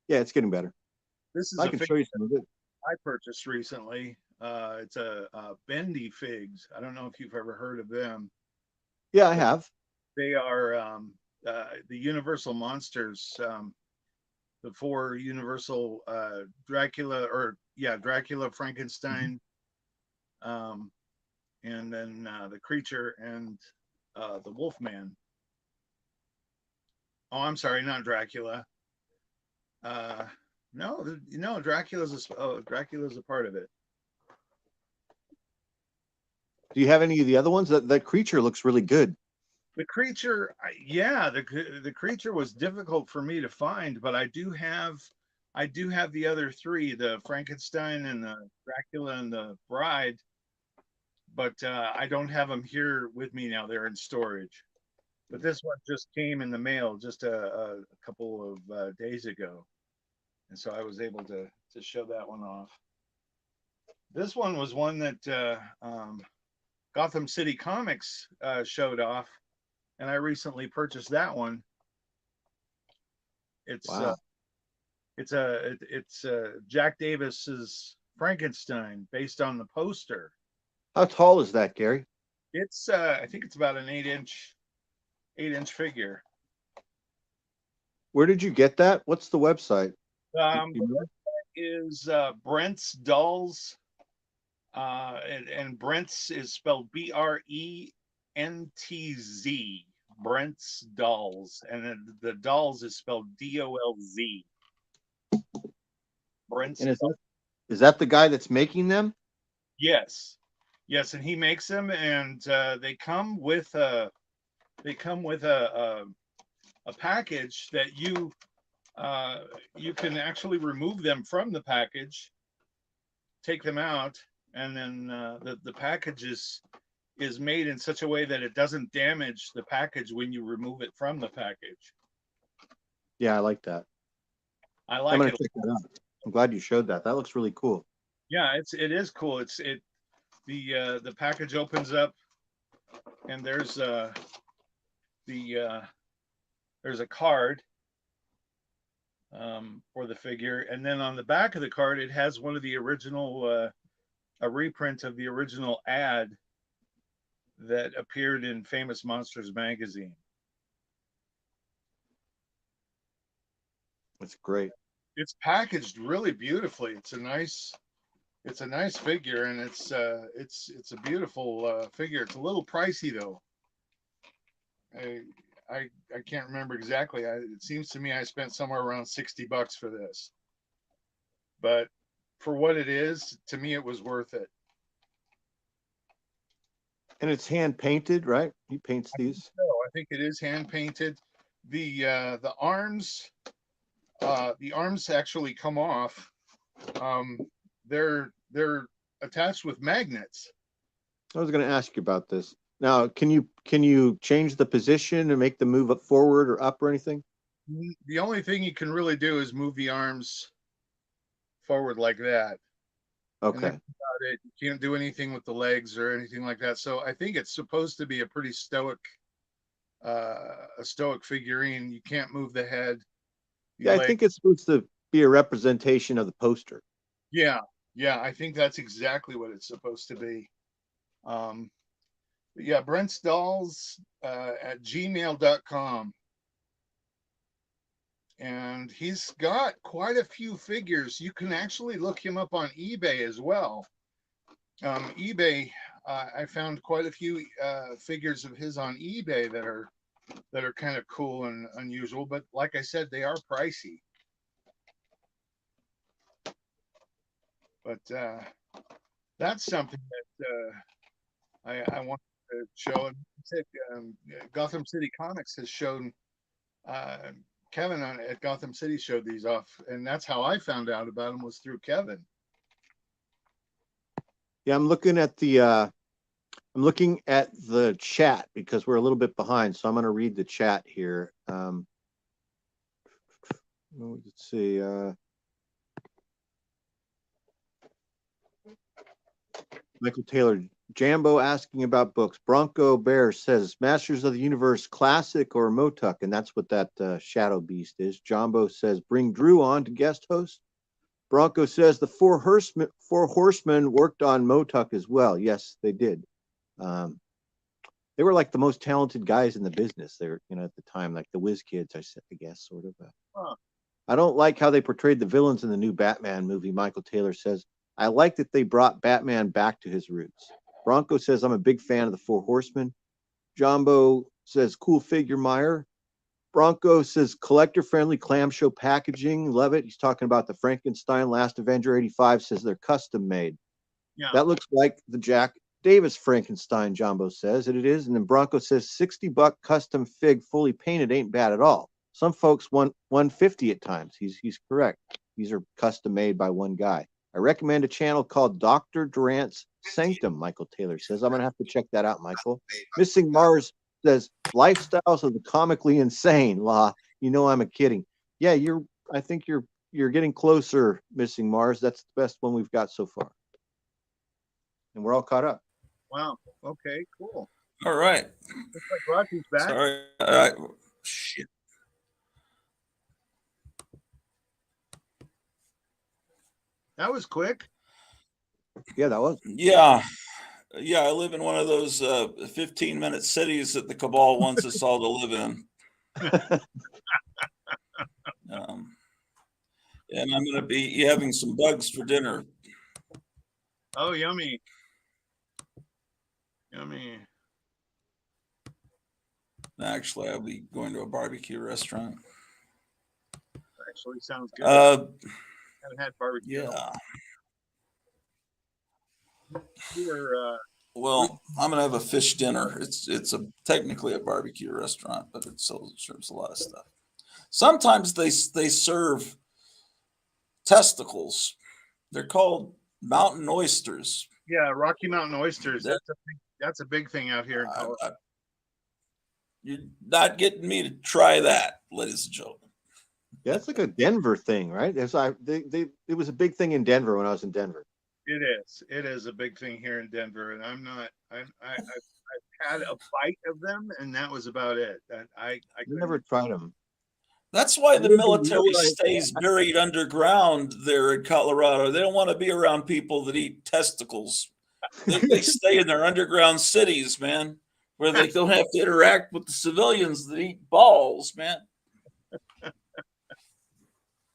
Speaker 3: Yeah, it's getting better.
Speaker 4: This is
Speaker 3: I can show you some of it.
Speaker 4: I purchased recently. It's a Bendy Figs. I don't know if you've ever heard of them.
Speaker 3: Yeah, I have.
Speaker 4: They are the Universal Monsters, the 4 Universal Dracula, Frankenstein, and then the Creature and the Wolfman. Oh, I'm sorry, not Dracula. No, Dracula's a part of it.
Speaker 3: Do you have any of the other ones? That Creature looks really good.
Speaker 4: The Creature, the Creature was difficult for me to find, but I do have the other 3, the Frankenstein and the Dracula and the Bride, but I don't have them here with me now. They're in storage. But this one just came in the mail just a couple of days ago, and so I was able to show that one off. This one was one that Gotham City Comics showed off, and I recently purchased that one. It's
Speaker 3: wow.
Speaker 4: It's Jack Davis's Frankenstein based on the poster.
Speaker 3: How tall is that, Gary?
Speaker 4: It's I think it's about an 8-inch figure.
Speaker 3: Where did you get that? What's the website?
Speaker 4: The website is Brent's Dolls, and Brent's is spelled Brentz. Brent's Dolls, and then the Dolls is spelled Dolz. Brent's.
Speaker 3: And is that the guy that's making them?
Speaker 4: Yes, and he makes them, and they come with a package that you can actually remove them from the package, take them out, and then the package is made in such a way that it doesn't damage the package when you remove it from the package.
Speaker 3: Yeah, I like that.
Speaker 4: I'm
Speaker 3: gonna check that out. I'm glad you showed that. That looks really cool.
Speaker 4: Yeah, it is cool. The package opens up, and there's a card for the figure, and then on the back of the card it has one of the original a reprint of the original ad that appeared in Famous Monsters magazine.
Speaker 3: It's great.
Speaker 4: It's packaged really beautifully. It's a nice figure, and it's a beautiful figure. It's a little pricey though. I can't remember exactly. It seems to me I spent somewhere around $60 for this, but for what it is, to me it was worth it.
Speaker 3: And it's hand painted, right? He paints these.
Speaker 4: So I think it is hand painted. The arms actually come off. They're attached with magnets.
Speaker 3: I was going to ask you about this. Now, can you change the position and make them move up forward or up or anything?
Speaker 4: The only thing you can really do is move the arms forward like that.
Speaker 3: Okay.
Speaker 4: You can't do anything with the legs or anything like that. So I think it's supposed to be a pretty stoic figurine. You can't move the head.
Speaker 3: Yeah, I think it's supposed to be a representation of the poster.
Speaker 4: Yeah, I think that's exactly what it's supposed to be. But yeah, Brent's Dolls at gmail.com. And he's got quite a few figures. You can actually look him up on eBay as well. eBay, I found quite a few figures of his on eBay that are kind of cool and unusual, but like I said, they are pricey. But that's something that I want to show. Gotham City Comics has shown Kevin at Gotham City showed these off, and that's how I found out about them, was through Kevin.
Speaker 3: Yeah, I'm looking at the chat because we're a little bit behind, so I'm going to read the chat here. Let's see. Michael Taylor, Jambo asking about books. Bronco Bear says Masters of the Universe Classic or Motuck, and that's what that Shadow Beast is. Jumbo says bring Drew on to guest host. Bronco says the Four Horsemen worked on Motuck as well. Yes, they did. They were like the most talented guys in the business. They were, at the time, like the whiz kids, I guess, sort of. I don't like how they portrayed the villains in the new Batman movie. Michael Taylor says, I like that they brought Batman back to his roots. Bronco says, I'm a big fan of the Four Horsemen. Jumbo says, cool figure, Meyer. Bronco says, collector-friendly clamshell packaging. Love it. He's talking about the Frankenstein. Last Avenger 85 says they're custom made.
Speaker 4: Yeah.
Speaker 3: That looks like the Jack Davis Frankenstein, Jumbo says. And it is. And then Bronco says, $60 custom fig fully painted ain't bad at all. Some folks want $150 at times. He's correct. These are custom made by one guy. I recommend a channel called Dr. Durant's Sanctum, Michael Taylor says. I'm going to have to check that out, Michael. Missing Mars says, lifestyles of the comically insane. La, I'm kidding. Yeah, I think you're getting closer, Missing Mars. That's the best one we've got so far. And we're all caught up.
Speaker 4: Wow. Okay, cool.
Speaker 2: All right.
Speaker 4: Looks like Rocky's back.
Speaker 2: Sorry. All right. Shit.
Speaker 4: That was quick.
Speaker 3: Yeah, that was.
Speaker 2: Yeah. I live in one of those 15-minute cities that the cabal wants us all to live in. And I'm going to be having some bugs for dinner.
Speaker 4: Oh, yummy. Yummy.
Speaker 2: Actually, I'll be going to a barbecue restaurant.
Speaker 4: Actually, sounds good. Haven't had barbecue.
Speaker 2: Yeah.
Speaker 4: Well,
Speaker 2: I'm gonna have a fish dinner. It's technically a barbecue restaurant, but it serves a lot of stuff. Sometimes they serve testicles. They're called mountain oysters.
Speaker 4: Yeah, Rocky Mountain oysters. That's a big thing out here in Colorado.
Speaker 2: You're not getting me to try that, ladies and gentlemen.
Speaker 3: Yeah, it's like a Denver thing, right? It was a big thing in Denver when I was in Denver.
Speaker 4: It is a big thing here in Denver, and I've had a bite of them, and that was about it. I
Speaker 3: never tried them.
Speaker 2: That's why the military stays buried underground there in Colorado. They don't want to be around people that eat testicles. They stay in their underground cities, man, where they don't have to interact with the civilians that eat balls, man.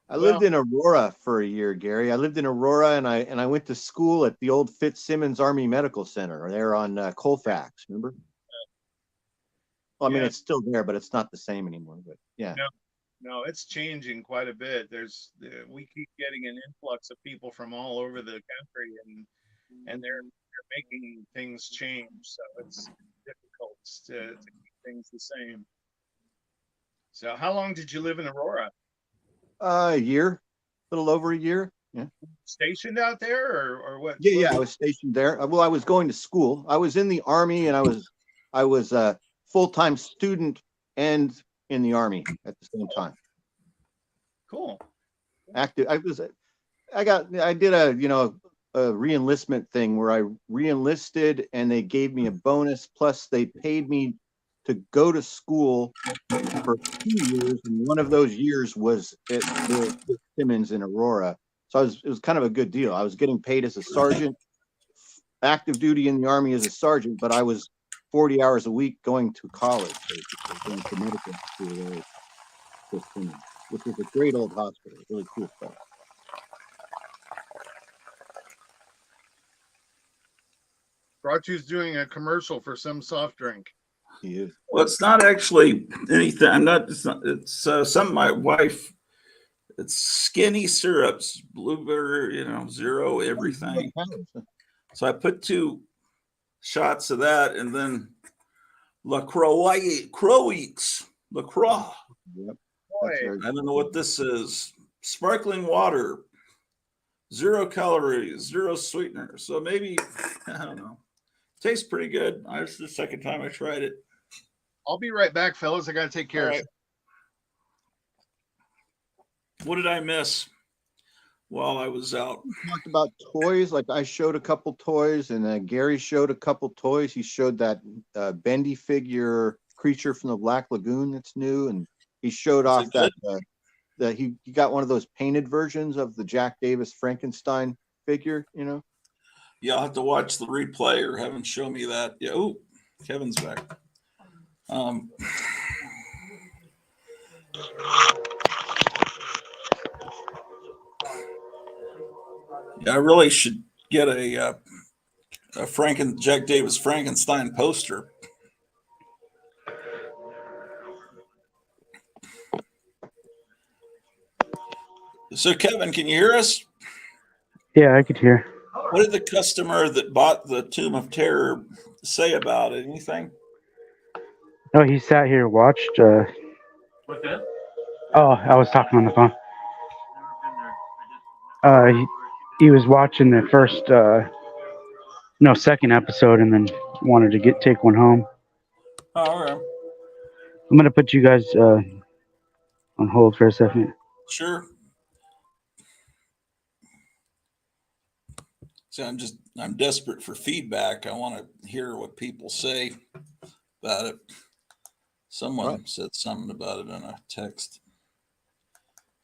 Speaker 3: I lived in Aurora for a year, Gary. I lived in Aurora, and I went to school at the old Fitzsimmons Army Medical Center there on Colfax. Remember? Well, I mean, it's still there, but it's not the same anymore. But yeah.
Speaker 4: No, it's changing quite a bit. We keep getting an influx of people from all over the country, and they're making things change. So it's difficult to keep things the same. So how long did you live in Aurora?
Speaker 3: A year, a little over a year. Yeah.
Speaker 4: Stationed out there, or what?
Speaker 3: Yeah, I was stationed there. Well, I was going to school. I was in the Army, and I was a full-time student and in the Army at the same time.
Speaker 4: Cool.
Speaker 3: Active. I did a re-enlistment thing where I re-enlisted, and they gave me a bonus, plus they paid me to go to school for 2 years, and one of those years was at the Simmons in Aurora. So it was kind of a good deal. I was getting paid as a sergeant, active duty in the Army as a sergeant, but I was 40 hours a week going to college, going to medical school there at Simmons, which was a great old hospital, really cool stuff.
Speaker 4: Brochu's doing a commercial for some soft drink.
Speaker 3: He is.
Speaker 2: Well, it's not actually anything. It's some of my wife. It's skinny syrups, blueberry, zero everything. So I put 2 shots of that, and then LaCroix.
Speaker 3: Yep.
Speaker 2: I don't know what this is. Sparkling water, 0 calories, 0 sweetener. So maybe, I don't know. Tastes pretty good. This is the second time I tried it.
Speaker 4: I'll be right back, fellas. I got to take care of it.
Speaker 2: What did I miss while I was out?
Speaker 3: We talked about toys. Like I showed a couple toys, and Gary showed a couple toys. He showed that bendy figure creature from the Black Lagoon that's new, and he showed off that he got one of those painted versions of the Jack Davis Frankenstein figure.
Speaker 2: Yeah, I'll have to watch the replay or have him show me that. Yeah. Oh, Kevin's back. Yeah, I really should get a Jack Davis Frankenstein poster. So, Kevin, can you hear us?
Speaker 5: Yeah, I could hear.
Speaker 2: What did the customer that bought the Tomb of Terror say about it? Anything?
Speaker 5: Oh, he sat here, watched.
Speaker 1: What's that?
Speaker 5: Oh, I was talking on the phone. He was watching the first, second episode, and then wanted to take one home.
Speaker 2: Oh, all right.
Speaker 5: I'm gonna put you guys on hold for a second.
Speaker 2: Sure. So I'm desperate for feedback. I want to hear what people say about it. Someone said something about it in a text.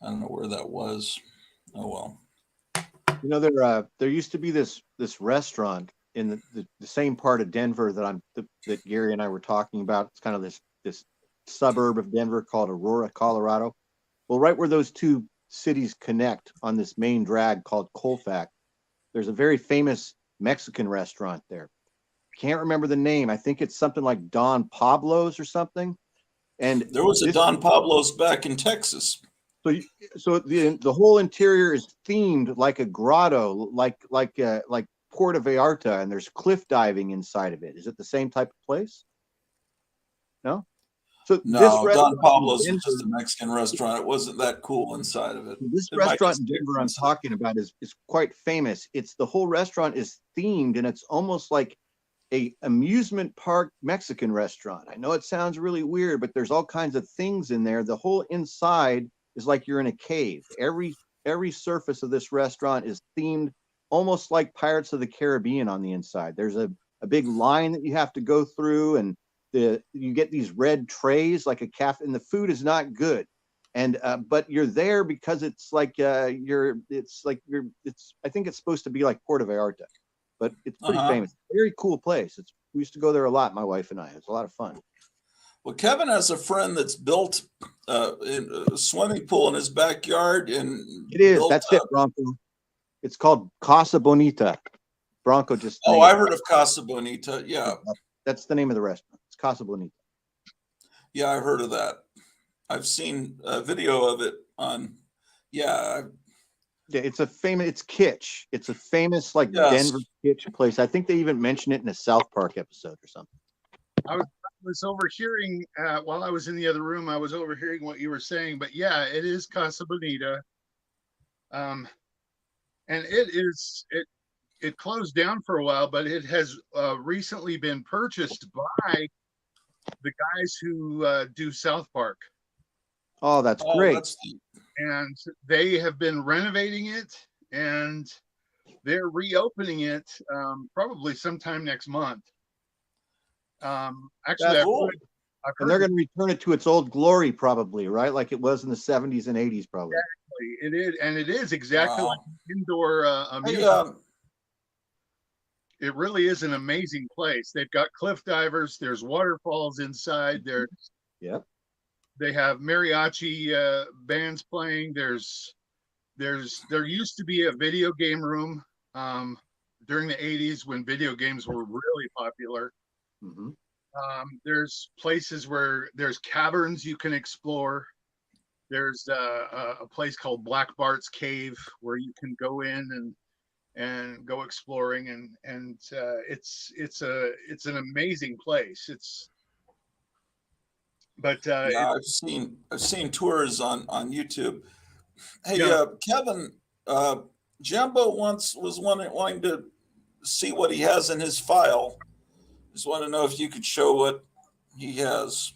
Speaker 2: I don't know where that was. Oh well.
Speaker 3: There used to be this restaurant in the same part of Denver that Gary and I were talking about. It's kind of this suburb of Denver called Aurora, Colorado. Well, right where those 2 cities connect on this main drag called Colfax, there's a very famous Mexican restaurant there. Can't remember the name. I think it's something like Don Pablo's or something. And
Speaker 2: there was a Don Pablo's back in Texas.
Speaker 3: So the whole interior is themed like a grotto, like Puerto Vallarta, and there's cliff diving inside of it. Is it the same type of place? No. So
Speaker 2: no, Don Pablo's was just a Mexican restaurant. It wasn't that cool inside of it.
Speaker 3: This restaurant in Denver I'm talking about is quite famous. The whole restaurant is themed, and it's almost like a amusement park Mexican restaurant. I know it sounds really weird, but there's all kinds of things in there. The whole inside is like you're in a cave. Every surface of this restaurant is themed almost like Pirates of the Caribbean on the inside. There's a big line that you have to go through, and you get these red trays like a cafe, and the food is not good. And but you're there because it's like I think it's supposed to be like Puerto Vallarta, but it's pretty famous. Very cool place. We used to go there a lot, my wife and I. It's a lot of fun.
Speaker 2: Well, Kevin has a friend that's built a swimming pool in his backyard, and
Speaker 3: It is.
Speaker 2: built,
Speaker 3: That's it, Bronco. It's called Casa Bonita. Bronco just.
Speaker 2: Oh,
Speaker 3: named
Speaker 2: I
Speaker 3: it.
Speaker 2: heard of Casa Bonita. Yeah,
Speaker 3: That's the name of the restaurant. It's Casa Bonita.
Speaker 2: yeah, I've heard of that. I've seen a video of it on. Yeah,
Speaker 3: Yeah, it's a famous. It's kitsch. It's a famous like
Speaker 2: yes.
Speaker 3: Denver kitsch place. I think they even mentioned it in a South Park episode or something.
Speaker 4: I was overhearing while I was in the other room. I was overhearing what you were saying, but yeah, it is Casa Bonita. And it closed down for a while, but it has recently been purchased by the guys who do South Park.
Speaker 3: Oh, that's
Speaker 2: Oh,
Speaker 3: great.
Speaker 2: that's the,
Speaker 4: And they have been renovating it, and they're reopening it probably sometime next month. Actually,
Speaker 2: That's cool.
Speaker 4: I've
Speaker 3: And they're
Speaker 4: heard
Speaker 3: going to return it to its old glory, probably, right? Like it was in the 70s and 80s, probably.
Speaker 4: it is, and it is exactly
Speaker 2: Wow.
Speaker 4: like an indoor
Speaker 2: Hey,
Speaker 4: amusement. It really is an amazing place. They've got cliff divers. There's waterfalls inside.
Speaker 3: Yep.
Speaker 4: They have mariachi bands playing. There used to be a video game room during the 80s when video games were really popular.
Speaker 3: Mm-hmm.
Speaker 4: There's places where there's caverns you can explore. There's a place called Black Bart's Cave where you can go in and go exploring, and it's an amazing place.
Speaker 2: yeah, I've seen tours on YouTube. Hey,
Speaker 4: Yeah.
Speaker 2: Kevin, Jambo once was wanting to see what he has in his file. Just want to know if you could show what he has.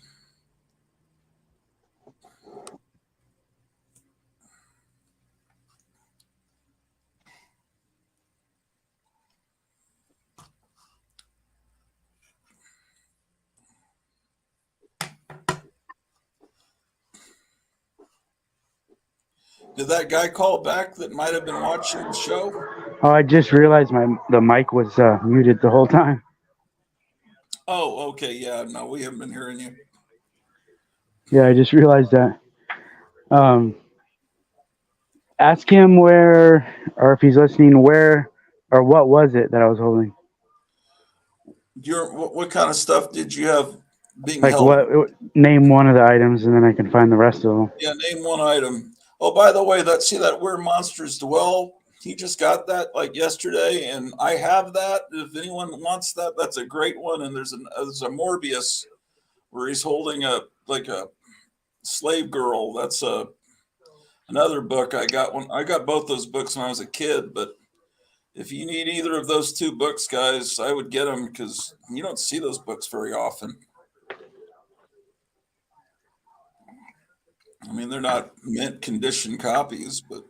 Speaker 2: Did that guy call back that might have been watching the show?
Speaker 5: Oh, I just realized the mic was muted the whole time.
Speaker 2: Oh, okay. Yeah, no, we haven't been hearing you.
Speaker 5: Yeah, I just realized that. Ask him where, or if he's listening, where or what was it that I was holding?
Speaker 2: What kind of stuff did you have being
Speaker 5: Like
Speaker 2: held?
Speaker 5: what? Name one of the items, and then I can find the rest of them.
Speaker 2: Yeah, name one item. Oh, by the way, that Where Monsters Dwell, he just got that like yesterday, and I have that. If anyone wants that, that's a great one. And there's a Morbius where he's holding a slave girl. That's another book. I got both those books when I was a kid. But if you need either of those two books, guys, I would get them because you don't see those books very often. I mean, they're not mint condition copies, but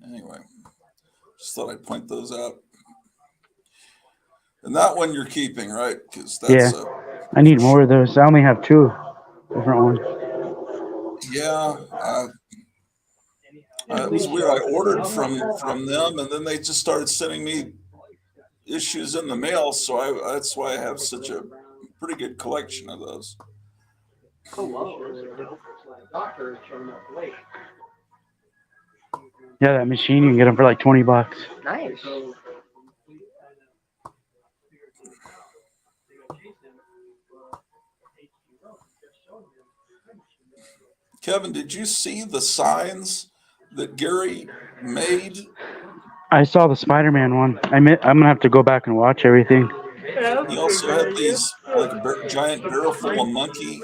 Speaker 2: anyway, just thought I'd point those out. And that one you're keeping, right? Because that's
Speaker 5: I need more of those. I only have two different ones.
Speaker 2: yeah. It was weird. I ordered from them, and then they just started sending me issues in the mail. So that's why I have such a pretty good collection of those.
Speaker 5: Yeah, that machine, you can get them for like $20.
Speaker 7: Nice.
Speaker 2: Kevin, did you see the signs that Gary made?
Speaker 5: I saw the Spider-Man one. I'm gonna have to go back and watch everything.
Speaker 2: He also had these like a giant barrel full of monkey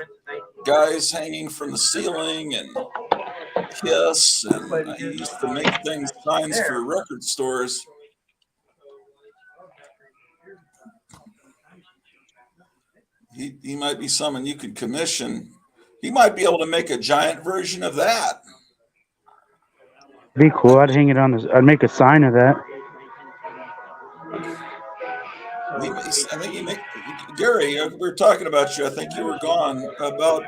Speaker 2: guys hanging from the ceiling and Kiss, and he used to make signs for record stores. He might be someone you could commission. He might be able to make a giant version of that.
Speaker 5: Be cool. I'd hang it on I'd make a sign of that.
Speaker 2: I think Gary, we were talking about you. I think you were gone about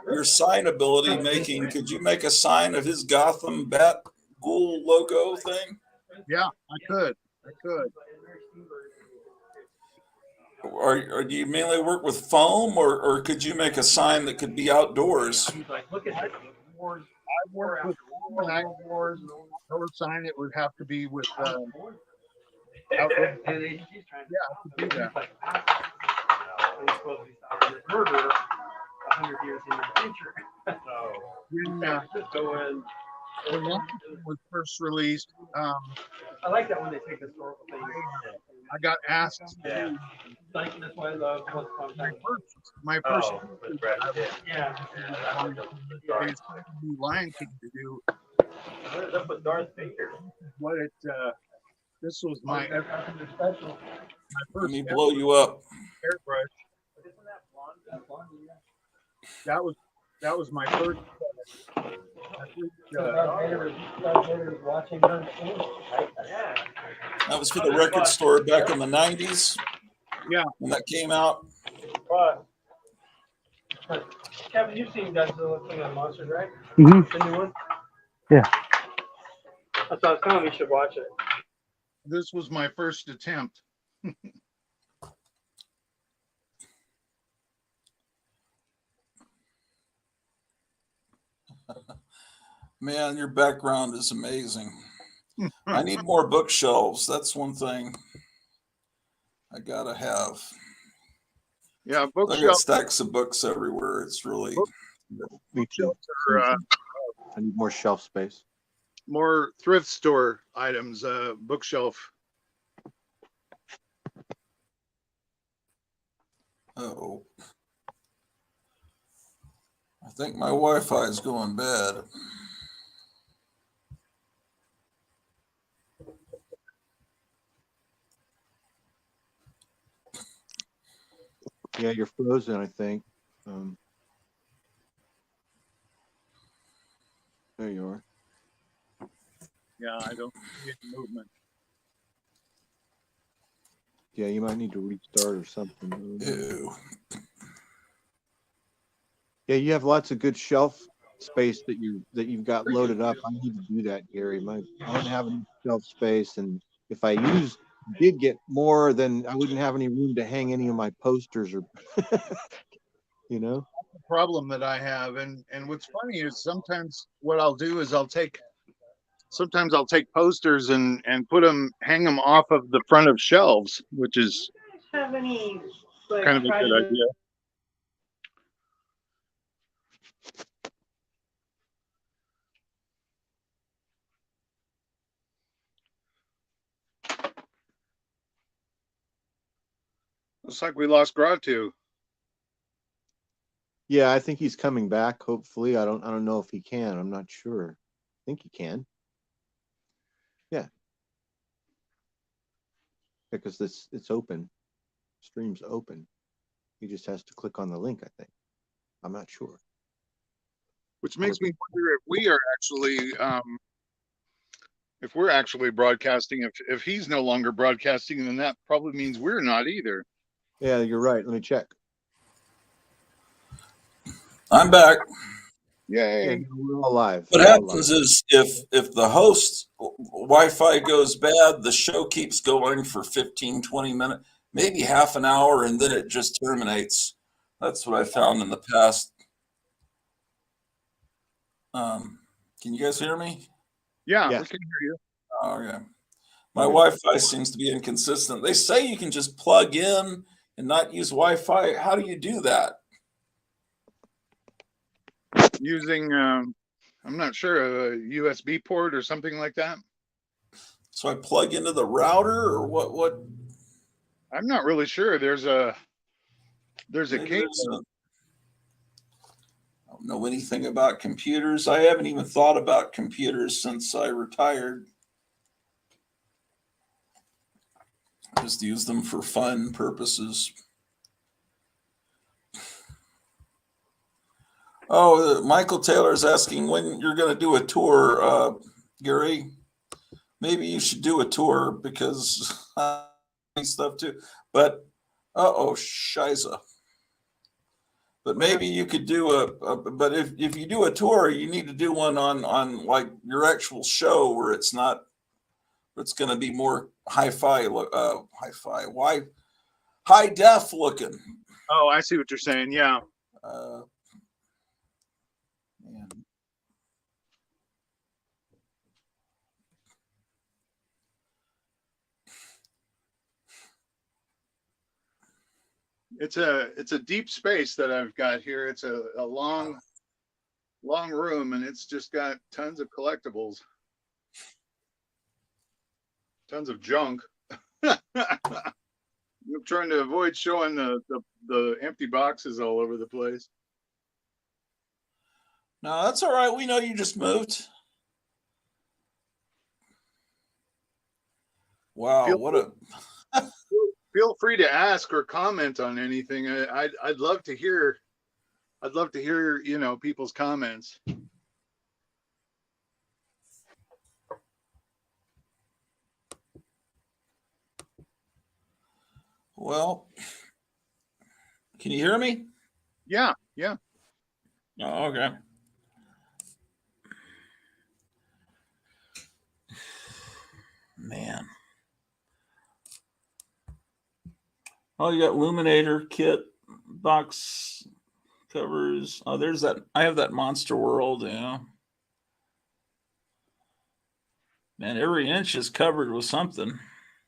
Speaker 2: your sign ability making. Could you make a sign of his Gotham Bat Ghoul logo thing?
Speaker 4: Yeah, I could.
Speaker 2: Or do you mainly work with foam, or could you make a sign that could be outdoors?
Speaker 1: He's like, look at this. Wars,
Speaker 4: I worked with
Speaker 1: World
Speaker 4: an
Speaker 1: Wars,
Speaker 4: outdoor sign. It would have to be with outdoor.
Speaker 1: and he's trying to
Speaker 4: Yeah, I could do that.
Speaker 1: He's like, and he's supposed to be stopping this murderer 100 years in the future.
Speaker 4: When Washington was first released,
Speaker 1: I like that when they take historical things.
Speaker 4: I got asked to do
Speaker 1: Like, that's why I love what's called
Speaker 4: my first
Speaker 1: yeah.
Speaker 4: Lion King to do
Speaker 1: That's what Darth Vader.
Speaker 4: what it. This was my
Speaker 1: Special.
Speaker 4: my
Speaker 2: Let
Speaker 4: first
Speaker 2: me blow you up.
Speaker 4: airbrush.
Speaker 1: Isn't that blonde?
Speaker 4: That was my first.
Speaker 1: Darth Vader is watching her sing. Yeah.
Speaker 2: That was for the record store back in the 90s.
Speaker 4: Yeah.
Speaker 2: When that came out.
Speaker 1: But Kevin, you've seen Godzilla King of the Monsters, right?
Speaker 5: Mm-hmm.
Speaker 1: The new one?
Speaker 5: Yeah.
Speaker 1: That's what I was telling you, you should watch it.
Speaker 4: This was my first attempt.
Speaker 2: Man, your background is amazing. I need more bookshelves. That's one thing I gotta have.
Speaker 4: Yeah,
Speaker 2: I got
Speaker 4: bookshelf.
Speaker 2: stacks of books everywhere. It's really
Speaker 3: Me too.
Speaker 4: Are,
Speaker 3: I need more shelf space.
Speaker 4: more thrift store items. Bookshelf.
Speaker 2: oh. I think my Wi-Fi is going bad.
Speaker 3: Yeah, you're frozen, I think. There you are.
Speaker 4: Yeah, I don't see any movement.
Speaker 3: Yeah, you might need to restart or something.
Speaker 2: Ew.
Speaker 3: Yeah, you have lots of good shelf space that you've got loaded up. I need to do that, Gary. I don't have any shelf space, and if I did get more, then I wouldn't have any room to hang any of my posters or you know.
Speaker 4: The problem that I have, and what's funny is sometimes what I'll do is I'll take posters and hang them off of the front of shelves, which is
Speaker 1: Have any
Speaker 4: kind of a good idea. Looks like we lost Gratu.
Speaker 3: Yeah, I think he's coming back. Hopefully, I don't know if he can. I'm not sure. I think he can. Yeah, because it's open. Stream's open. He just has to click on the link. I think. I'm not sure.
Speaker 4: Which makes me wonder if we are actually, if we're actually broadcasting. If he's no longer broadcasting, then that probably means we're not either.
Speaker 3: Yeah, you're right. Let me check.
Speaker 2: I'm back.
Speaker 4: Yay!
Speaker 3: Yeah, we're all live.
Speaker 2: What
Speaker 3: We're all
Speaker 2: happens
Speaker 3: live.
Speaker 2: is if the host Wi-Fi goes bad, the show keeps going for 15, 20 minutes, maybe half an hour, and then it just terminates. That's what I found in the past. Can you guys hear me?
Speaker 4: Yeah,
Speaker 3: Yes.
Speaker 4: we can hear you.
Speaker 2: Oh, okay. My Wi-Fi seems to be inconsistent. They say you can just plug in and not use Wi-Fi. How do you do that?
Speaker 4: Using, I'm not sure, a USB port or something like that.
Speaker 2: So I plug into the router, or what?
Speaker 4: I'm not really sure. There's a
Speaker 2: Maybe
Speaker 4: cable.
Speaker 2: I don't know anything about computers. I haven't even thought about computers since I retired. I just use them for fun purposes. Oh, Michael Taylor is asking when you're going to do a tour, Gary. Maybe you should do a tour because I need stuff too. But shiza. But maybe you could do but if you do a tour, you need to do one on like your actual show where it's not, it's going to be more hi-fi, high def looking.
Speaker 4: Oh, I see what you're saying. Yeah.
Speaker 2: Man.
Speaker 4: It's a deep space that I've got here. It's a long room, and it's just got tons of collectibles, tons of junk. I'm trying to avoid showing the empty boxes all over the place.
Speaker 2: No, that's all right. We know you just moved. Wow,
Speaker 4: Feel free to ask or comment on anything. I'd love to hear. I'd love to hear, people's comments.
Speaker 2: well. Can you hear me?
Speaker 4: Yeah.
Speaker 2: Oh, okay. Man. Oh, you got Luminator kit box covers. Oh, there's that. I have that Monster World. Yeah. Man, every inch is covered with something.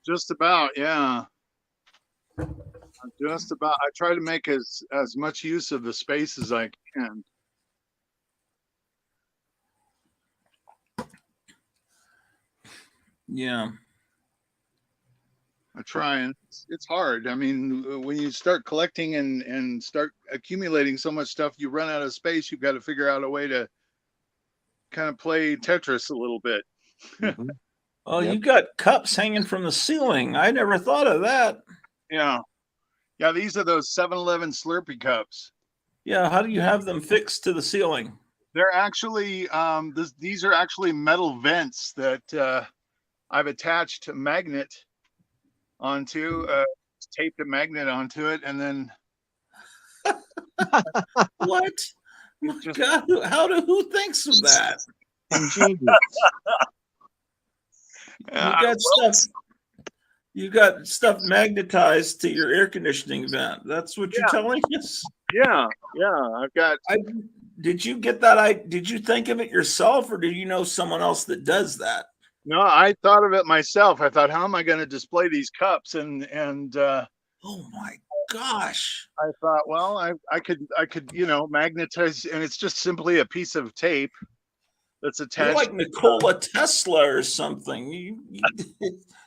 Speaker 4: Just about, yeah. Just about. I try to make as much use of the space as I can.
Speaker 2: Yeah.
Speaker 4: I try, and it's hard. I mean, when you start collecting and start accumulating so much stuff, you run out of space. You've got to figure out a way to kind of play Tetris a little bit.
Speaker 3: Mhm.
Speaker 2: Oh,
Speaker 3: Yep.
Speaker 2: you got cups hanging from the ceiling. I never thought of that.
Speaker 4: Yeah. These are those 7-Eleven Slurpee cups.
Speaker 2: Yeah, how do you have them fixed to the ceiling?
Speaker 4: They're actually these are actually metal vents that I've attached a magnet onto, taped a magnet onto it, and then
Speaker 2: What? My
Speaker 4: just
Speaker 2: God, who thinks of that?
Speaker 3: Ingenious.
Speaker 2: You got stuff magnetized to your air conditioning vent. That's what you're telling us?
Speaker 4: yeah. I've got.
Speaker 2: Did you get that? Did you think of it yourself, or do you know someone else that does that?
Speaker 4: No, I thought of it myself. I thought, how am I going to display these cups? And
Speaker 2: oh my gosh!
Speaker 4: I thought, well, I could magnetize, and it's just simply a piece of tape that's attached.
Speaker 2: You're like Nikola Tesla or something.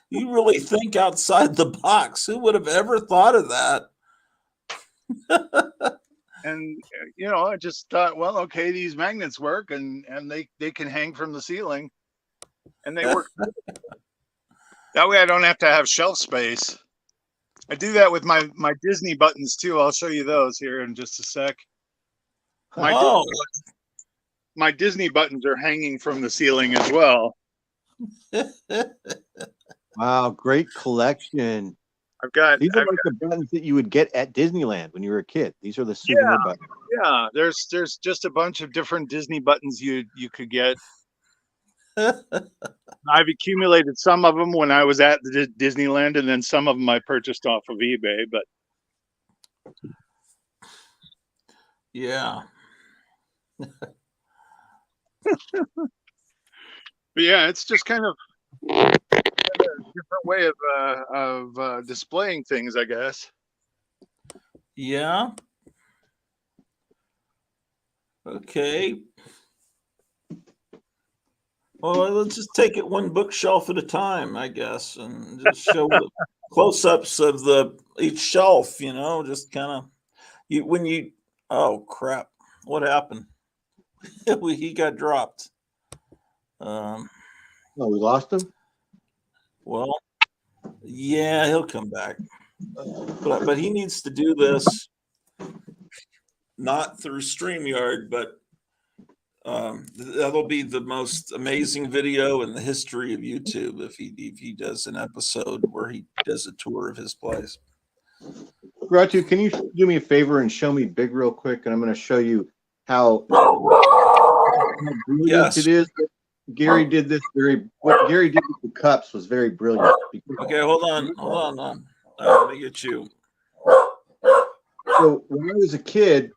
Speaker 2: You really think outside the box. Who would have ever thought of that?
Speaker 4: And I just thought, well, okay, these magnets work, and they can hang from the ceiling, and they work. That way I don't have to have shelf space. I do that with my Disney buttons too. I'll show you those here in just a sec. My Disney buttons are hanging from the ceiling as well.
Speaker 3: Wow, great collection. These are like the buttons that you would get at Disneyland when you were a kid. These are the souvenir buttons.
Speaker 4: Yeah, there's just a bunch of different Disney buttons you could get. I've accumulated some of them when I was at the Disneyland, and then some of them I purchased off of eBay. But
Speaker 2: yeah.
Speaker 4: But yeah, it's just kind of a different way of displaying things, I guess.
Speaker 2: Yeah. Okay. Well, let's just take it one bookshelf at a time, I guess, and just show the close-ups of each shelf. Just kind of oh crap, what happened? He got dropped.
Speaker 3: Oh, we lost him?
Speaker 2: Well, yeah, he'll come back. But he needs to do this not through StreamYard, but that'll be the most amazing video in the history of YouTube if he does an episode where he does a tour of his place.
Speaker 3: Gratu, can you do me a favor and show me Big real quick? And I'm going to show you how brilliant it is. Gary did this what Gary did with the cups was very brilliant.
Speaker 2: Okay, hold on. Let me get you.
Speaker 3: So when I was a kid,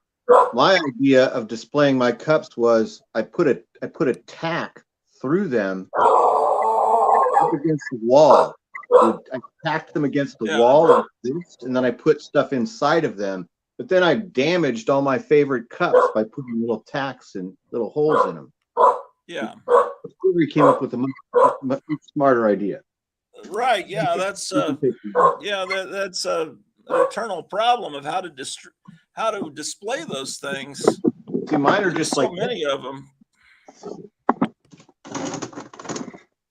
Speaker 3: my idea of displaying my cups was I put a tack through them up against the wall. I tacked them against the wall like this, and then I put stuff inside of them. But then I damaged all my favorite cups by putting little tacks and little holes in them.
Speaker 2: Yeah.
Speaker 3: He came up with a much smarter idea.
Speaker 2: Right. Yeah. That's that's an eternal problem of how to display those things.
Speaker 3: See, mine are just
Speaker 2: so
Speaker 3: like
Speaker 2: many of them.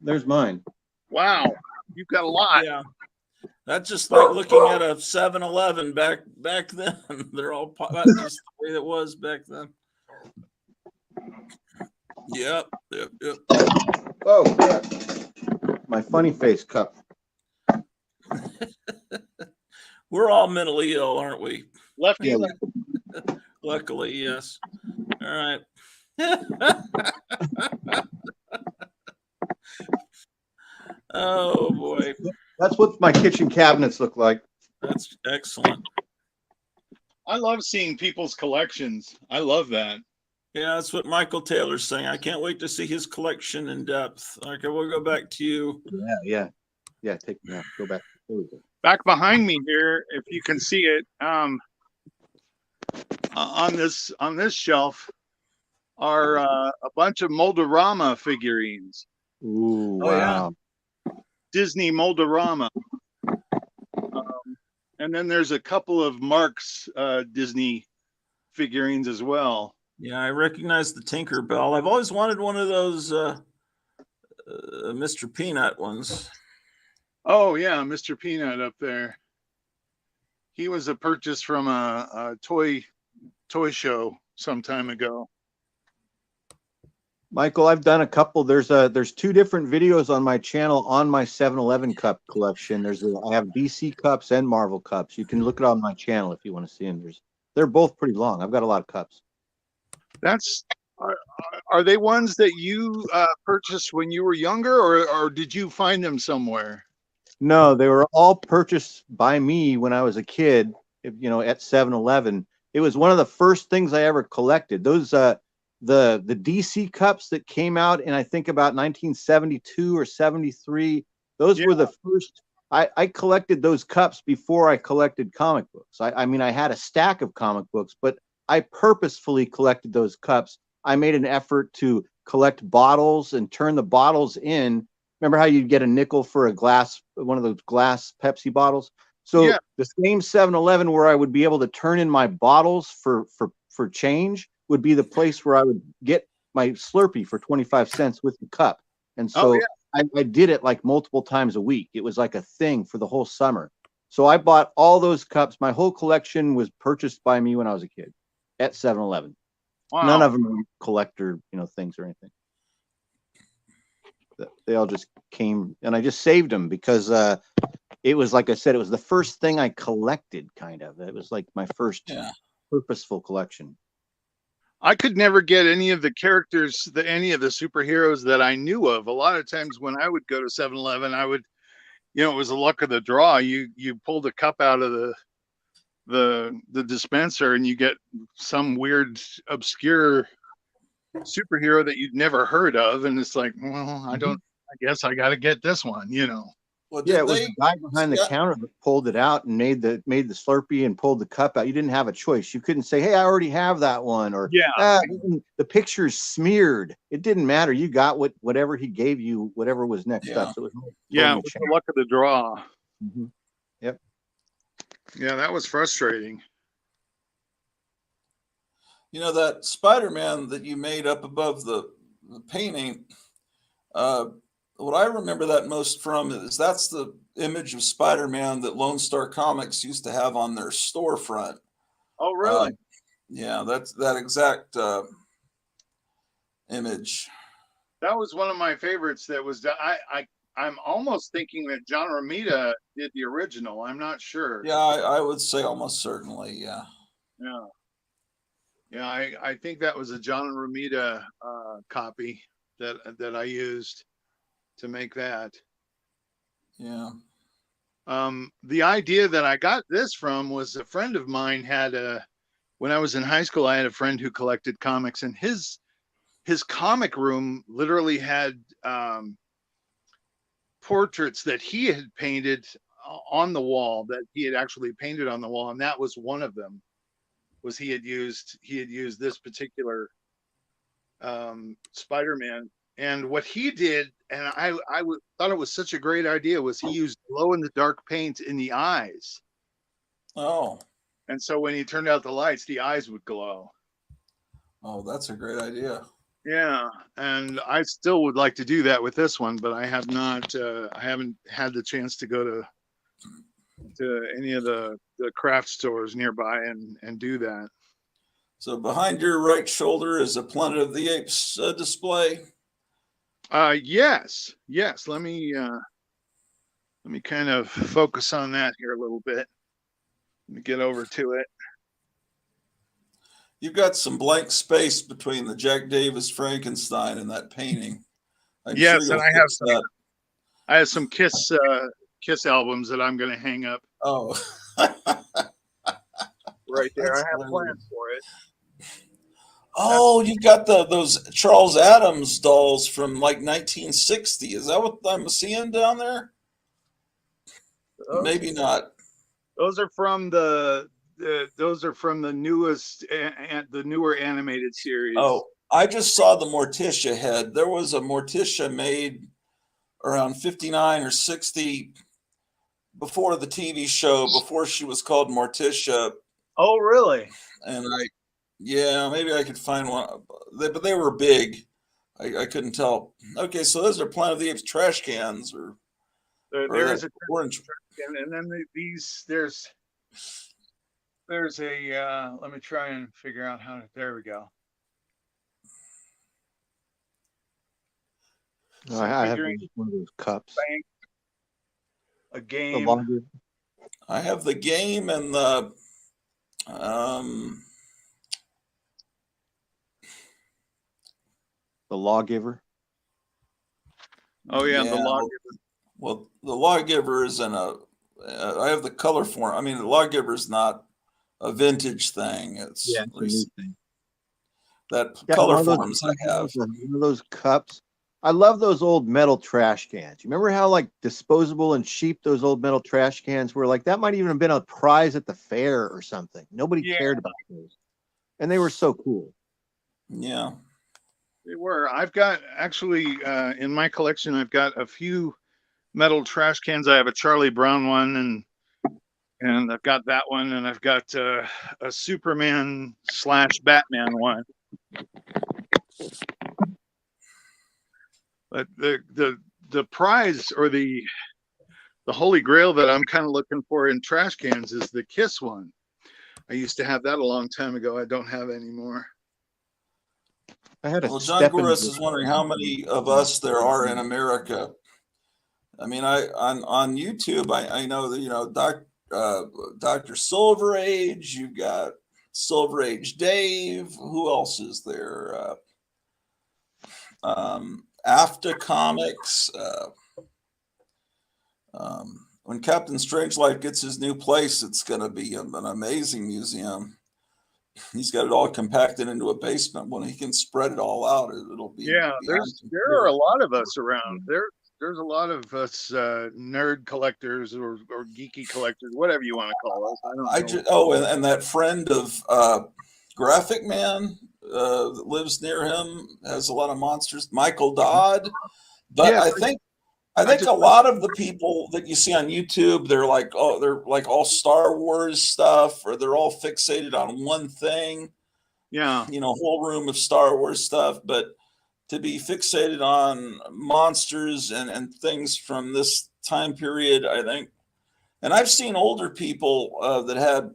Speaker 3: There's mine.
Speaker 4: Wow, you've got a lot.
Speaker 2: Yeah. That's just like looking at a 7-Eleven back then. They're all that's just the way it was back then. Yep.
Speaker 3: Oh, yeah. My funny face cup.
Speaker 2: We're all mentally ill, aren't we?
Speaker 4: Lefty.
Speaker 2: Luckily, yes. All right. Oh boy.
Speaker 3: That's what my kitchen cabinets look like.
Speaker 2: That's excellent.
Speaker 4: I love seeing people's collections. I love that.
Speaker 2: Yeah, that's what Michael Taylor's saying. I can't wait to see his collection in depth. Okay, we'll go back to you.
Speaker 3: Yeah. Go back.
Speaker 4: Back behind me here, if you can see it, on this shelf are a bunch of Moldorama figurines.
Speaker 3: Ooh, wow.
Speaker 4: Disney Moldorama. And then there's a couple of Mark's Disney figurines as well.
Speaker 2: Yeah, I recognize the Tinkerbell. I've always wanted one of those Mr. Peanut ones.
Speaker 4: Oh yeah, Mr. Peanut up there. He was a purchase from a toy show some time ago.
Speaker 3: Michael, I've done a couple. There's two different videos on my channel on my 7-Eleven cup collection. I have DC cups and Marvel cups. You can look it on my channel if you want to see them. They're both pretty long. I've got a lot of cups.
Speaker 4: Are they ones that you purchased when you were younger, or did you find them somewhere?
Speaker 3: No, they were all purchased by me when I was a kid, at 7-Eleven. It was one of the first things I ever collected. Those the DC cups that came out in I think about 1972 or 73. Those were the first. I collected those cups before I collected comic books. I mean, I had a stack of comic books, but I purposefully collected those cups. I made an effort to collect bottles and turn the bottles in. Remember how you'd get a nickel for one of those glass Pepsi bottles? So the same 7-Eleven where I would be able to turn in my bottles for change would be the place where I would get my Slurpee for 25 cents with the cup. And so I did it like multiple times a week. It was like a thing for the whole summer. So I bought all those cups. My whole collection was purchased by me when I was a kid at 7-Eleven. Wow. None of them were collector, things or anything. They all just came, and I just saved them because it was, like I said, it was the first thing I collected, kind of. It was like my first purposeful collection.
Speaker 4: I could never get any of the characters, any of the superheroes that I knew of. A lot of times when I would go to 7-Eleven, I would, it was the luck of the draw. You pulled a cup out of the dispenser and you get some weird, obscure superhero that you'd never heard of, and it's like, well, I guess I got to get this one,
Speaker 3: Well, it was the guy behind the counter that pulled it out and made the Slurpee and pulled the cup out. You didn't have a choice. You couldn't say, "Hey, I already have that one," or the picture's smeared. It didn't matter. You got whatever he gave you, whatever was next up. So it was
Speaker 4: the luck of the draw.
Speaker 3: Mm-hmm. Yep.
Speaker 4: Yeah, that was frustrating.
Speaker 2: That Spider-Man that you made up above the painting, what I remember that most from is that's the image of Spider-Man that Lone Star Comics used to have on their storefront.
Speaker 4: Oh, really?
Speaker 2: Yeah, that's that exact image.
Speaker 4: That was one of my favorites. That was I'm almost thinking that John Romita did the original. I'm not sure.
Speaker 2: Yeah, I would say almost certainly. Yeah.
Speaker 4: Yeah. Yeah, I think that was a John Romita copy that I used to make that.
Speaker 2: Yeah.
Speaker 4: The idea that I got this from was a friend of mine when I was in high school, I had a friend who collected comics, and his comic room literally had portraits that he had painted on the wall, that he had actually painted on the wall, and that was one of them. Was he had used this particular Spider-Man, and what he did, and I thought it was such a great idea, was he used glow in the dark paint in the eyes.
Speaker 2: Oh,
Speaker 4: And so when he turned out the lights, the eyes would glow.
Speaker 2: oh, that's a great idea.
Speaker 4: Yeah, and I still would like to do that with this one, but I have not. I haven't had the chance to go to any of the craft stores nearby and do that.
Speaker 2: So behind your right shoulder is a Planet of the Apes display.
Speaker 4: Yes. Let me kind of focus on that here a little bit. Let me get over to it.
Speaker 2: You've got some blank space between the Jack Davis Frankenstein and that painting.
Speaker 4: Yes,
Speaker 2: sure
Speaker 4: and I have some Kiss albums that I'm going to hang up.
Speaker 2: Oh,
Speaker 4: right there.
Speaker 2: That's
Speaker 4: I have
Speaker 2: hilarious.
Speaker 4: plans for it.
Speaker 2: Oh, you've got those Charles Addams dolls from like 1960. Is that what I'm seeing down there? Maybe not.
Speaker 4: Those are from the newest and the newer animated series.
Speaker 2: Oh, I just saw the Morticia head. There was a Morticia made around 59 or 60 before the TV show, before she was called Morticia.
Speaker 4: Oh, really?
Speaker 2: And maybe I could find one, but they were big. I couldn't tell. Okay, so those are Planet of the Apes trash cans, or
Speaker 4: there's a
Speaker 2: orange.
Speaker 4: And then there's a let me try and figure out how to, there we go.
Speaker 3: I have one of those cups.
Speaker 4: A game.
Speaker 2: I have the game and the
Speaker 3: lawgiver.
Speaker 4: Oh yeah, the lawgiver.
Speaker 2: Well, the lawgiver is in a. I have the color form. I mean, the lawgiver is not a vintage thing. It's
Speaker 3: a new thing.
Speaker 2: That color forms I have.
Speaker 3: One of those cups. I love those old metal trash cans. You remember how like disposable and cheap those old metal trash cans were? Like that might even have been a prize at the fair or something. Nobody cared about those, and they were so cool.
Speaker 2: Yeah,
Speaker 4: they were. I've got actually in my collection, I've got a few metal trash cans. I have a Charlie Brown one, and I've got that one, and I've got a Superman / Batman one. But the prize, or the holy grail that I'm kind of looking for in trash cans, is the Kiss one. I used to have that a long time ago. I don't have anymore.
Speaker 2: Well, John Gouris is wondering how many of us there are in America. I mean, on YouTube, I know that Dr. Silver Age. You've got Silver Age Dave. Who else is there? AFTA Comics. When Captain Strangelove gets his new place, it's going to be an amazing museum. He's got it all compacted into a basement. When he can spread it all out, it'll be.
Speaker 4: Yeah, there are a lot of us around. There's a lot of us nerd collectors or geeky collectors, whatever you want to call us. I don't know.
Speaker 2: And that friend of Graphic Man that lives near him has a lot of monsters. Michael Dodd, but yeah, I think a lot of the people that you see on YouTube, they're like all Star Wars stuff, or they're all fixated on one thing.
Speaker 4: Yeah,
Speaker 2: whole room of Star Wars stuff, but to be fixated on monsters and things from this time period, I think. And I've seen older people that had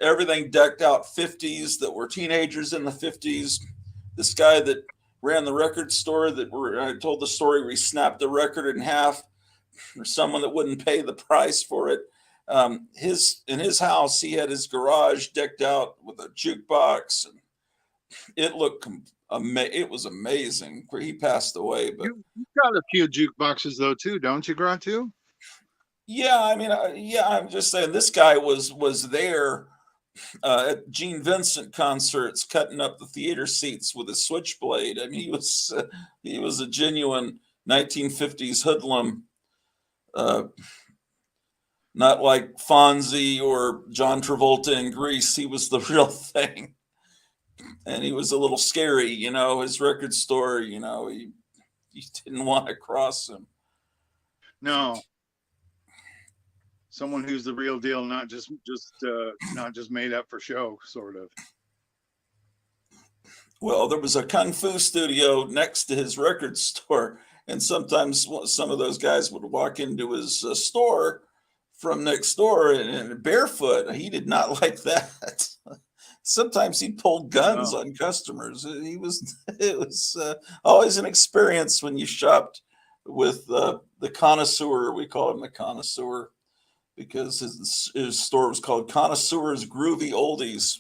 Speaker 2: everything decked out 50s, that were teenagers in the 50s. This guy that ran the record store I told the story where he snapped the record in half for someone that wouldn't pay the price for it. In his house, he had his garage decked out with a jukebox, and it looked it was amazing. He passed away, but
Speaker 4: you've got a few jukeboxes though too, don't you, Grant? Too?
Speaker 2: Yeah, I mean, yeah, I'm just saying this guy was there at Gene Vincent concerts, cutting up the theater seats with a switchblade. I mean, he was a genuine 1950s hoodlum, uh, not like Fonzie or John Travolta in Grease. He was the real thing, and he was a little scary. You know, his record store. You know, he didn't want to cross him.
Speaker 4: No, someone who's the real deal, not just made up for show, sort of.
Speaker 2: Well, there was a kung fu studio next to his record store, and sometimes some of those guys would walk into his store from next door and barefoot. He did not like that. Sometimes he pulled guns
Speaker 4: Wow.
Speaker 2: on customers. It was always an experience when you shopped with the connoisseur. We call him the connoisseur because his store was called Connoisseur's Groovy Oldies.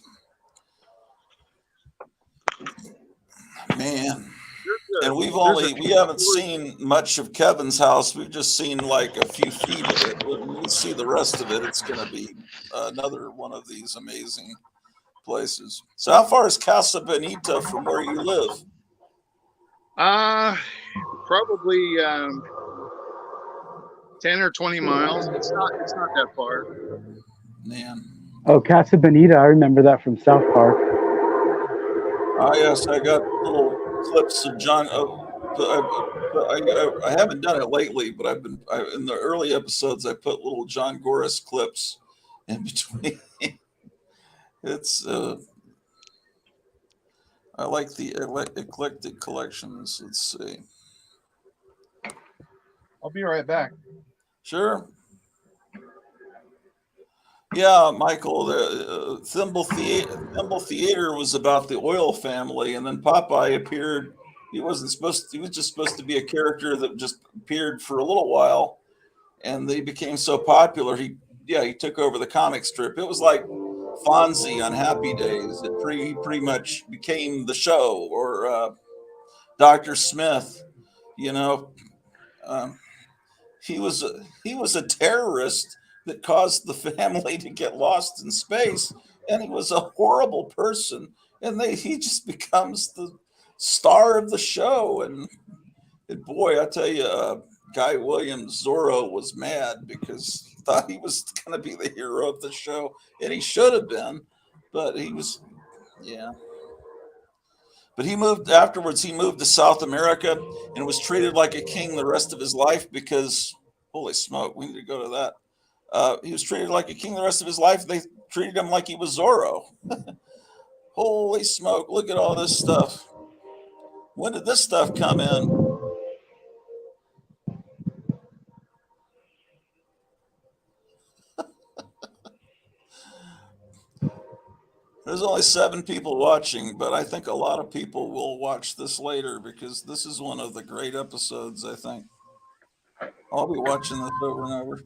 Speaker 2: Man. And we haven't seen much of Kevin's house. We've just seen like a few feet of it. When we see the rest of it, it's going to be another one of these amazing places. So how far is Casa Bonita from where you live?
Speaker 4: Probably 10 or 20 miles. It's not that far.
Speaker 2: Man.
Speaker 5: Oh, Casa Bonita, I remember that from South Park.
Speaker 2: Ah, yes, I got little clips of John. I haven't done it lately, but in the early episodes, I put little John Goris clips in between. It's I like the eclectic collections. Let's see.
Speaker 4: I'll be right back.
Speaker 2: Sure. Yeah, Michael, the Thimble Theater was about the oil family, and then Popeye appeared. He was just supposed to be a character that just appeared for a little while, and they became so popular. He took over the comic strip. It was like Fonzie on Happy Days. He pretty much became the show, or Dr. Smith. You know, um, he was a terrorist that caused the family to get lost in space, and he was a horrible person. And he just becomes the star of the show. And boy, I tell you, Guy Williams Zorro was mad because he thought he was going to be the hero of the show, and he should have been, but he was, yeah. But he moved afterwards. He moved to South America and was treated like a king the rest of his life because, holy smoke, we need to go to that. He was treated like a king the rest of his life. They treated him like he was Zorro. Holy smoke, look at all this stuff. When did this stuff come in? There's only 7 people watching, but I think a lot of people will watch this later because this is one of the great episodes, I think. I'll be watching this over and over.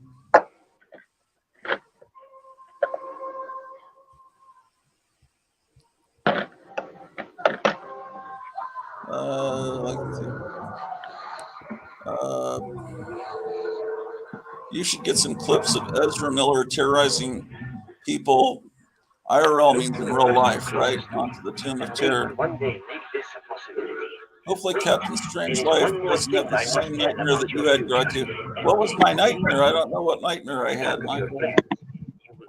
Speaker 2: You should get some clips of Ezra Miller terrorizing people. IRL means in real life, right? Onto the Tomb of Terror. Hopefully Captain Strangelove doesn't have the same nightmare that you had, Grudgy. What was my nightmare? I don't know what nightmare I had, Michael.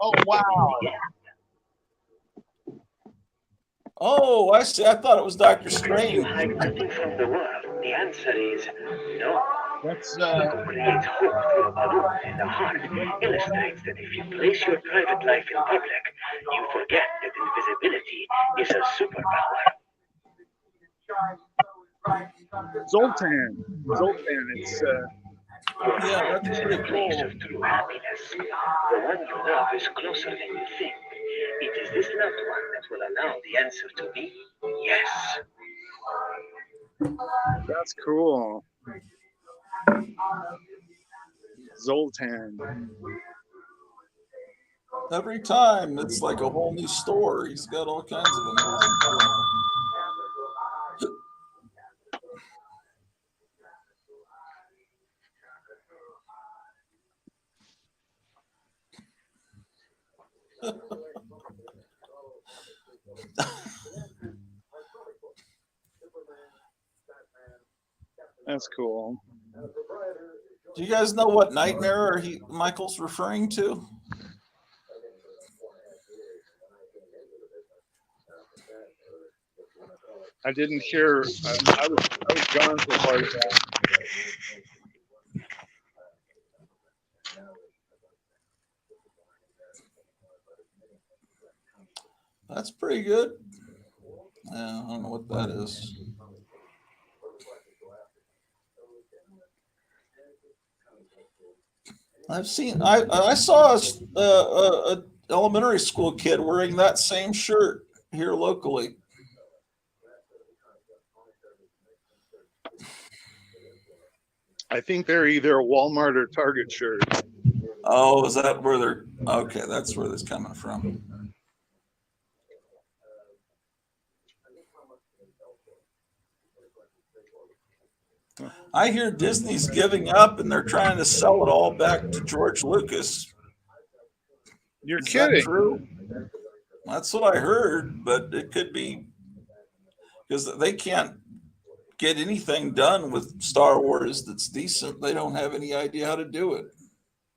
Speaker 4: Oh, wow.
Speaker 2: Oh, I see. I thought it was Dr. Strange.
Speaker 7: Something from the world. The answer is no.
Speaker 4: That's
Speaker 7: To create hope through a balloon in the heart illustrates that if you place your private life in public, you forget that invisibility is a superpower.
Speaker 4: Zoltan. It's
Speaker 2: Yeah, that's
Speaker 7: This is
Speaker 2: pretty
Speaker 7: the place
Speaker 2: cool.
Speaker 7: of true happiness. The one you love is closer than you think. It is this loved one that will allow the answer to be yes.
Speaker 4: that's cool. Zoltan.
Speaker 2: Every time it's like a whole new store. He's got all kinds of amazing stuff.
Speaker 4: That's cool.
Speaker 2: Do you guys know what nightmare Michael's referring to?
Speaker 4: I didn't hear. I was gone for part of that.
Speaker 2: That's pretty good. I don't know what that is. I saw a elementary school kid wearing that same shirt here locally.
Speaker 4: I think they're either a Walmart or Target shirt.
Speaker 2: Oh, is that where they're? Okay, that's where this coming from. I hear Disney's giving up and they're trying to sell it all back to George Lucas.
Speaker 4: You're
Speaker 2: Is
Speaker 4: kidding.
Speaker 2: that true? That's what I heard, but it could be because they can't get anything done with Star Wars that's decent. They don't have any idea how to do it.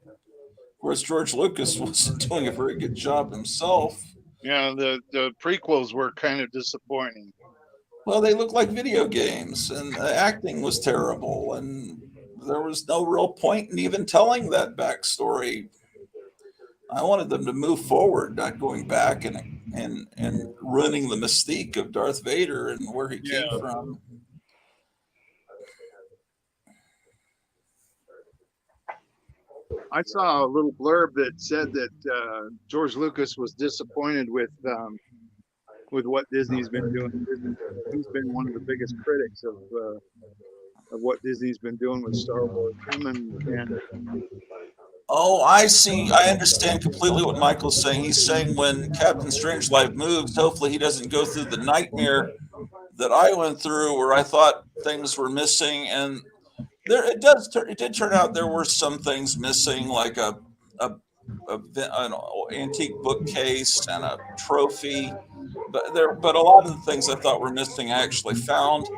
Speaker 2: Of course, George Lucas wasn't doing a very good job himself.
Speaker 4: Yeah, the prequels were kind of disappointing.
Speaker 2: Well, they looked like video games, and the acting was terrible, and there was no real point in even telling that backstory. I wanted them to move forward, not going back and ruining the mystique of Darth Vader and where he came from.
Speaker 4: I saw a little blurb that said that George Lucas was disappointed with what Disney's been doing. He's been one of the biggest critics of what Disney's been doing with Star Wars.
Speaker 2: Oh, I see. I understand completely what Michael's saying. He's saying when Captain Strangelove moves, hopefully he doesn't go through the nightmare that I went through, where I thought things were missing, and it did turn out there were some things missing, like an antique bookcase and a trophy. But a lot of the things I thought were missing, I actually found.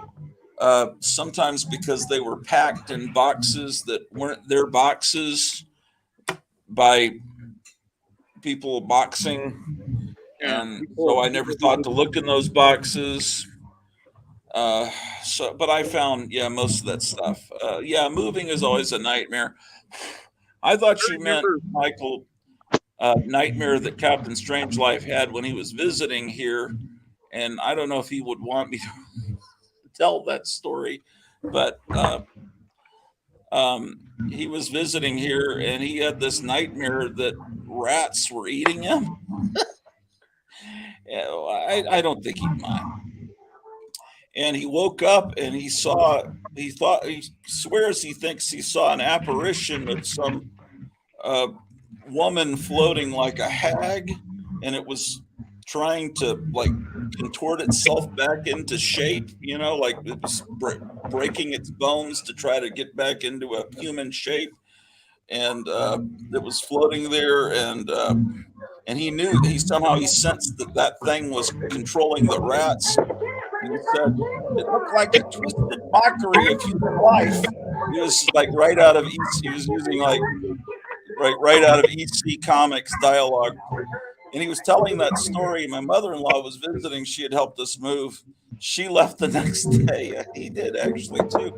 Speaker 2: Sometimes because they were packed in boxes that weren't their boxes by people boxing, and so I never thought to look in those boxes. But I found most of that stuff. Moving is always a nightmare. I thought you meant, Michael, nightmare that Captain Strangelove had when he was visiting here, and I don't know if he would want me to tell that story, but he was visiting here and he had this nightmare that rats were eating him. I don't think he'd mind. And he woke up and he swears he thinks he saw an apparition of some woman floating like a hag, and it was trying to like contort itself back into shape, like it was breaking its bones to try to get back into a human shape. And it was floating there, and he somehow sensed that thing was controlling the rats. And he said it looked like a twisted mockery of human life. He was like right out of he was using like right out of EC Comics dialogue. And he was telling that story. My mother-in-law was visiting. She had helped us move. She left the next day. He did actually too.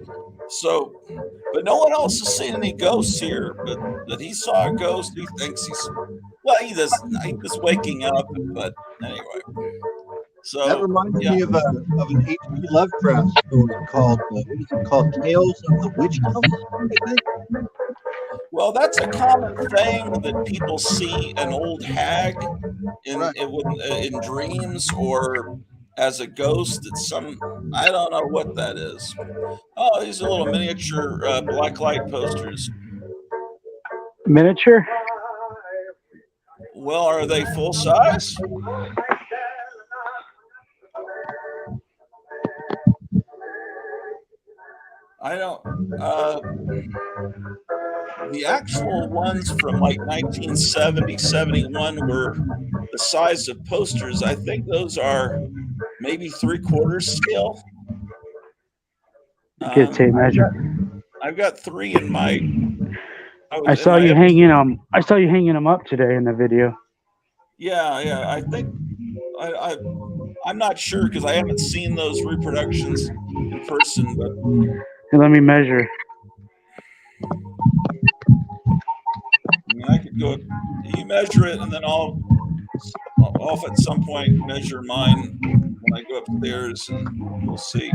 Speaker 2: So, but no one else has seen any ghosts here. But he saw a ghost. He thinks he doesn't. He was waking up. But anyway. So
Speaker 3: that reminds me of an H.P. Lovecraft story called Tales of the Witch House, I think.
Speaker 2: Well, that's a common thing that people see an old hag in dreams or as a ghost. I don't know what that is. Oh, these are little miniature blacklight posters.
Speaker 5: Miniature?
Speaker 2: Well, are they full size? I don't. The actual ones from like 1970, 71 were the size of posters. I think those are maybe 3/4 scale.
Speaker 5: Get a tape measure.
Speaker 2: I've got 3 in my.
Speaker 5: I saw you hanging them. I saw you hanging them up today in the video.
Speaker 2: Yeah. I think I'm not sure because I haven't seen those reproductions in person. But
Speaker 5: Hey, let me measure.
Speaker 2: I mean, I could go. You measure it, and then I'll at some point measure mine when I go upstairs, and we'll see.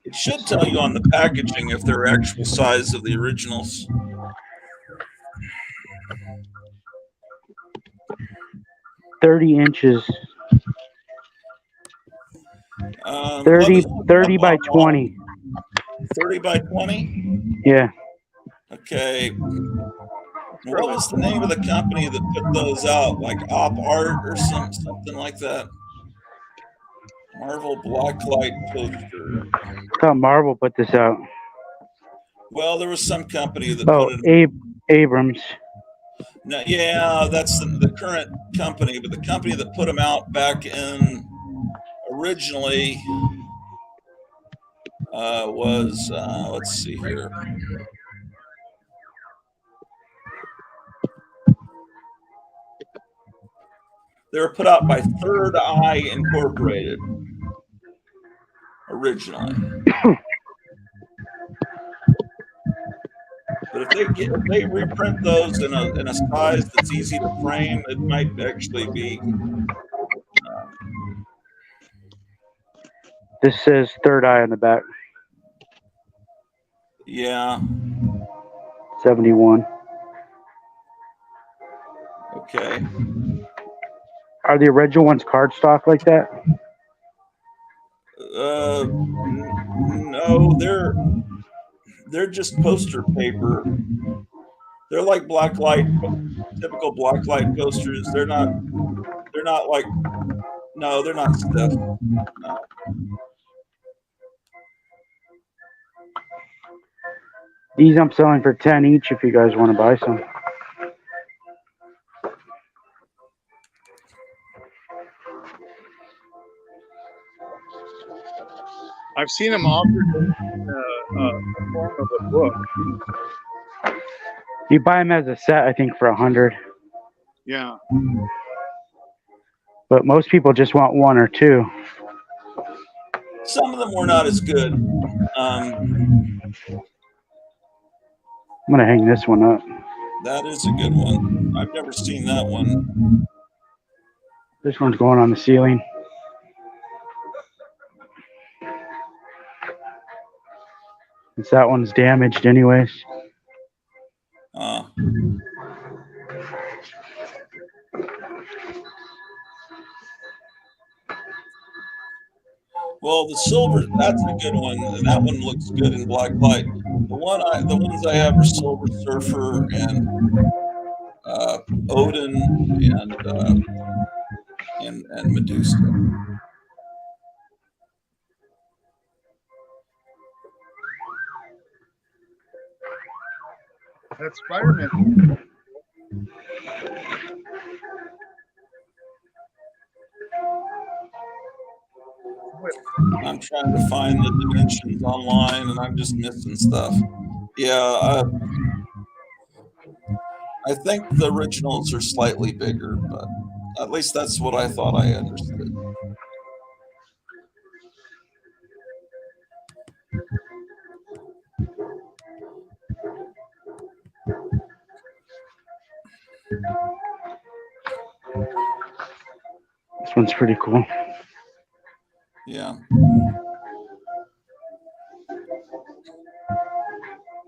Speaker 2: It should tell you on the packaging if they're actual size of the originals.
Speaker 5: $30 30 by 20.
Speaker 2: 30 by 20?
Speaker 5: Yeah.
Speaker 2: Okay. What was the name of the company that put those out? Like Op Art or something like that? Marvel Blacklight Poster.
Speaker 5: I thought Marvel put this out.
Speaker 2: Well, there was some company that put
Speaker 5: it. Abrams.
Speaker 2: No, yeah, that's the current company, but the company that put them out back in originally was let's see here. They were put out by Third Eye Incorporated originally. But if they reprint those in a size that's easy to frame, it might actually be.
Speaker 5: This says Third Eye on the back.
Speaker 2: Yeah.
Speaker 5: 71.
Speaker 2: Okay.
Speaker 5: Are the original ones cardstock like that?
Speaker 2: No, they're just poster paper. They're like typical blacklight posters. They're not like, no, they're not stiff. No.
Speaker 5: These I'm selling for 10 each if you guys want to buy some.
Speaker 4: I've seen them offered in the form of a book.
Speaker 5: You buy them as a set, I think, for 100.
Speaker 4: Yeah.
Speaker 5: But most people just want 1 or 2.
Speaker 2: Some of them were not as good.
Speaker 5: I'm gonna hang this one up.
Speaker 2: That is a good one. I've never seen that one.
Speaker 5: This one's going on the ceiling. Since that one's damaged anyways.
Speaker 2: Well, the silver, that's a good one, and that one looks good in black light. The ones I have are Silver Surfer and Odin and Medusa.
Speaker 4: That's Spider-Man.
Speaker 2: I'm trying to find the dimensions online, and I'm just missing stuff. Yeah, I think the originals are slightly bigger, but at least that's what I thought I understood.
Speaker 5: This one's pretty cool.
Speaker 2: Yeah.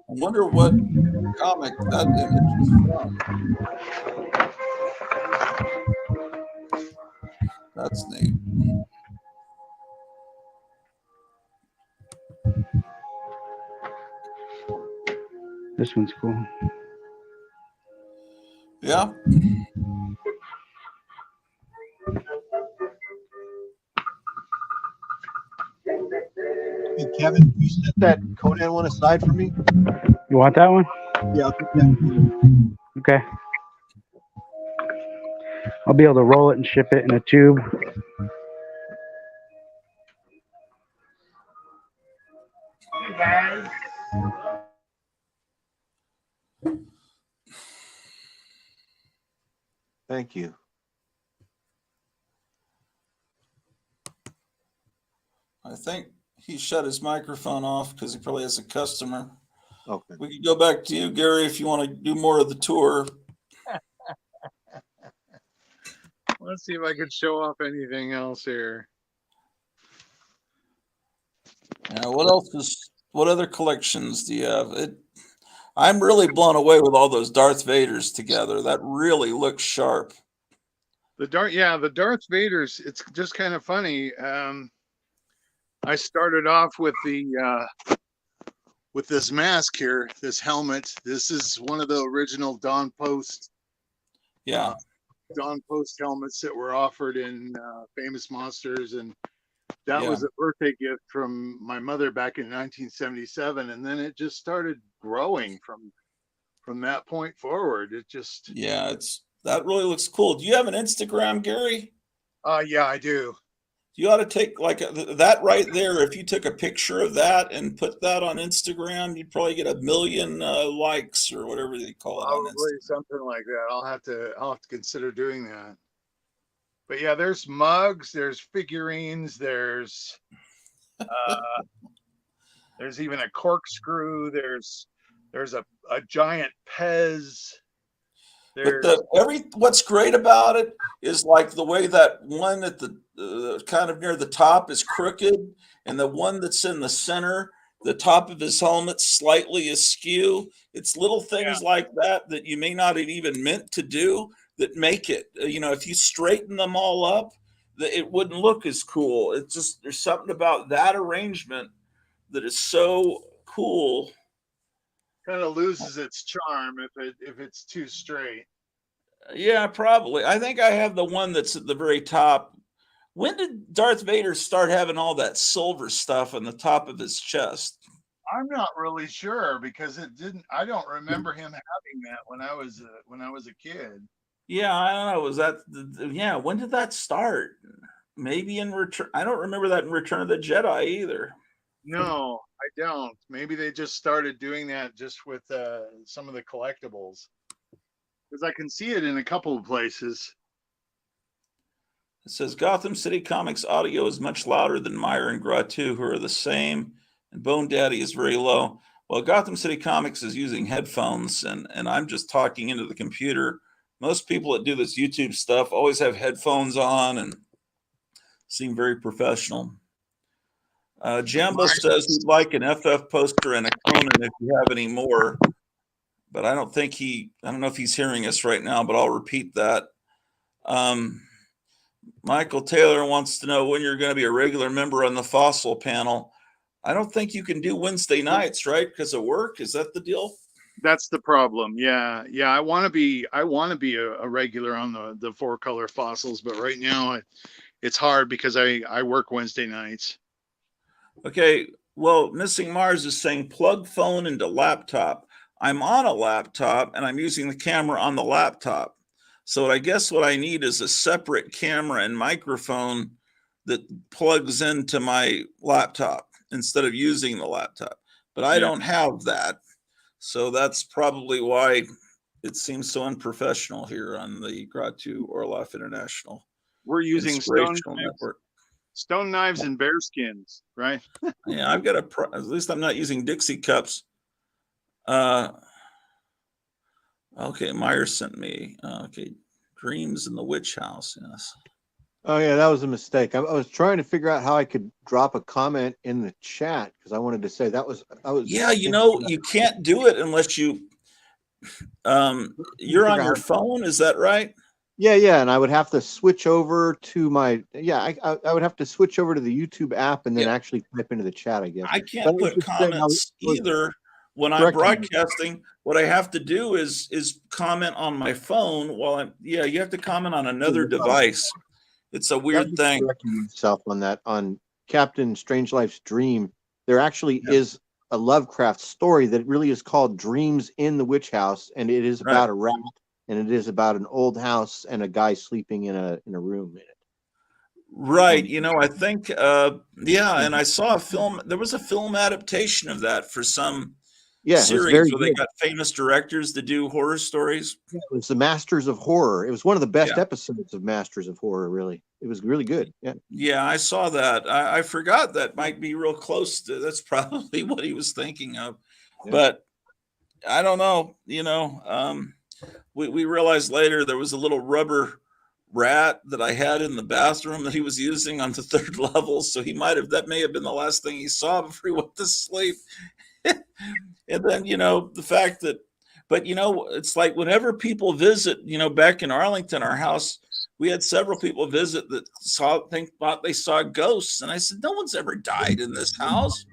Speaker 2: I wonder what comic that image is from. That's neat.
Speaker 5: This one's cool.
Speaker 2: Yeah.
Speaker 3: Hey, Kevin, can you set that Conan one aside for me?
Speaker 5: You want that one?
Speaker 3: Yeah, I'll take that.
Speaker 5: Okay. I'll be able to roll it and ship it in a tube.
Speaker 1: Hey guys.
Speaker 3: Thank you.
Speaker 2: I think he shut his microphone off because he probably has a customer.
Speaker 3: Okay.
Speaker 2: We could go back to you, Gary, if you want to do more of the tour.
Speaker 4: Let's see if I could show off anything else here.
Speaker 2: What other collections do you have? I'm really blown away with all those Darth Vaders together. That really looks sharp.
Speaker 4: The Darth Vader's, it's just kind of funny. I started off with with this mask here, this helmet. This is one of the original Dawn Post helmets that were offered in Famous Monsters, and that was a birthday gift from my mother back in 1977, and then it just started growing from that point forward. It just
Speaker 2: that really looks cool. Do you have an Instagram, Gary?
Speaker 4: Yeah, I do.
Speaker 2: You ought to take like that right there. If you took a picture of that and put that on Instagram, you'd probably get 1 million likes or whatever they call it.
Speaker 4: Probably something like that. I'll have to consider doing that. But yeah, there's mugs, there's figurines, there's even a corkscrew, there's a giant Pez.
Speaker 2: What's great about it is like the way that one at the kind of near the top is crooked, and the one that's in the center, the top of his helmet slightly askew. It's little things like that you may not have even meant to do that make it. If you straighten them all up, it wouldn't look as cool. It's just there's something about that arrangement that is so cool.
Speaker 4: Kind of loses its charm if it's too straight.
Speaker 2: Yeah, probably. I think I have the one that's at the very top. When did Darth Vader start having all that silver stuff on the top of his chest?
Speaker 4: I'm not really sure because I don't remember him having that when I was a kid.
Speaker 2: Yeah, I don't know. Was that when did that start? Maybe in Return. I don't remember that in Return of the Jedi either.
Speaker 4: No, I don't. Maybe they just started doing that just with some of the collectibles. Because I can see it in a couple of places.
Speaker 2: It says Gotham City Comics audio is much louder than Meyer and Gratu, who are the same, and Bone Daddy is very low. Well, Gotham City Comics is using headphones, and I'm just talking into the computer. Most people that do this YouTube stuff always have headphones on and seem very professional. Jambo says he'd like an FF poster and a Conan if you have any more. But I don't know if he's hearing us right now, but I'll repeat that. Michael Taylor wants to know when you're going to be a regular member on the Fossil panel. I don't think you can do Wednesday nights, right? Because of work. Is that the deal?
Speaker 4: That's the problem. Yeah. I want to be a regular on the 4-color fossils, but right now it's hard because I work Wednesday nights.
Speaker 2: Okay. Well, Missing Mars is saying plug phone into laptop. I'm on a laptop and I'm using the camera on the laptop. So I guess what I need is a separate camera and microphone that plugs into my laptop instead of using the laptop. But I don't have that. So that's probably why it seems so unprofessional here on the Gratu Orloff International.
Speaker 4: We're using stone knives and bear skins, right?
Speaker 2: Yeah, I've got at least I'm not using Dixie cups. Okay, Meyer sent me. Okay, Dreams in the Witch House. Yes.
Speaker 3: Oh yeah, that was a mistake. I was trying to figure out how I could drop a comment in the chat because I wanted to say that was.
Speaker 2: Yeah, you can't do it unless you're on your phone. Is that right?
Speaker 3: Yeah, and I would have to switch over to my. I would have to switch over to the YouTube app and then actually type into the chat. I guess
Speaker 2: I can't put comments either. When I'm broadcasting, what I have to do is comment on my phone while I'm. Yeah, you have to comment on another device. It's a weird thing.
Speaker 3: Yourself on that on Captain Strangelife's Dream. There actually is a Lovecraft story that really is called Dreams in the Witch House, and it is about a rat, and it is about an old house and a guy sleeping in a room in it.
Speaker 2: Right. I think, and I saw a film. There was a film adaptation of that for some
Speaker 3: Yeah, it was
Speaker 2: series
Speaker 3: very
Speaker 2: where they
Speaker 3: good.
Speaker 2: got famous directors to do horror stories.
Speaker 3: Yeah, it was the Masters of Horror. It was one of the best
Speaker 2: Yeah.
Speaker 3: episodes of Masters of Horror, really. It was really good. Yeah.
Speaker 2: Yeah, I saw that. I forgot that might be real close to, that's probably what he was thinking of.
Speaker 3: Yeah.
Speaker 2: But I don't know, we realized later there was a little rubber rat that I had in the bathroom that he was using on the 3rd level. So that may have been the last thing he saw before he went to sleep. And then, the fact that, but it's like whenever people visit, back in Arlington, our house, we had several people visit that thought they saw ghosts. And I said, no one's ever died in this house.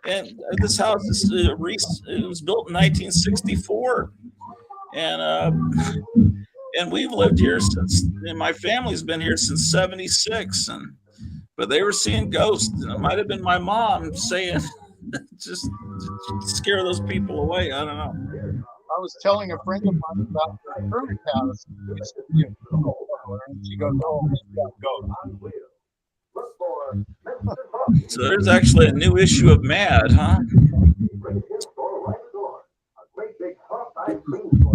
Speaker 2: And this house it was built in 1964. And we've lived here and my family's been here since 76. But they were seeing ghosts. And it might have been my mom saying, just scare those people away. I don't know.
Speaker 4: I was telling a friend of mine about the current house. It used to be a funeral parlor, and she goes, "Oh, we got ghosts."
Speaker 2: So there's actually a new issue of Mad, huh?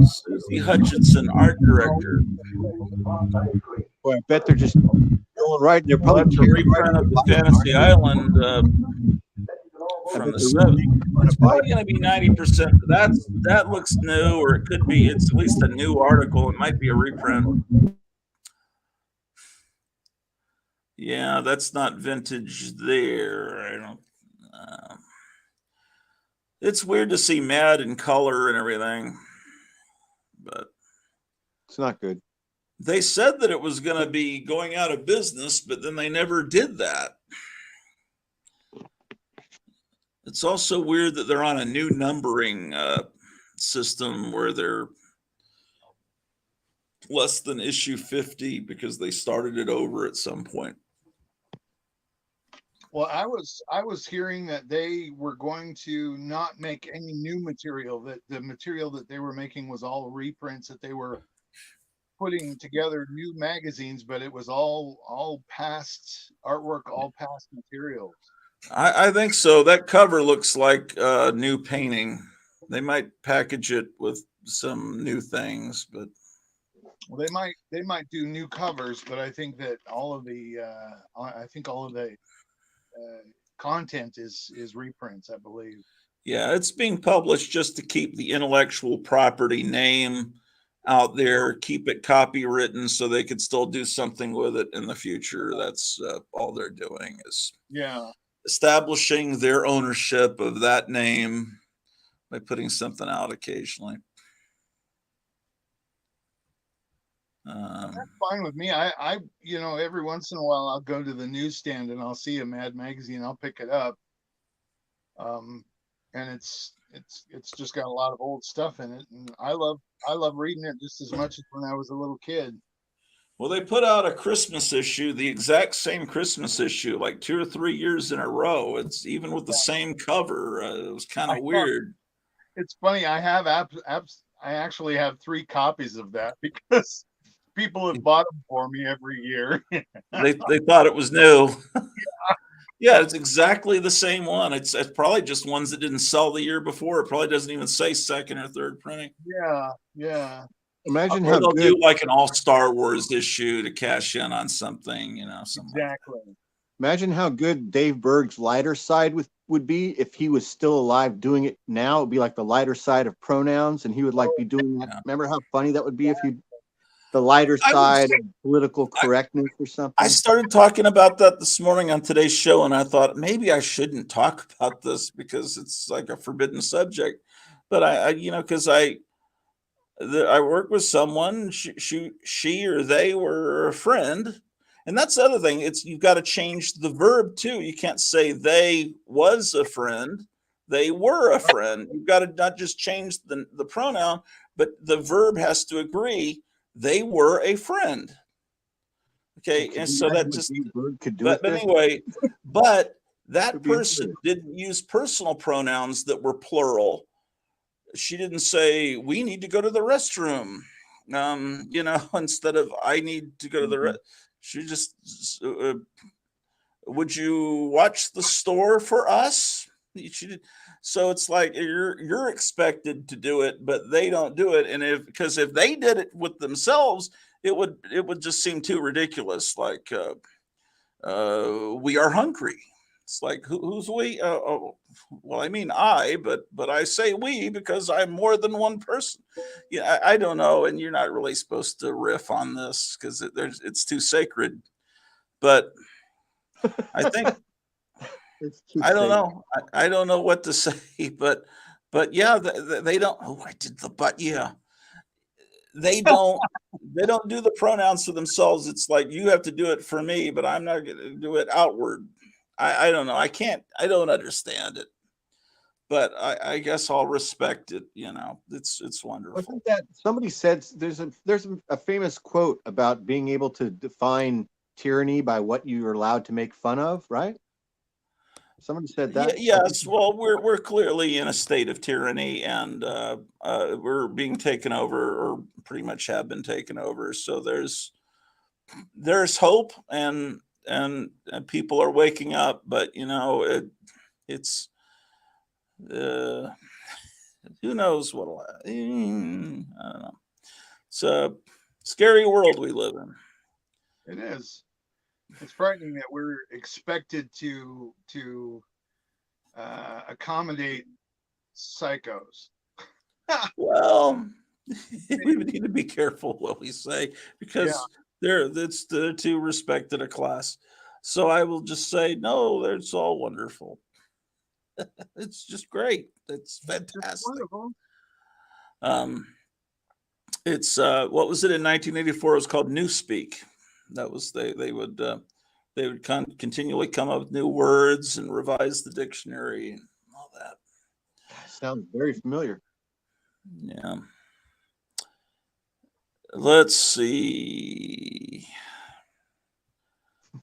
Speaker 2: Susie Hutchinson, art director.
Speaker 3: Boy, I bet they're just going right. They're probably
Speaker 2: That's a reprint of the Fantasy Island from the 70s. It's probably going to be 90%. That looks new, or it could be. It's at least a new article. It might be a reprint. Yeah, that's not vintage there. I don't. It's weird to see Mad in color and everything, but
Speaker 3: it's not good.
Speaker 2: They said that it was going to be going out of business, but then they never did that. It's also weird that they're on a new numbering system where they're less than issue 50 because they started it over at some point.
Speaker 4: Well, I was hearing that they were going to not make any new material, that the material that they were making was all reprints, that they were putting together new magazines, but it was all past artwork, all past materials.
Speaker 2: I think so. That cover looks like a new painting. They might package it with some new things, but
Speaker 4: well, they might do new covers, but I think that all of the content is reprints, I believe.
Speaker 2: Yeah, it's being published just to keep the intellectual property name out there, keep it copywritten so they could still do something with it in the future. That's all they're doing is establishing their ownership of that name by putting something out occasionally.
Speaker 4: That's fine with me. I every once in a while I'll go to the newsstand and I'll see a Mad magazine. I'll pick it up. And it's just got a lot of old stuff in it, and I love reading it just as much as when I was a little kid.
Speaker 2: Well, they put out a Christmas issue, the exact same Christmas issue, like 2 or 3 years in a row. It's even with the same cover. It was kind of weird.
Speaker 4: It's funny. I actually have 3 copies of that because people have bought them for me every year.
Speaker 2: they thought it was new. Yeah, it's exactly the same one. It's probably just ones that didn't sell the year before. It probably doesn't even say second or third printing.
Speaker 4: Yeah.
Speaker 3: Imagine
Speaker 2: how they'll
Speaker 3: good,
Speaker 2: do like an all Star Wars issue to cash in on something,
Speaker 4: Exactly.
Speaker 3: Imagine how good Dave Berg's lighter side would be if he was still alive doing it now. It would be like the lighter side of pronouns, and he would like be doing that. Yeah. Remember how funny that would be if you the lighter side of political correctness or something.
Speaker 2: I started talking about that this morning on today's show, and I thought maybe I shouldn't talk about this because it's like a forbidden subject. But because I work with someone, she or they were a friend, and that's the other thing. You've got to change the verb too. You can't say they was a friend, they were a friend. You've got to not just change the pronoun, but the verb has to agree. They were a friend. Okay, and so that just. But anyway, but That
Speaker 3: Could be
Speaker 2: person didn't use personal pronouns that were plural. She didn't say, we need to go to the restroom, instead of I need to go to the she just, would you watch the store for us? She did. So it's like you're expected to do it, but they don't do it. And because if they did it with themselves, it would just seem too ridiculous. Like, we are hungry. It's like, who's we? Well, I mean but I say we because I'm more than one person. Yeah, I don't know, and you're not really supposed to riff on this because it's too sacred. But I think I don't know. I don't know what to say, but yeah, they don't. Oh, I did the but yeah. They don't do the pronouns for themselves. It's like you have to do it for me, but I'm not going to do it outward. I don't know. I don't understand it, but I guess I'll respect it. It's
Speaker 3: I
Speaker 2: wonderful.
Speaker 3: think that somebody said there's a famous quote about being able to define tyranny by what you are allowed to make fun of, right? Somebody said that.
Speaker 2: Yes. Well, we're clearly in a state of tyranny, and we're being taken over, or pretty much have been taken over. So there's hope, and people are waking up. But it's who knows what'll. I don't know. It's a scary world we live in.
Speaker 4: It is. It's frightening that we're expected to accommodate psychos.
Speaker 2: Well, we need to be careful what we say because they're too respected a class. So I will just say no. It's all wonderful. It's just great. It's fantastic. It's what was it in 1984? It was called Newspeak. That was they would continually come up with new words and revise the dictionary and all that.
Speaker 3: Sounds very familiar.
Speaker 2: Yeah. Let's see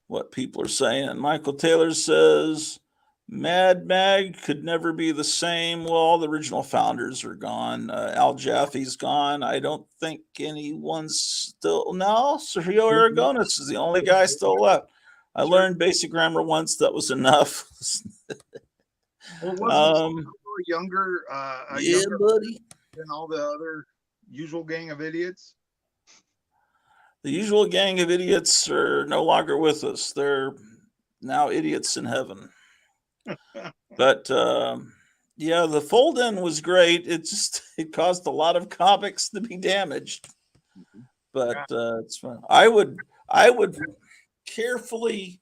Speaker 2: what people are saying. Michael Taylor says Mad Mag could never be the same. Well, all the original founders are gone. Al Jaffe's gone. I don't think anyone's still. No, Sergio Aragonis is the only guy still left. I learned basic grammar once. That was enough.
Speaker 4: Well, wasn't younger, younger
Speaker 2: buddy,
Speaker 4: than all the other usual gang of idiots?
Speaker 2: The usual gang of idiots are no longer with us. They're now idiots in heaven. But yeah, the fold-in was great. It caused a lot of comics to be damaged. But it's fun. I would carefully,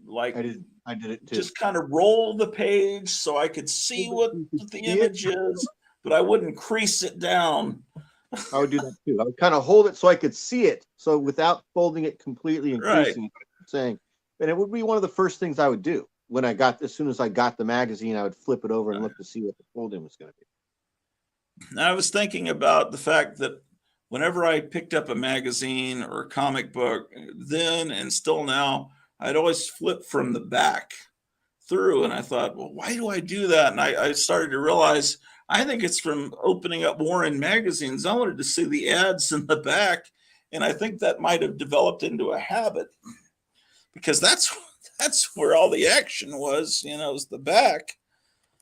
Speaker 2: like,
Speaker 3: I did it too.
Speaker 2: Just kind of roll the page so I could see what the image is, but I wouldn't crease it down.
Speaker 3: I would do that too. I would kind of hold it so I could see it, so without folding it completely and creasing it, saying, and it would be one of the first things I would do when as soon as I got the magazine, I would flip it over and look to see what the fold-in was going to be.
Speaker 2: I was thinking about the fact that whenever I picked up a magazine or a comic book, then and still now, I'd always flip from the back through. And I thought, well, why do I do that? And I started to realize, I think it's from opening up Warren magazines. I wanted to see the ads in the back. And I think that might have developed into a habit because that's where all the action was, is the back.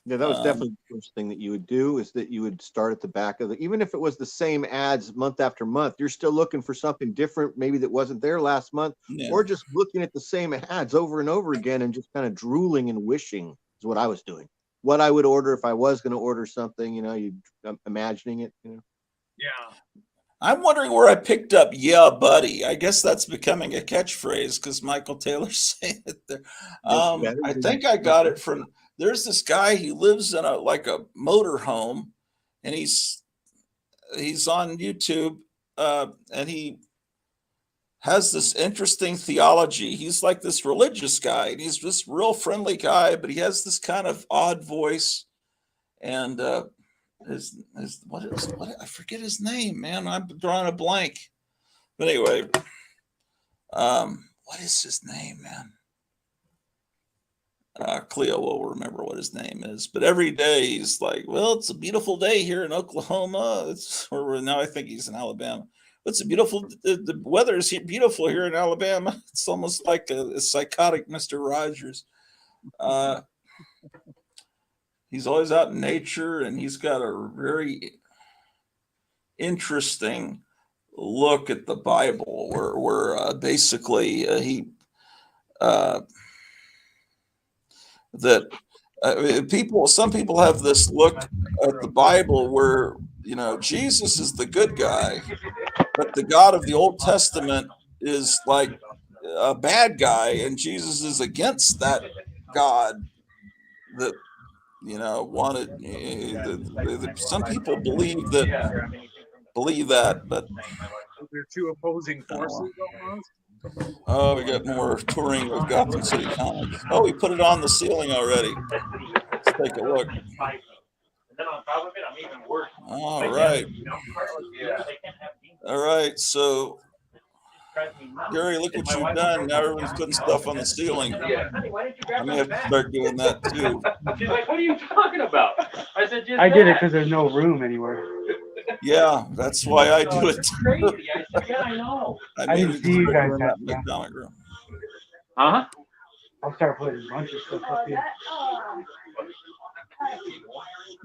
Speaker 3: Yeah, that was definitely the first thing that you would do, is that you would start at the back of even if it was the same ads month after month, you're still looking for something different, maybe that wasn't there last month, or just looking at the same ads over and over again and just kind of drooling and wishing is what I was doing. What I would order if I was going to order something, you imagining it,
Speaker 4: Yeah.
Speaker 2: I'm wondering where I picked up "Yeah, buddy." I guess that's becoming a catchphrase because Michael Taylor's saying it there. I think I got it from. There's this guy. He lives in a motor home, and he's on YouTube, and he has this interesting theology. He's like this religious guy, and he's this real friendly guy, but he has this kind of odd voice, and what I forget his name, man. I'm drawing a blank. But anyway, what is his name, man? Cleo will remember what his name is, but every day he's like, "Well, it's a beautiful day here in Oklahoma." Or now I think he's in Alabama. It's a beautiful. The weather is beautiful here in Alabama. It's almost like a psychotic Mister Rogers. He's always out in nature, and he's got a very interesting look at the Bible, where basically he that some people have this look at the Bible where Jesus is the good guy, but the God of the Old Testament is like a bad guy, and Jesus is against that God that wanted. Some people believe that, but
Speaker 4: They're two opposing forces almost.
Speaker 2: oh, we got more touring of Gotham City Comics. Oh, we put it on the ceiling already. Let's take a look. All right. All right. So, Gary, look what you've done. Now everyone's putting stuff on the ceiling. I may have to start doing that too.
Speaker 7: She's like, what are you talking about? I said,
Speaker 5: I did it because there's no room anywhere.
Speaker 2: Yeah, that's why I do it.
Speaker 7: Crazy. I said, yeah, I know.
Speaker 5: I didn't see you guys
Speaker 2: doing that in the
Speaker 5: have that.
Speaker 2: comic room.
Speaker 7: Huh?
Speaker 5: I'll start putting a bunch of stuff up here.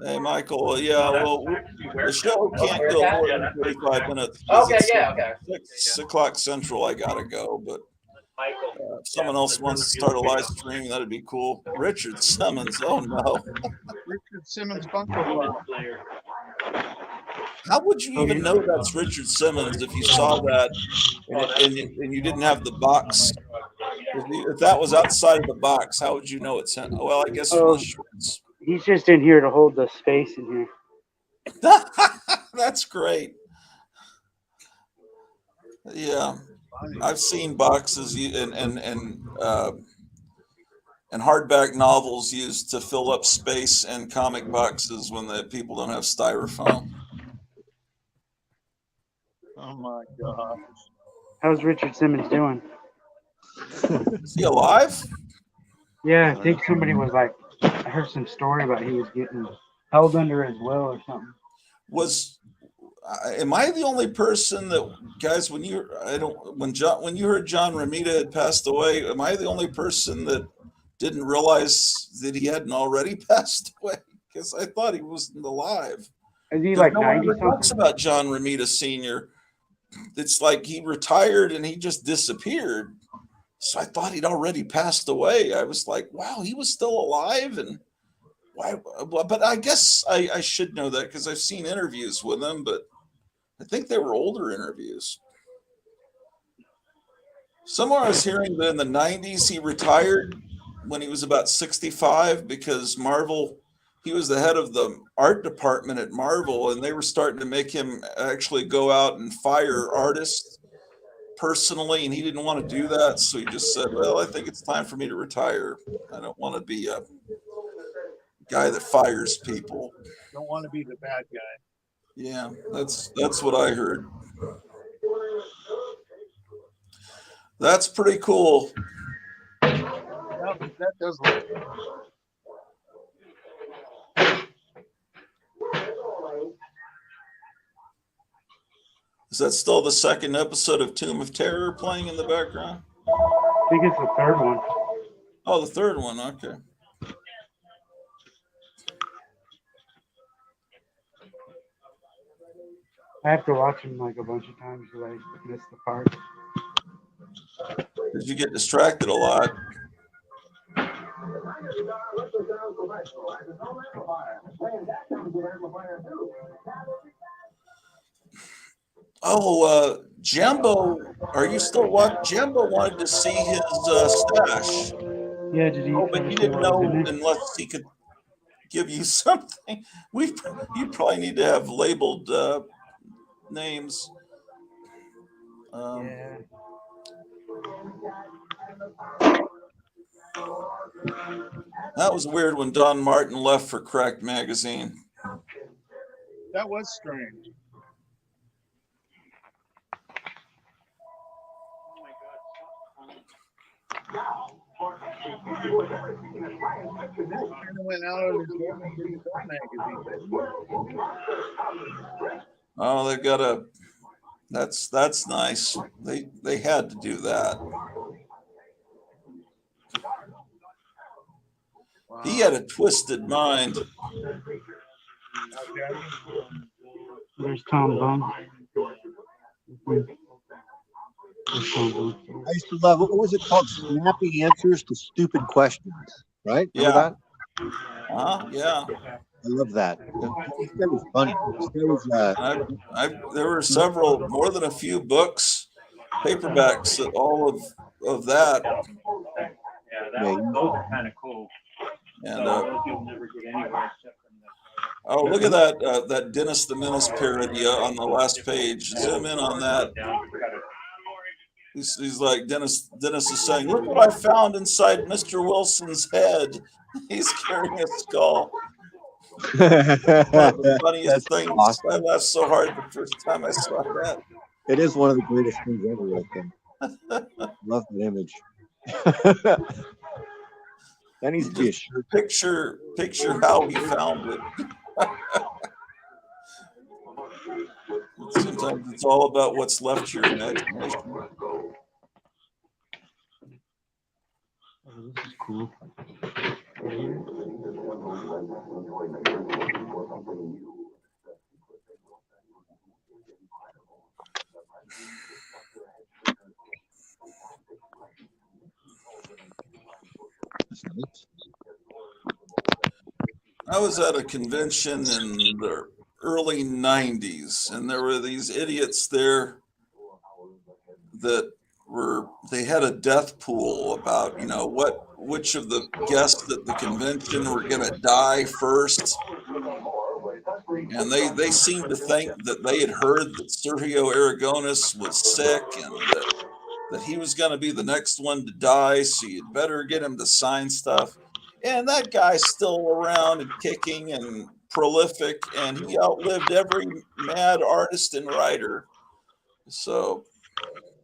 Speaker 2: Hey, Michael. Yeah, well, the show can't go more than 45 minutes.
Speaker 8: Okay, yeah, okay.
Speaker 2: 6 o'clock Central, I gotta go, but if someone else wants to start a live stream, that'd be cool. Richard Simmons. Oh no.
Speaker 4: Richard Simmons Funko Pop.
Speaker 2: How would you even know that's Richard Simmons if you saw that and you didn't have the box? If that was outside of the box, how would you know it's him? Well, I guess from the shorts.
Speaker 5: He's just in here to hold the space in here.
Speaker 2: That's great. Yeah, I've seen boxes and hardback novels used to fill up space in comic boxes when the people don't have styrofoam.
Speaker 4: Oh my gosh.
Speaker 5: How's Richard Simmons doing?
Speaker 2: Is he alive?
Speaker 5: Yeah, I think somebody was like, I heard some story about he was getting held under his will or something.
Speaker 2: Am I the only person that, guys, when you heard John Romita had passed away, am I the only person that didn't realize that he hadn't already passed away? Because I thought he wasn't alive.
Speaker 5: Is he like 90
Speaker 2: something? Talks
Speaker 5: something?
Speaker 2: about John Romita Sr. It's like he retired and he just disappeared. So I thought he'd already passed away. I was like, wow, he was still alive. And why? But I guess I should know that because I've seen interviews with him, but I think they were older interviews. Somewhere I was hearing that in the 90s he retired when he was about 65 because Marvel, he was the head of the art department at Marvel, and they were starting to make him actually go out and fire artists personally, and he didn't want to do that. So he just said, well, I think it's time for me to retire. I don't want to be a guy that fires people.
Speaker 4: Don't want to be the bad guy.
Speaker 2: Yeah, that's what I heard. That's pretty cool.
Speaker 4: That does look good.
Speaker 2: Is that still the second episode of Tomb of Terror playing in the background?
Speaker 5: I think it's the third one.
Speaker 2: Oh, the third one. Okay.
Speaker 5: I have to watch him like a bunch of times because I missed the part.
Speaker 2: Did you get distracted a lot? Oh, Jumbo, are you still watching? Jumbo wanted to see his stash.
Speaker 5: Yeah, did he?
Speaker 2: Oh, but he didn't know unless he could give you something. You probably need to have labeled names.
Speaker 5: Yeah.
Speaker 2: That was weird when Don Martin left for Cracked Magazine.
Speaker 4: That was strange. This kind of went out on his own and didn't sell magazine.
Speaker 2: Oh, they've got a. That's nice. They had to do that.
Speaker 4: Wow.
Speaker 2: He had a twisted mind.
Speaker 5: There's Tom Bum.
Speaker 3: I used to love, what was it called? Snappy answers to stupid questions, right? Remember
Speaker 2: Yeah.
Speaker 3: that?
Speaker 2: Yeah.
Speaker 3: I love that. This guy was funny. This guy was,
Speaker 2: There were several, more than a few books, paperbacks, that all of that.
Speaker 3: yeah,
Speaker 7: Those are kind of cool.
Speaker 2: And
Speaker 7: Those you'll never get anywhere except from the.
Speaker 2: oh, look at that that Dennis the Menace parody on the last page. Zoom in on that. He's like Dennis is saying, "Look what I found inside Mr. Wilson's head. He's carrying a skull." One of the funniest things.
Speaker 3: awesome.
Speaker 2: I laughed so hard the first time I saw that.
Speaker 3: It is one of the greatest things ever, I think. Love that image. That needs to be a shirt.
Speaker 2: Picture how he found it. Sometimes it's all about what's left to your imagination.
Speaker 5: Oh, this is cool.
Speaker 3: That's nice.
Speaker 2: I was at a convention in the early 90s, and there were these idiots there that they had a death pool about, which of the guests at the convention were going to die first. And they seemed to think that they had heard that Sergio Aragonés was sick and that he was going to be the next one to die, so you'd better get him to sign stuff. And that guy's still around and kicking and prolific, and he outlived every mad artist and writer. So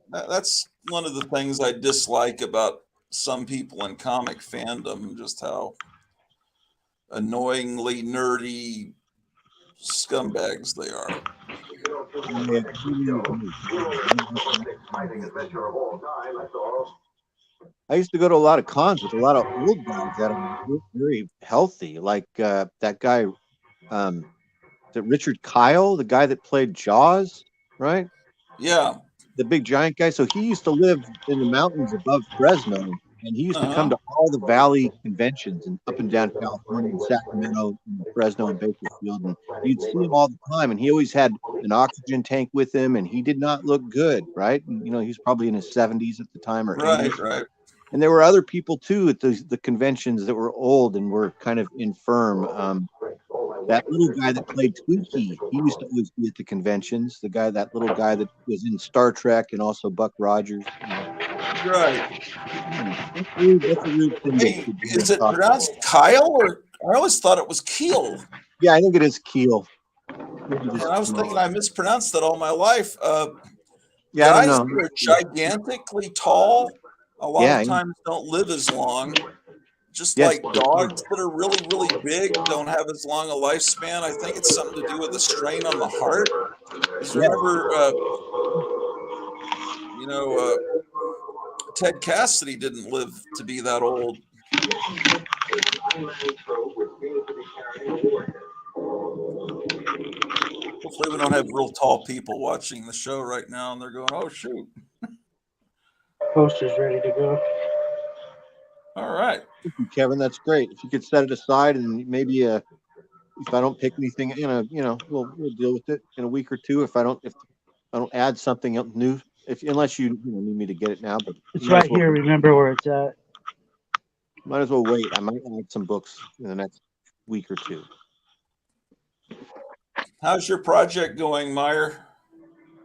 Speaker 2: that's one of the things I dislike about some people in comic fandom, just how annoyingly nerdy scumbags they are.
Speaker 3: I used to go to a lot of cons with a lot of old guys that are very healthy, like that guy, is it Richard Kyle, the guy that played Jaws, right?
Speaker 2: Yeah.
Speaker 3: The big giant guy. So he used to live in the mountains above Fresno, and he used to come to all the Valley conventions and up and down California and Sacramento and Fresno and Bakersfield, and you'd see him all the time. And he always had an oxygen tank with him, and he did not look good, right? And, he was probably in his 70s at the time or 80s.
Speaker 2: Right.
Speaker 3: And there were other people too at the conventions that were old and were kind of infirm. That little guy that played Twinkie, he used to always be at the conventions. That little guy that was in Star Trek and also Buck Rogers.
Speaker 2: Right.
Speaker 3: That's a real thing.
Speaker 2: Hey, is it pronounced Kyle, or I always thought it was Keel?
Speaker 3: Yeah, I think it is Keel.
Speaker 2: And I was thinking I mispronounced that all my life.
Speaker 3: Yeah, I
Speaker 2: guys
Speaker 3: don't know.
Speaker 2: that are gigantically tall a lot
Speaker 3: Yeah,
Speaker 2: of times don't live as long. Just
Speaker 3: Yes.
Speaker 2: like dogs that are really, really big don't have as long a lifespan. I think it's something to do with the strain on the heart. Because remember, Ted Cassidy didn't live to be that old. Hopefully we don't have real tall people watching the show right now and they're going, "Oh, shoot."
Speaker 5: Poster's ready to go.
Speaker 2: All right.
Speaker 3: Thank you, Kevin. That's great. If you could set it aside and maybe if I don't pick anything, we'll deal with it in a week or two. If I don't add something else new, unless you need me to get it now, but
Speaker 5: It's right here. Remember where it's at.
Speaker 3: Might as well wait. I might add some books in the next week or two.
Speaker 2: How's your project going, Meyer?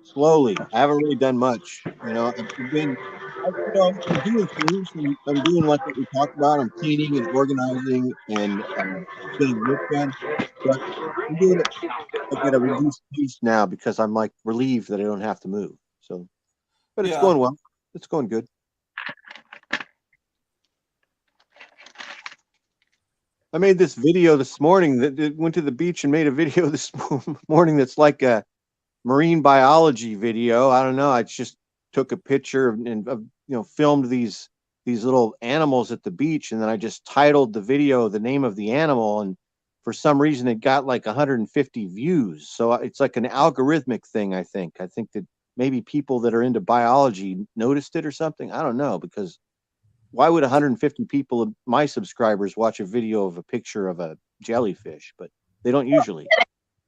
Speaker 3: Slowly. I haven't really done much. I'm doing things. I'm doing like what we talked about. I'm cleaning and organizing and getting work done. But I'm doing it at a reduced pace now because I'm like relieved that I don't have to move. So, but it's going well. It's going good. I made this video this morning that went to the beach and made a video this morning that's like a marine biology video. I don't know. I just took a picture and filmed these little animals at the beach, and then I just titled the video the name of the animal, and for some reason it got like 150 views. So it's like an algorithmic thing. I think that maybe people that are into biology noticed it or something. I don't know, because why would 150 people of my subscribers watch a video of a picture of a jellyfish? But they don't usually.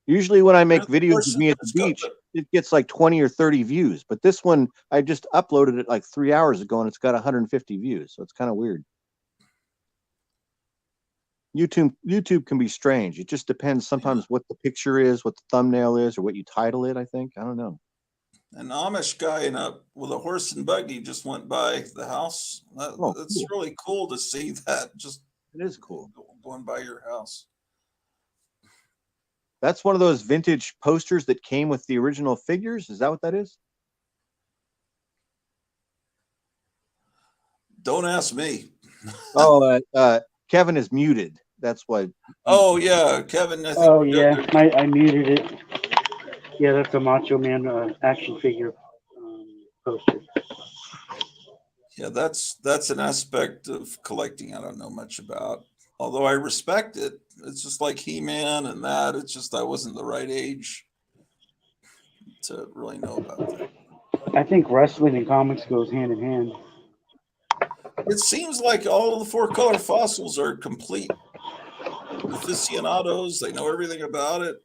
Speaker 3: Usually when I make videos of me at the beach, it gets like 20 or 30 views. But this one, I just uploaded it like 3 hours ago, and it's got 150 views. So it's kind of weird. YouTube can be strange. It just depends sometimes what the picture is, what the thumbnail is, or what you title it, I think. I don't know.
Speaker 2: An Amish guy with a horse and buggy just went by the house. That's
Speaker 3: cool.
Speaker 2: really cool to see that.
Speaker 3: It is cool
Speaker 2: going by your house.
Speaker 3: That's one of those vintage posters that came with the original figures. Is that what that is?
Speaker 2: Don't ask me.
Speaker 3: Oh, Kevin is muted. That's why.
Speaker 2: Oh yeah, Kevin. I think
Speaker 5: I muted it. Yeah, that's a Macho Man action figure poster.
Speaker 2: Yeah, that's an aspect of collecting I don't know much about. Although I respect it. It's just like He-Man and that. It's just I wasn't the right age to really know about that.
Speaker 5: I think wrestling and comics goes hand in hand.
Speaker 2: It seems like all of the four color fossils are complete aficionados. They know everything about it.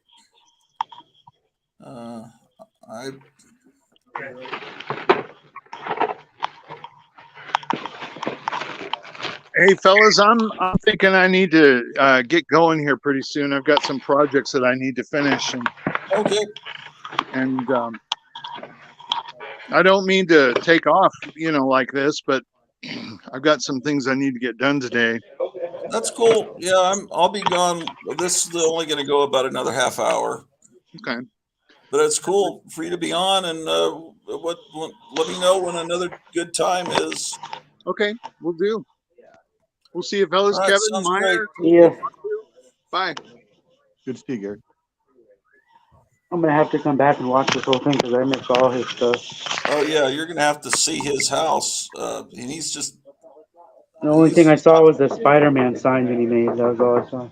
Speaker 4: Hey fellas, I'm thinking I need to get going here pretty soon. I've got some projects that I need to finish, and I don't mean to take off, like this, but I've got some things I need to get done today.
Speaker 2: That's cool. Yeah, I'll be gone. This is only going to go about another half hour.
Speaker 4: Okay.
Speaker 2: But it's cool for you to be on, and let me know when another good time is.
Speaker 4: Okay, we'll do. We'll see you fellas.
Speaker 2: Right,
Speaker 4: Kevin, Meyer.
Speaker 5: Yeah.
Speaker 4: Bye.
Speaker 3: Good to see you, Gary.
Speaker 5: I'm gonna have to come back and watch this whole thing because I missed all his stuff.
Speaker 2: Oh yeah, you're gonna have to see his house, and he's just.
Speaker 5: The only thing I saw was the Spider-Man sign that he made. That was all I saw.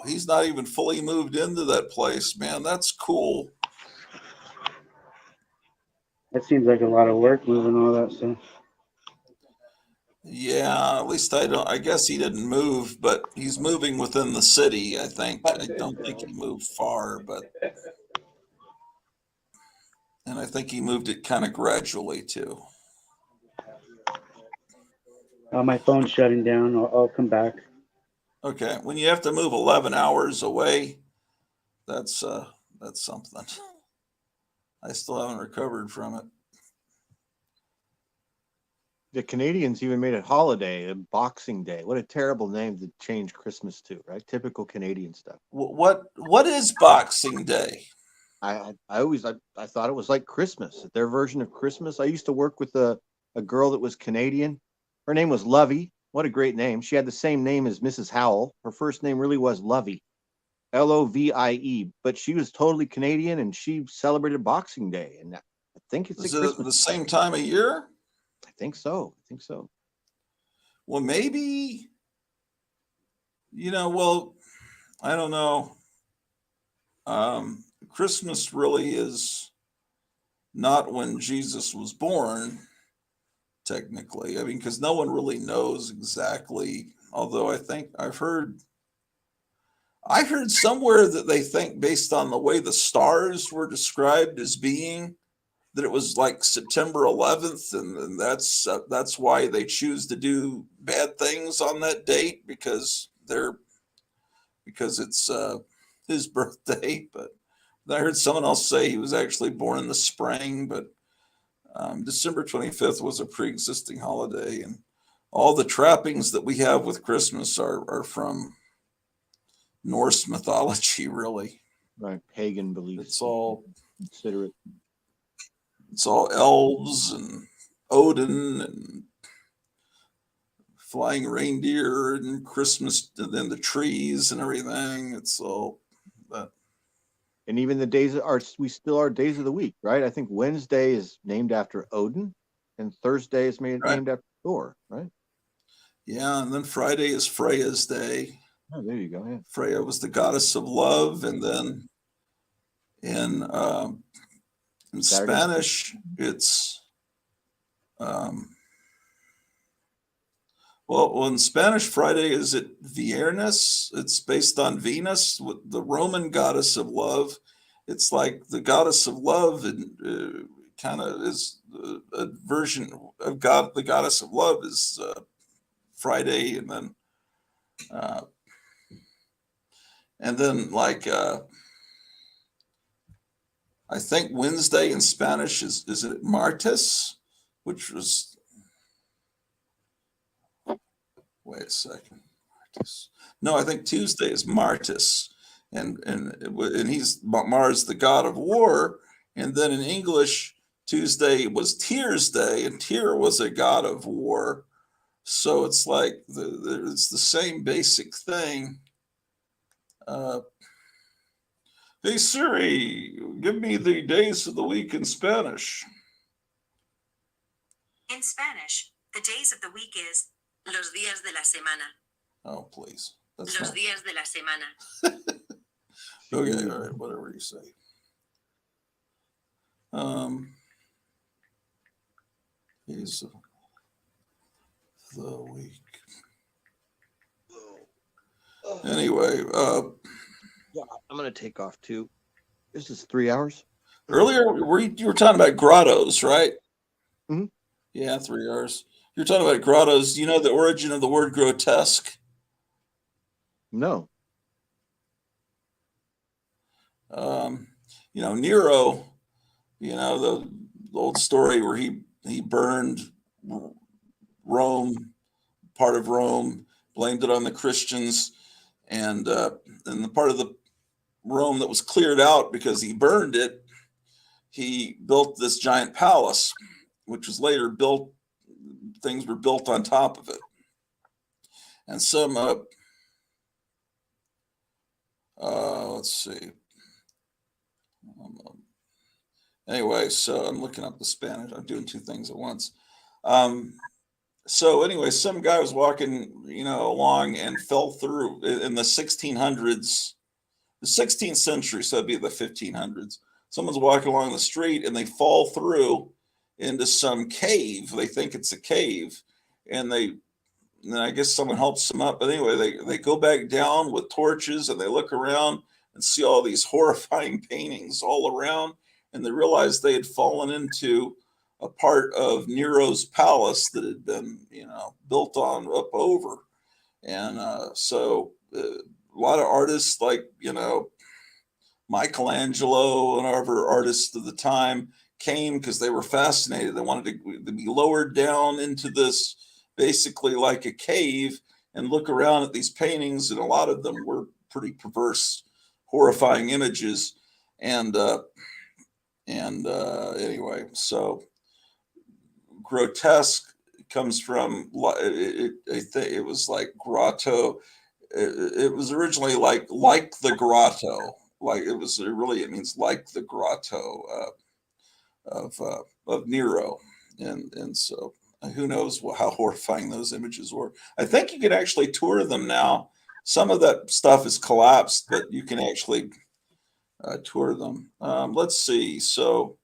Speaker 2: He's not even fully moved into that place, man. That's cool.
Speaker 5: That seems like a lot of work moving all that stuff.
Speaker 2: Yeah, at least I guess he didn't move, but he's moving within the city, I think. I don't think he moved far, and I think he moved it kind of gradually too.
Speaker 5: My phone's shutting down. I'll come back.
Speaker 2: Okay, when you have to move 11 hours away, that's something. I still haven't recovered from it.
Speaker 3: The Canadians even made it holiday, Boxing Day. What a terrible name to change Christmas to, right? Typical Canadian stuff.
Speaker 2: What is Boxing Day?
Speaker 3: I thought it was like Christmas, their version of Christmas. I used to work with a girl that was Canadian. Her name was Lovey. What a great name. She had the same name as Mrs. Howell. Her first name really was Lovey, Lovie, but she was totally Canadian, and she celebrated Boxing Day. And I think it's
Speaker 2: the same time of year?
Speaker 3: I think so.
Speaker 2: Well, maybe, I don't know. Christmas really is not when Jesus was born, technically. I mean, because no one really knows exactly. Although I think I heard somewhere that they think, based on the way the stars were described as being, that it was like September 11th, and that's why they choose to do bad things on that date, because it's his birthday. But I heard someone else say he was actually born in the spring, but December 25th was a pre-existing holiday, and all the trappings that we have with Christmas are from Norse mythology, really.
Speaker 3: Right, pagan beliefs.
Speaker 2: It's all
Speaker 3: considerate. It's
Speaker 2: all elves and Odin and flying reindeer and Christmas, and then the trees and everything. It's all that.
Speaker 3: And even the days we still are days of the week, right? I think Wednesday is named after Odin, and Thursday is named after Thor, right?
Speaker 2: Yeah, and then Friday is Freya's day.
Speaker 3: Oh, there you go. Yeah.
Speaker 2: Freya was the goddess of love, and then in
Speaker 3: Saturday.
Speaker 2: Spanish, it's well, in Spanish, Friday is it Viernes. It's based on Venus, with the Roman goddess of love. It's like the goddess of love, and kind of is a version of God. The goddess of love is Friday, and then like I think Wednesday in Spanish is it Martes, which was. Wait a second. Martes. No, I think Tuesday is Martes, and he's Mars, the god of war. And then in English, Tuesday was Tyr's day, and Tyr was a god of war. So it's like it's the same basic thing. Hey Siri, give me the days of the week in Spanish.
Speaker 8: In Spanish, the days of the week is los días de la semana.
Speaker 2: Oh, please.
Speaker 8: Los días de la semana.
Speaker 2: Okay, all right, whatever you say. Days of the week. Anyway,
Speaker 3: Yeah, I'm gonna take off too. This is 3 hours.
Speaker 2: earlier you were talking about grottos, right?
Speaker 3: Mhm.
Speaker 2: Yeah, 3 hours. You're talking about grottos. Do you know the origin of the word grotesque?
Speaker 3: No.
Speaker 2: Nero, the old story where he burned Rome, part of Rome, blamed it on the Christians, and the part of the Rome that was cleared out because he burned it, he built this giant palace, which was later built. Things were built on top of it, and some. Let's see. Anyway, so I'm looking up the Spanish. I'm doing two things at once. So anyway, some guy was walking, along and fell through in the 1600s, the 16th century. So that'd be the 1500s. Someone's walking along the street and they fall through into some cave. They think it's a cave, and I guess someone helps them up. But anyway, they go back down with torches and they look around and see all these horrifying paintings all around, and they realized they had fallen into a part of Nero's palace that had been, built on up over. And so a lot of artists like, Michelangelo and other artists of the time came because they were fascinated. They wanted to be lowered down into this basically like a cave and look around at these paintings. And a lot of them were pretty perverse, horrifying images. And anyway, so grotesque comes from it was like grotto. It was originally like the grotto, it means like the grotto of Nero, and so who knows how horrifying those images were. I think you can actually tour them now. Some of that stuff is collapsed, but you can actually tour them. Let's see. So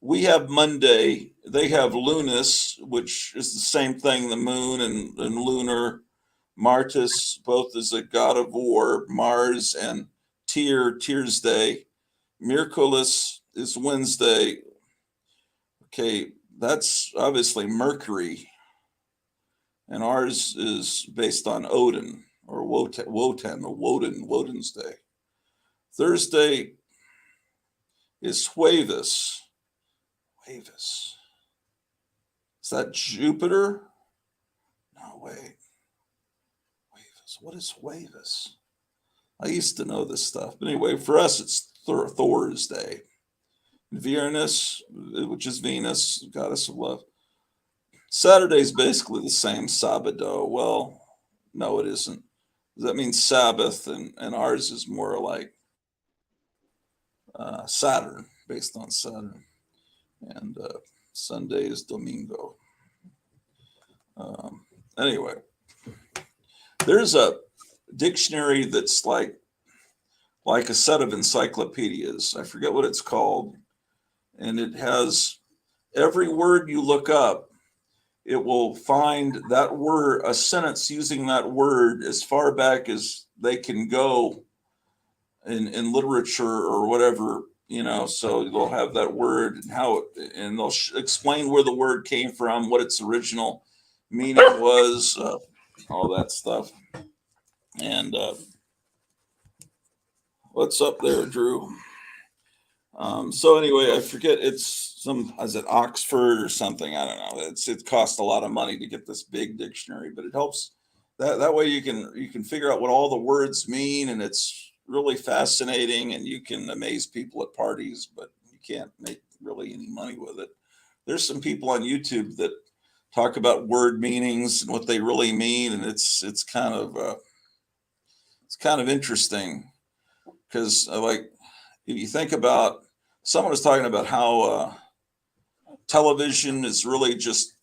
Speaker 2: we have Monday. They have Lunas, which is the same thing, the moon and lunar. Martis, both is a god of war. Mars and Tyr's day. Merculus is Wednesday. Okay, that's obviously Mercury. And ours is based on Odin or Woden's day. Thursday is Huevus. Huevus. Is that Jupiter? No, wait. Huevus. What is Huevus? I used to know this stuff. But anyway, for us, it's Thor's day. Venus, which is Venus, goddess of love. Saturday's basically the same, Sabado. Well, no, it isn't. That means Sabbath, and ours is more like Saturn, based on Saturn. And Sunday is Domingo. Anyway, there's a dictionary that's like a set of encyclopedias. I forget what it's called. And it has every word you look up, it will find that word, a sentence using that word as far back as they can go in literature or whatever, so they'll have that word and and they'll explain where the word came from, what its original meaning was, all that stuff. And what's up there, Drew? So anyway, I forget, is it Oxford or something? I don't know. It costs a lot of money to get this big dictionary, but it helps that way you can figure out what all the words mean, and it's really fascinating, and you can amaze people at parties, but you can't make really any money with it. There's some people on YouTube that talk about word meanings and what they really mean, and it's kind of interesting, because like if you think about, someone was talking about how television is really just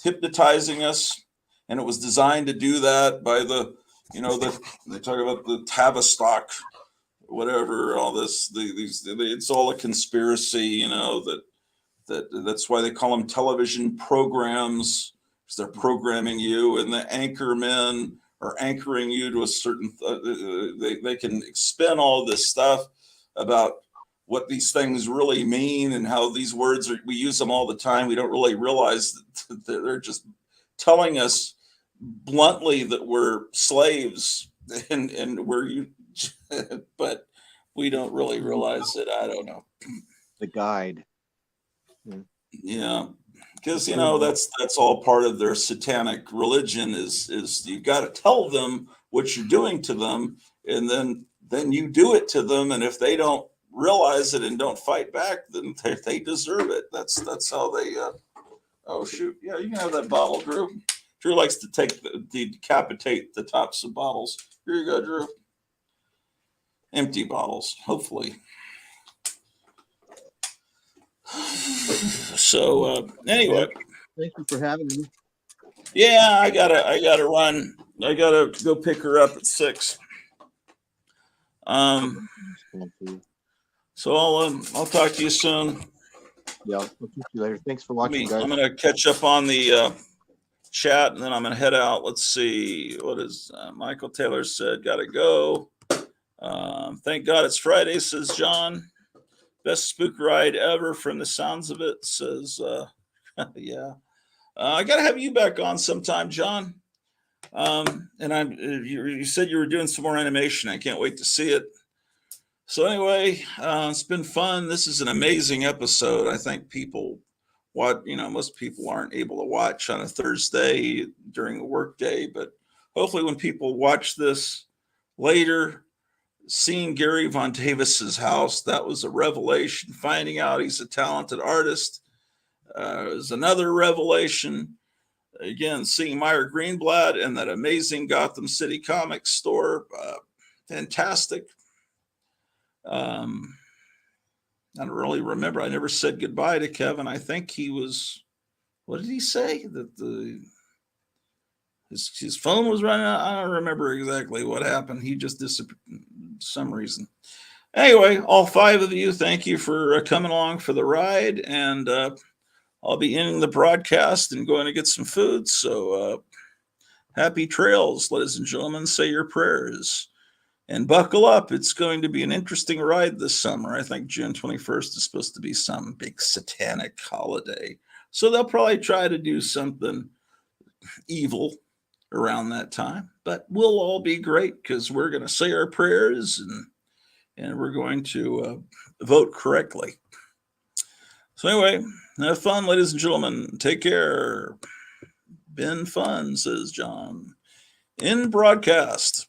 Speaker 2: hypnotizing us, and it was designed to do that by they talk about the Tavistock, whatever, all this, it's all a conspiracy, that's why they call them television programs, because they're programming you, and the anchor men are anchoring you to a certain, they can spin all this stuff about what these things really mean, and how these words we use them all the time. We don't really realize that they're just telling us bluntly that we're slaves, and but we don't really realize it. I don't know.
Speaker 3: The guide.
Speaker 2: Yeah, because that's all part of their satanic religion. Is you've got to tell them what you're doing to them, and then you do it to them, and if they don't realize it and don't fight back, then they deserve it. That's how they. Oh shoot! Yeah, you can have that bottle, Drew. Drew likes to decapitate the tops of bottles. Here you go, Drew. Empty bottles, hopefully. So anyway,
Speaker 3: thank you for having me.
Speaker 2: Yeah, I gotta run. I gotta go pick her up at 6. So I'll talk to you soon.
Speaker 3: Yeah, I'll talk to you later. Thanks for watching, guys.
Speaker 2: I'm gonna catch up on the chat, and then I'm gonna head out. Let's see, what is Michael Taylor said? Gotta go. Thank God it's Friday, says John. Best spook ride ever from the sounds of it, says yeah. I gotta have you back on sometime, John. And you said you were doing some more animation. I can't wait to see it. So anyway, it's been fun. This is an amazing episode. I think most people aren't able to watch on a Thursday during the workday, but hopefully when people watch this later, seeing Gary Von Davis's house, that was a revelation. Finding out he's a talented artist is another revelation. Again, seeing Meyer Greenblatt and that amazing Gotham City comics store, fantastic. I don't really remember. I never said goodbye to Kevin. I think he was. What did he say? That his phone was running out. I don't remember exactly what happened. He just disappeared for some reason. Anyway, all 5 of you, thank you for coming along for the ride, and I'll be ending the broadcast and going to get some food. So happy trails, ladies and gentlemen. Say your prayers. And buckle up. It's going to be an interesting ride this summer. I think June 21st is supposed to be some big satanic holiday. So they'll probably try to do something evil around that time. But we'll all be great because we're going to say our prayers and we're going to vote correctly. So anyway, have fun, ladies and gentlemen. Take care. Been fun, says John. In broadcast.